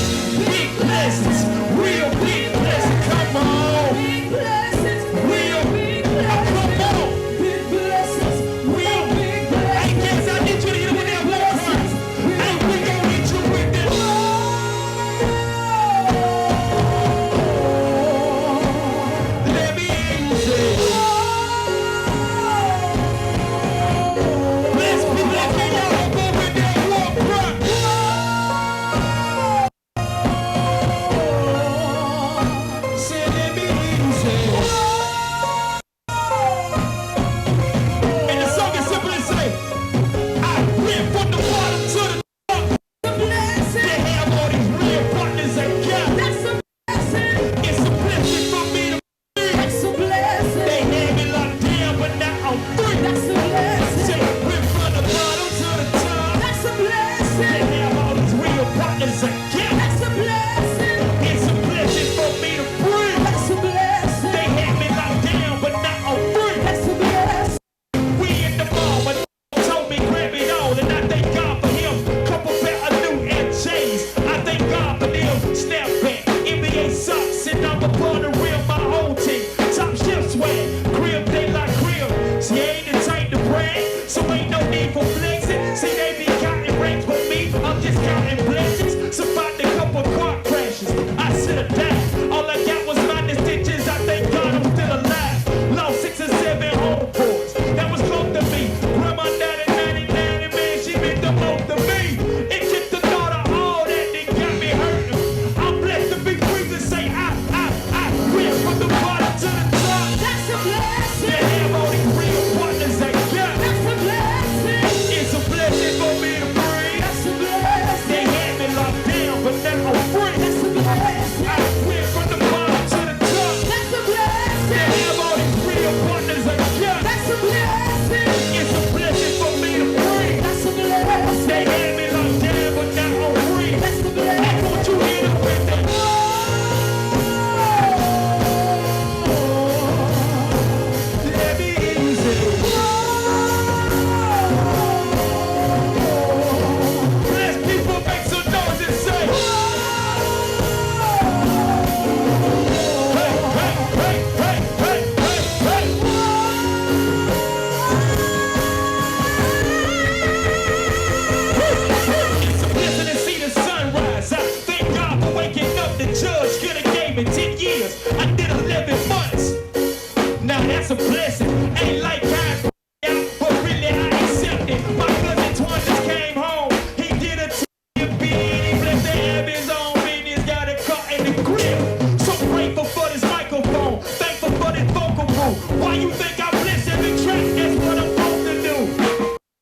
big blessings, real big blessings. Come on. Big blessings, real big blessings. Come on. Big blessings, real big blessings. Hey, kids, I need you to get with that war cry. Hey, we gonna hit you with this. years. I did 11 months. Now that's a blessing. Ain't like God out, but really I accept it. My cousin Twan just came home. He did a bid. He blessed the Abby's on business. Got it caught in the grip. So grateful for this microphone. Thankful for this vocal booth. Why you think I bless every track? That's what I'm supposed to do.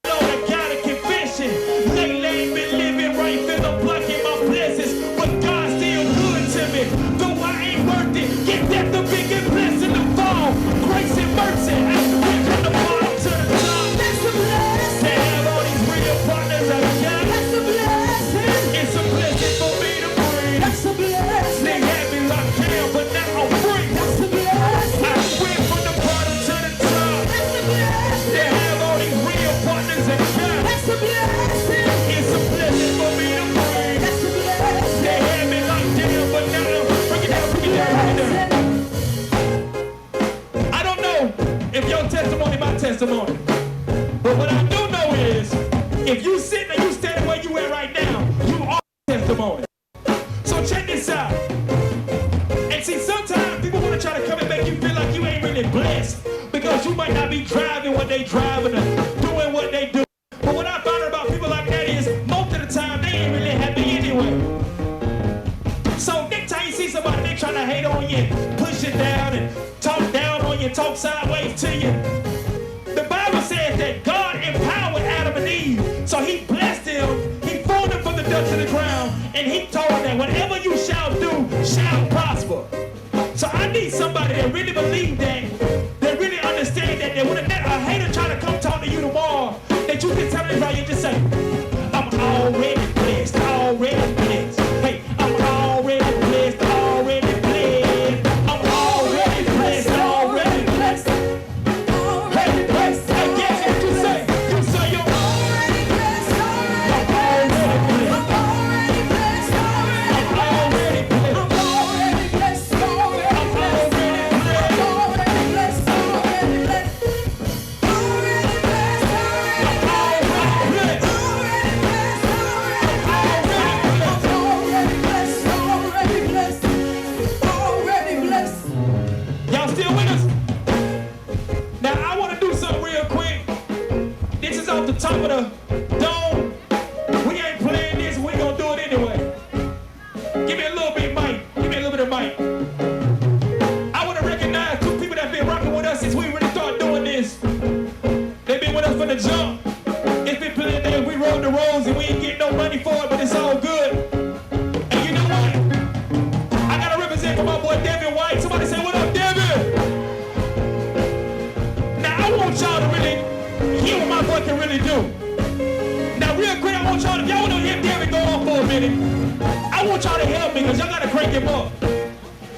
Lord, I got a confession. Lately ain't been living right. Feel I'm blocking my blessings. But God's still good to me. Though I ain't worth it. Get that the biggest blessing to fall. Grace and mercy. After we from the bottom to the top. That's a blessing. To have all these real partners I got. That's a blessing. It's a blessing for me to breathe. That's a blessing. They had me locked down, but now I'm free. That's a blessing. I went from the bottom to the top. That's a blessing. They have all these real partners I got. That's a blessing. It's a blessing for me to breathe. That's a blessing. They had me locked down, but now I'm bring it down, bring it down, bring it down. I don't know if your testimony my testimony. But what I do know is, if you sitting and you standing where you at right now, you are testimony. So check this out. And see, sometimes people want to try to come and make you feel like you ain't really blessed because you might not be driving what they driving or doing what they do. But what I found out about people like that is, most of the time, they ain't really happy anyway. So next time you see somebody, they trying to hate on you, push it down and talk down on you, talk sideways to you. The Bible says that God empowered Adam and Eve. So he blessed them, he formed them from the dust of the ground, and he told them that whatever you shall do shall prosper. So I need somebody that really believe that really understand that when a hater try to come talk to you tomorrow, that you can tell them right, you just say, I'm already blessed, already blessed. Hey, I'm already blessed, already blessed. I'm already blessed, already blessed. Already blessed. Hey, guess what you say? You say you're already blessed, already blessed. I'm already blessed, already blessed. I'm already blessed, already blessed. I'm already blessed, already blessed. Already blessed, already blessed. Y'all still with us? Now I want to do something real quick. This is off the top of the dome. We ain't playing this, we gonna do it anyway. Give me a little bit of mic. Give me a little bit of mic. I want to recognize two people that been rocking with us since we really started doing this. They've been with us from the jump. It's been plenty of days we rode the roads and we ain't getting no money for it, but it's all good. And you know what? I gotta represent for my boy Devin White. Somebody say, what up, Devin? Now I want y'all to really hear what my boy can really do. Now real quick, I want y'all to, if y'all want to hear Devin go on for a minute, I want y'all to help me because y'all gotta crank him up.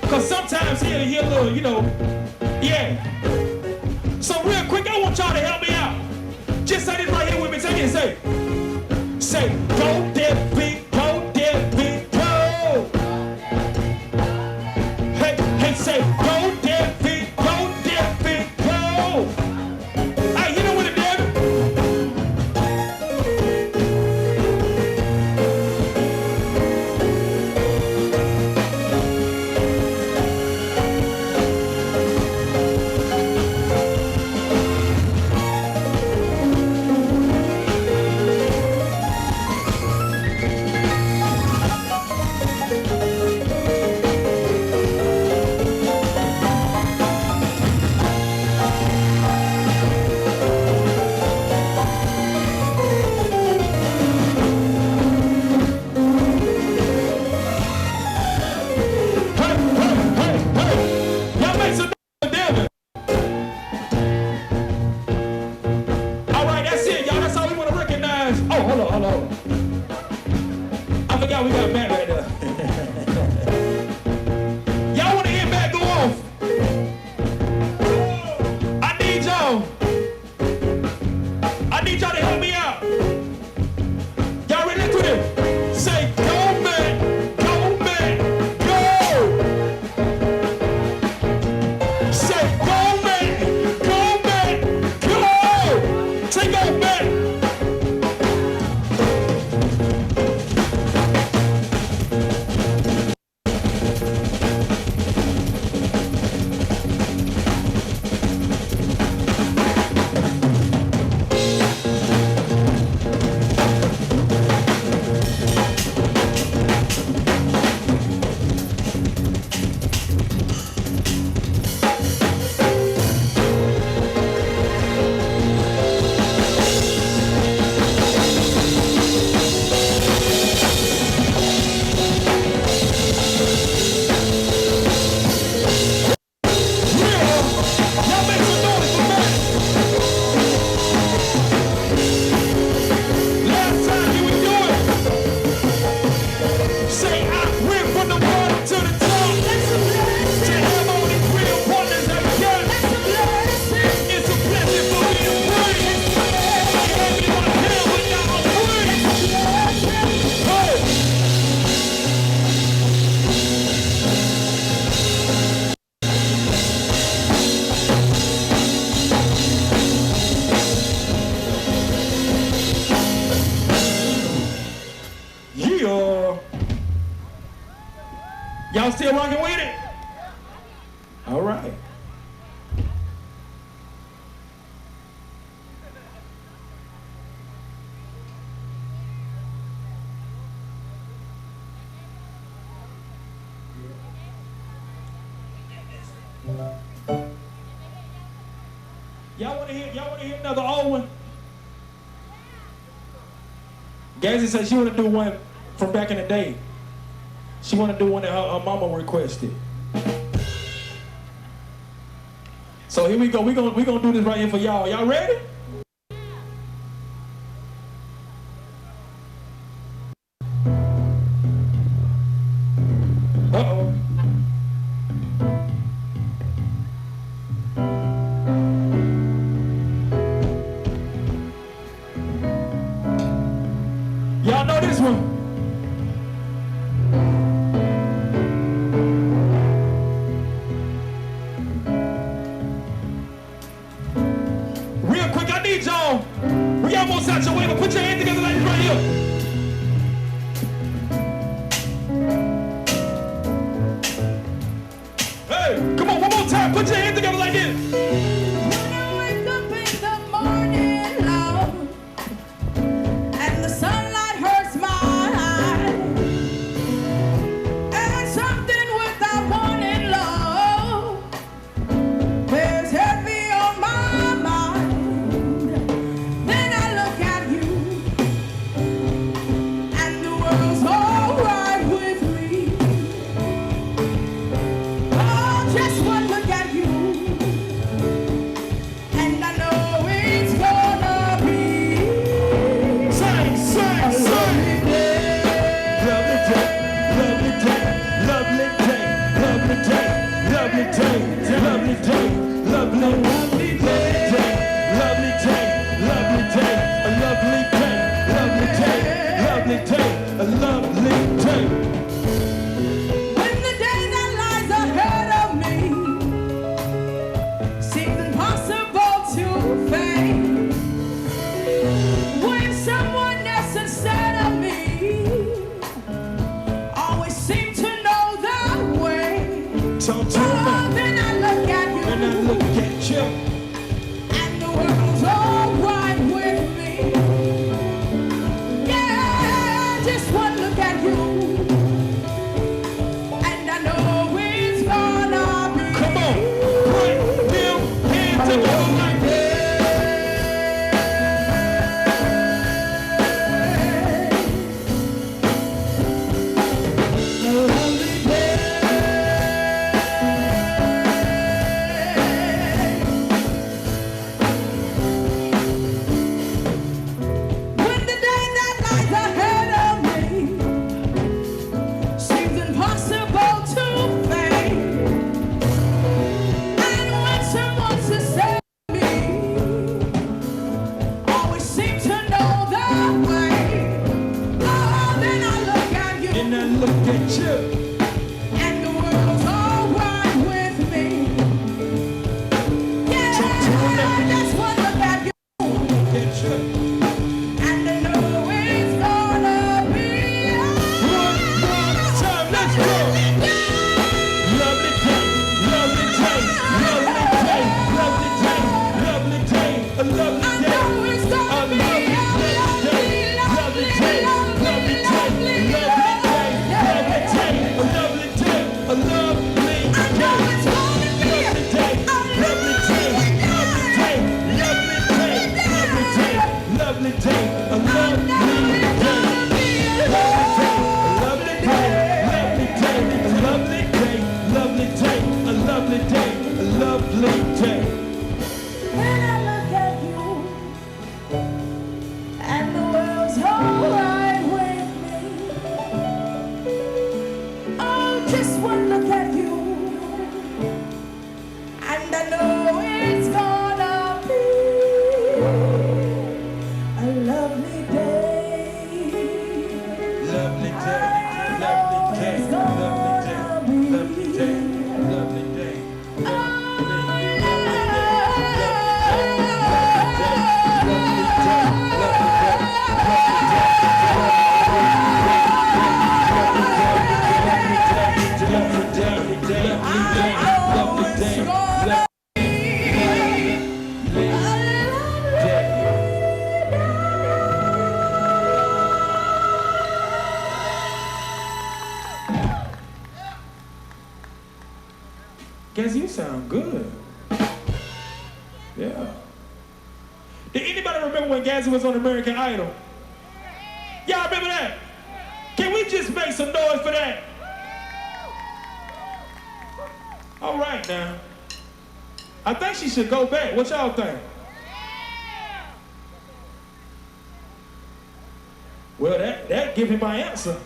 Because sometimes he'll hear a little, you know, yeah. So real quick, I want y'all to help me out. Just say this right here with me. Say this, say, go Devin, go Devin, go. Hey, say, go Devin, go Devin, go. Hey, you know what it is? still rocking with it? All right. Y'all wanna hear another old one? Gazy said she wanna do one from back in the day. She wanna do one that her mama requested. So here we go. We gonna do this right here for y'all. Y'all ready? Uh-oh. Y'all know this one? Real quick, I need y'all. We almost out your way, but put your hands together like this right here. Hey, come on, one more time. Put your hands together like this. When I wake up in the morning, Lord, and the sunlight hurts my eyes, and something without warning, Lord, bears heavy on my mind. Then I look at you, and the world's all right with me. Oh, just one look at you, and I know it's gonna be lovely day, lovely day, lovely day, lovely day, lovely day, lovely day, lovely day, lovely day, a lovely day, lovely day, lovely day, a lovely day. when the day that lies ahead of me seems impossible to face. When someone else instead of me always seem to know the way. Talk to me. Then I look at you, When I look at you, and the world's all right with me. Yeah, just one look at you, and I know it's gonna be. come on, put them hands together like this. When the day that lies ahead of me seems impossible to face, and when someone to say me always seem to know the way, oh, then I look at you, And I look at you. and the world's all right with me. Yeah, just one look at you, Get you. and I know it's gonna be. One time, let's go. Lovely day, lovely day, lovely day, lovely day, lovely day, a lovely I day, know it's a gonna be lovely day, lovely day, lovely day, lovely day, lovely day, a lovely day, a lovely I know it's gonna be lovely day, lovely day, lovely day, lovely day, lovely day, a lovely day, lovely day, lovely day, lovely day, a lovely day, a lovely day. when I look at you, and the world's all right with me. Oh, just one look at you, and I know it's gonna be a lovely day. Lovely day, lovely day, lovely day, lovely day, lovely day. Lovely day. sound good. Yeah. Did anybody remember when Gazzy was on American Idol? Y'all remember that? Can we just make some noise for that? All right now. I think she should go back. What y'all think? Well, that give me my answer.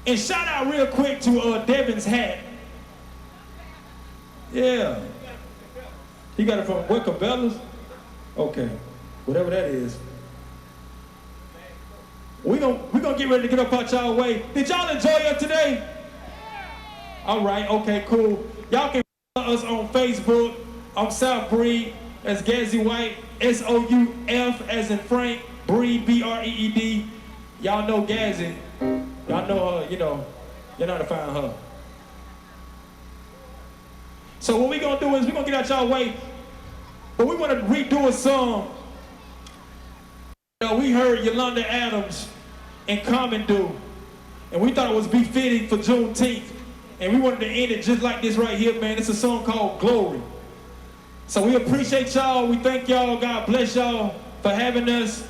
And shout out real quick to Devin's hat. Yeah. He got it from what, Cabela's? Okay, whatever that is. We gonna get ready to get up out y'all way. Did y'all enjoy it today? All right, okay, cool. Y'all can follow us on Facebook. I'm South Breed, that's Gazzy White. SOUF as in Frank, Breed, BREED. Y'all know Gazzy. Y'all know her, you know how to find her. So what we gonna do is we gonna get out y'all way, but we wanna redo a song. We heard Yolanda Adams and Common do, and we thought it was befitting for Juneteenth, and we wanted to end it just like this right here, man. It's a song called Glory. So we appreciate y'all, we thank y'all, God bless y'all for having us.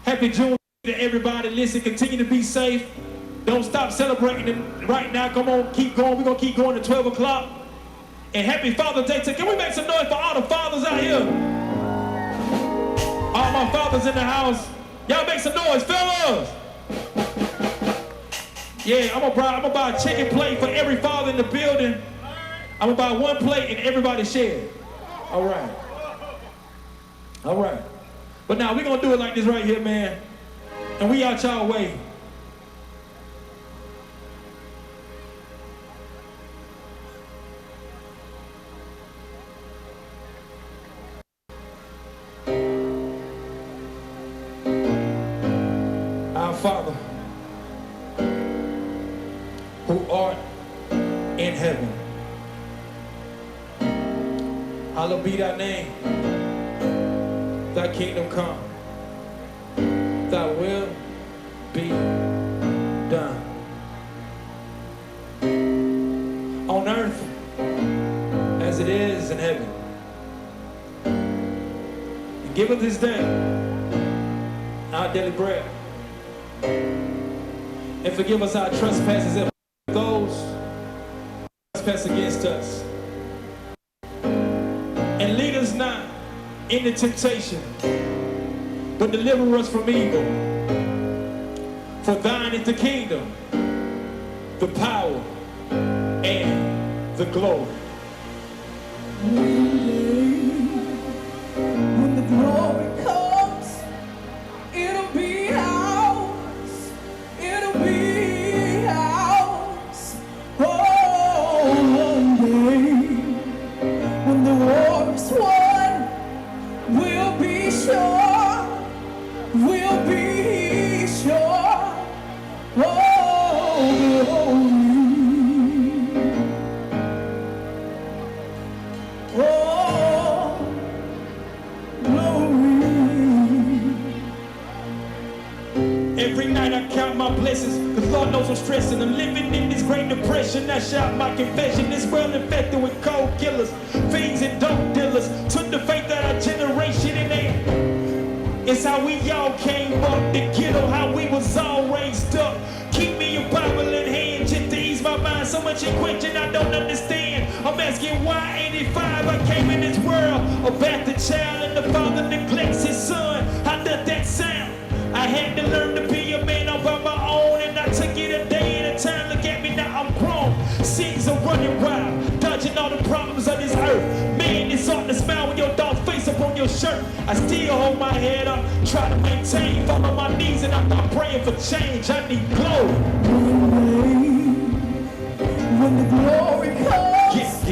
Happy Juneteenth to everybody. Listen, continue to be safe. Don't stop celebrating them right now. Come on, keep going. We're going to keep going to 12 o'clock. And happy Father's Day. Can we make some noise for all the fathers out here? All my fathers in the house. Y'all make some noise, fellas. Yeah, I'm gonna buy a chicken plate for every father in the building. I'm gonna buy one plate and everybody share it. All right. All right. But now we're going to do it like this right here, man. And we out y'all way. Our Father, who art in heaven, hallowed be thy name. Thy kingdom come. Thy will be done. On earth as it is in heaven. And give us this day our daily bread. And forgive us our trespasses and those who trespass against us. And lead us not into temptation, but deliver us from evil. For thine is the kingdom, the power, and the glory. When the glory comes, it'll be ours. It'll be ours. Oh, one day, when the war is won, we'll be sure. We'll be sure. Oh, glory. Every night I count my blessings, cause Lord knows I'm stressing. I'm living in this great depression. I shout my confession. This world infected with cold killers, fiends and dope dealers. Took the faith of our generation and it's how we all came up. The ghetto, how we was all raised up. Keep me a Bible in hand just to ease my mind. So much in question I don't understand. I'm asking why 85 I came in this world. A bastard child and the father neglects his son. How does that sound? I had to learn to be a man all by my own, and I took it a day at a time. Look at me now, I'm grown. Sins are running wild, dodging all the problems of this earth. Man, it's hard to smile when your dog face up on your shirt. I still hold my head up, try to maintain, fall on my knees, and I'm not praying for change. I need glory. When the glory comes,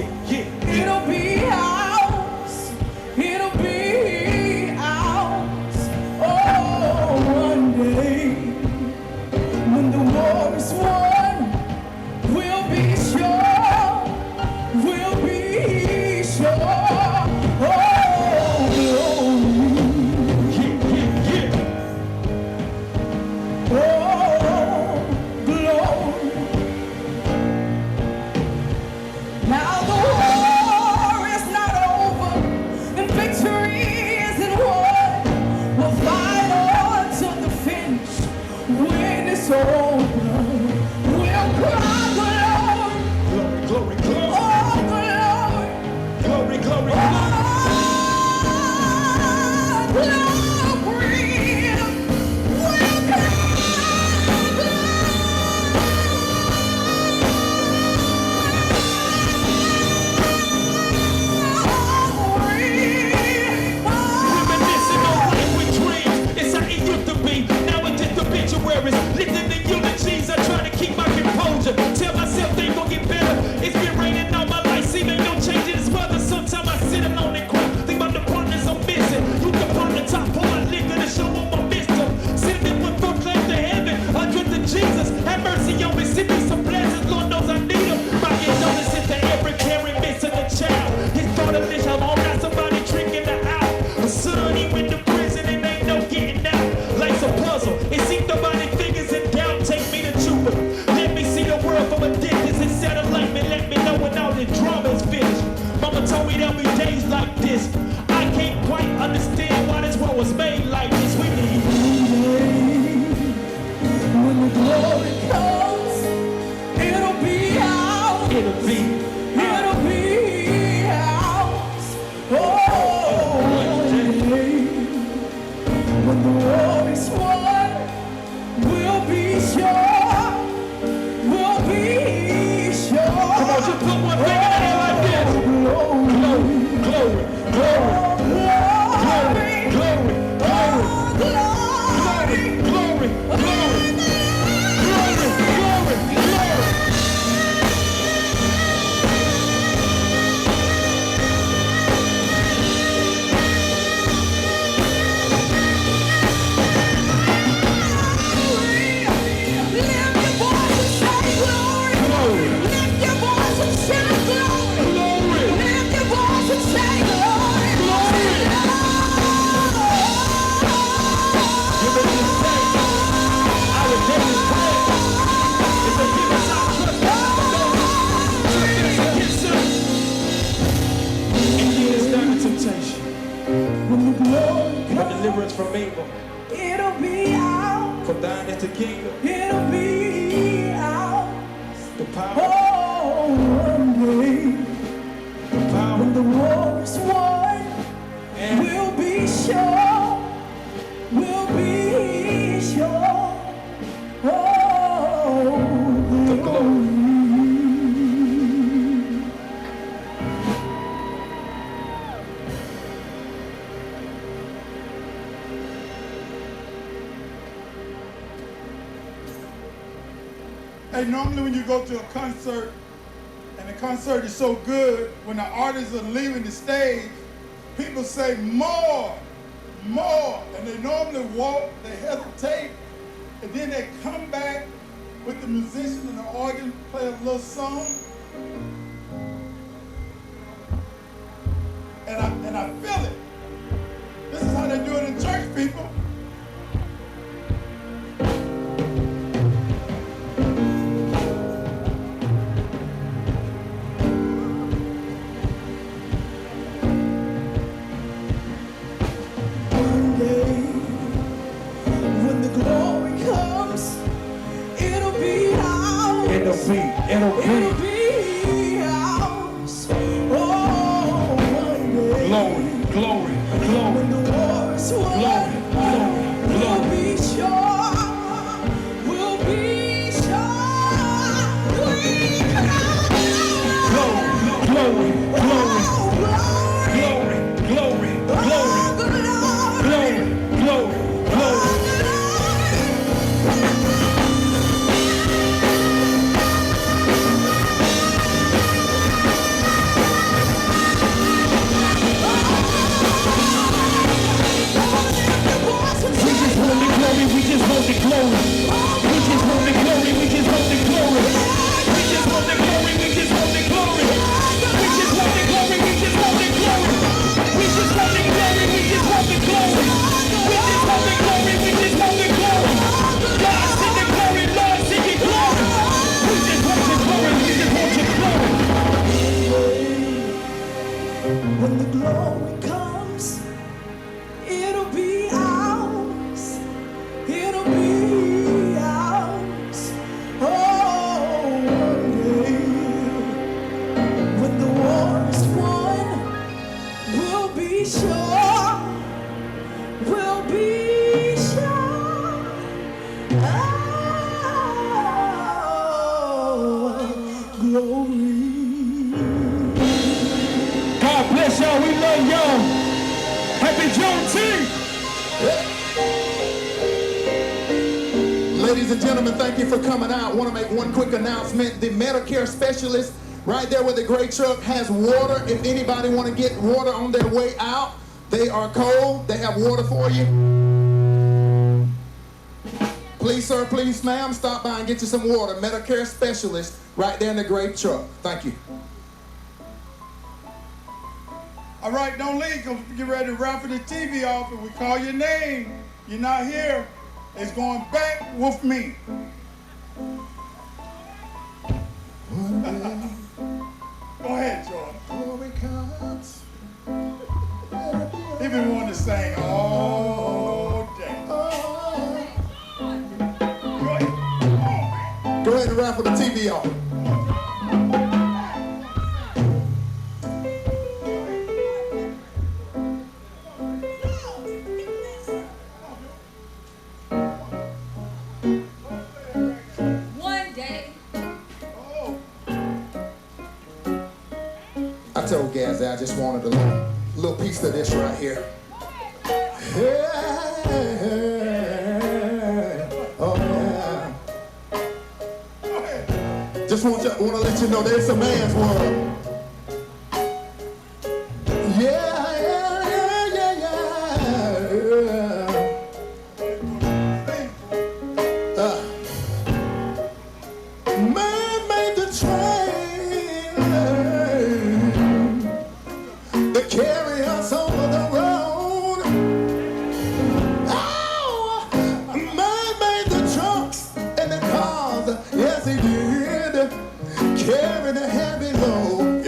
it'll be ours. It'll be ours. Oh, one day, when the war is won, we'll be sure. We'll be sure. Oh, For deliverance from evil. It'll be ours. From thine is the kingdom. It'll be ours. The power. Oh, one day. The power. When the war is won, and we'll be sure. We'll be sure. Oh, the glory. Hey, normally when you go to a concert, and the concert is so good, when the artists are leaving the stage, people say more, and they normally walk, they hesitate, and then they come back with the musician and the organ, play a little song, and I feel it. This is how they do it in church, people. It'll be ours. Oh, one day. Glory, glory, glory. When the war is won, we'll be sure. We'll be sure. Glory, glory, glory, glory, glory, glory, glory, glory, glory. We just want the glory. We just want the glory. We just want the glory. We just want the glory. We just want the glory. We just want the glory. We just want the glory. We just want the glory. We just want the glory. We just want the glory. We just want the glory. God send the glory. Lord send your glory. We just want your glory. We just want your glory. When the glory comes, it'll be ours. It'll be ours. Oh, one day. When the war is won, we'll be sure. We'll be sure. Oh, glory. God bless y'all. We love y'all. Happy Juneteenth. Ladies and gentlemen, thank you for coming out. I want to make one quick announcement. The Medicare specialist right there with the gray truck has water. If anybody want to get water on their way out, they are cold. They have water for you. Please, sir, please, ma'am, stop by and get you some water. Medicare specialist right there in the gray truck. Thank you. All right, don't leave, because we get ready to raffle the TV off, and we call your name. You're not here. It's going back with me. Go ahead, Jordan. He been wanting to sing all day. Go ahead and raffle the TV off. I told Gazzy I just wanted a little piece of this right here. Oh yeah. Just want to let you know there's a man's world. Man made the train that carry us over the road. Oh, man made the trucks and the cars, yes he did, carry the heavy load.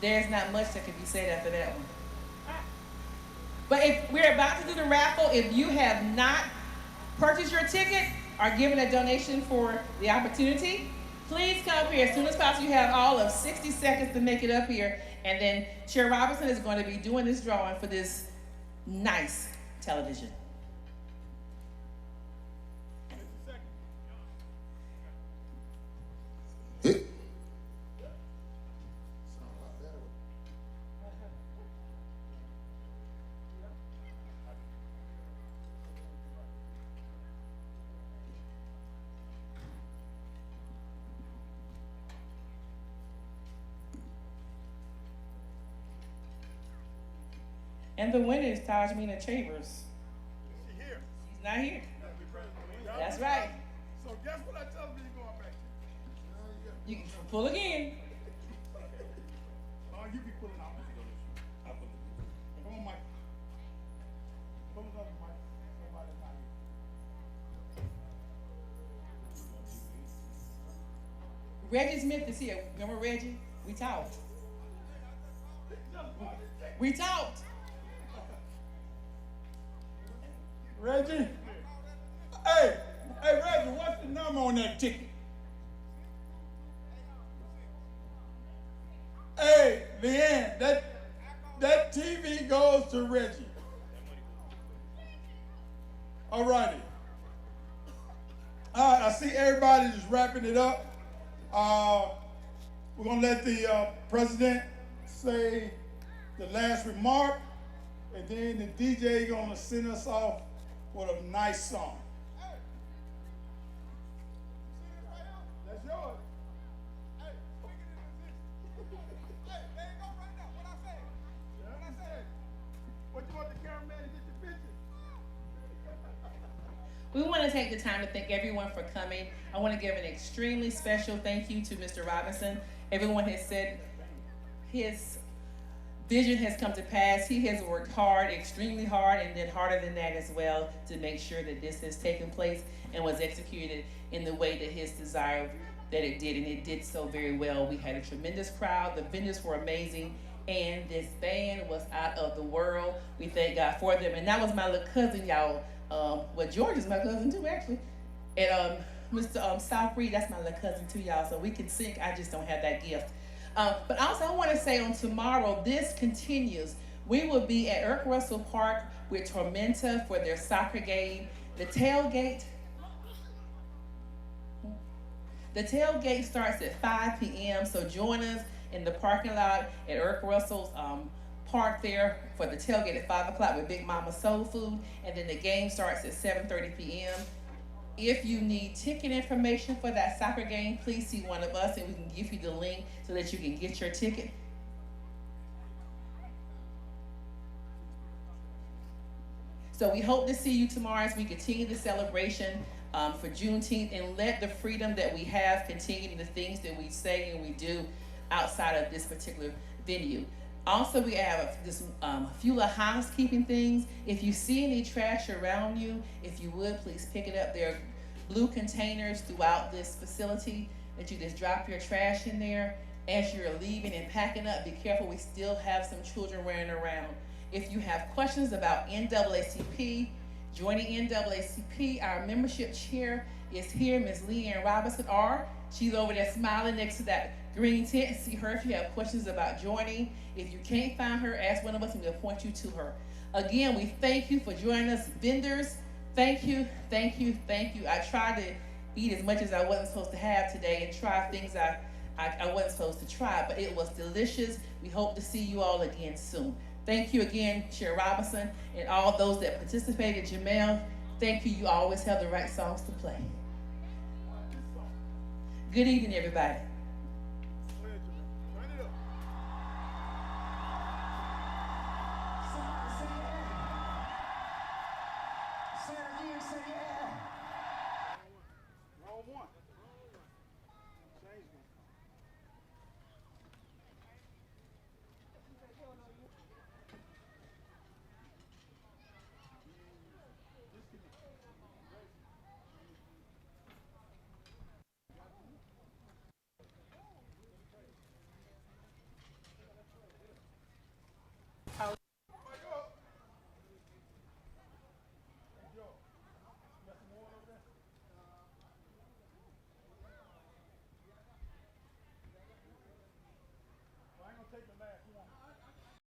There's not much that can be said after that one. But if we're about to do the raffle, if you have not purchased your ticket or given a donation for the opportunity, please come up here as soon as possible. You have all of 60 seconds to make it up here. And then Chair Robinson is going to be doing this drawing for this nice television. And the winner is Tajmina Chambers. She's here. She's not here. That's right. So guess what I tell you going back to? You can pull again. Oh, you be pulling out. Come on, Mike. Pull it up, Mike. Somebody's not here. Reggie Smith is here. Remember Reggie? We talked. We talked. Reggie? Hey, Reggie, what's the number on that ticket? Hey, Leanne, that TV goes to Reggie. All righty. All right, I see everybody just wrapping it up. We're going to let the president say the last remark, and then the DJ going to send us off with a nice song. That's yours. Hey, there you go right now. What I said. What I said. What you want the cameraman to get your picture? We want to take the time to thank everyone for coming. I want to give an extremely special thank you to Mr. Robinson. Everyone has said his vision has come to pass. He has worked hard, extremely hard, and then harder than that as well to make sure that this has taken place and was executed in the way that his desire that it did, and it did so very well. We had a tremendous crowd. The vendors were amazing, and this band was out of the world. We thank God for them. And that was my little cousin, y'all. Well, George is my cousin too, actually. And Mr. South Reed, that's my little cousin too, y'all. So we can sing. I just don't have that gift. But also I want to say on tomorrow, this continues. We will be at Irk Russell Park with Tormenta for their soccer game. The tailgate starts at 5 p.m. So join us in the parking lot at Irk Russell's Park there for the tailgate at 5 o'clock with Big Mama Soul Food. And then the game starts at 7:30 p.m. If you need ticket information for that soccer game, please see one of us and we can give you the link so that you can get your ticket. So we hope to see you tomorrow as we continue the celebration for Juneteenth, and let the freedom that we have continue in the things that we say and we do outside of this particular venue. Also, we have this few little housekeeping things. If you see any trash around you, if you would, please pick it up. There are blue containers throughout this facility that you just drop your trash in there. As you're leaving and packing up, be careful. We still have some children running around. If you have questions about NAACP, joining NAACP, our membership chair is here, Ms. Leanne Robinson R. She's over there smiling next to that green tent. See her if you have questions about joining. If you can't find her, ask one of us and we'll point you to her. Again, we thank you for joining us. Vendors, thank you, thank you, thank you. I tried to eat as much as I wasn't supposed to have today and try things I wasn't supposed to try, but it was delicious. We hope to see you all again soon. Thank you again, Chair Robinson, and all those that participated. Jamel, thank you. You always have the right songs to play. Good evening, everybody.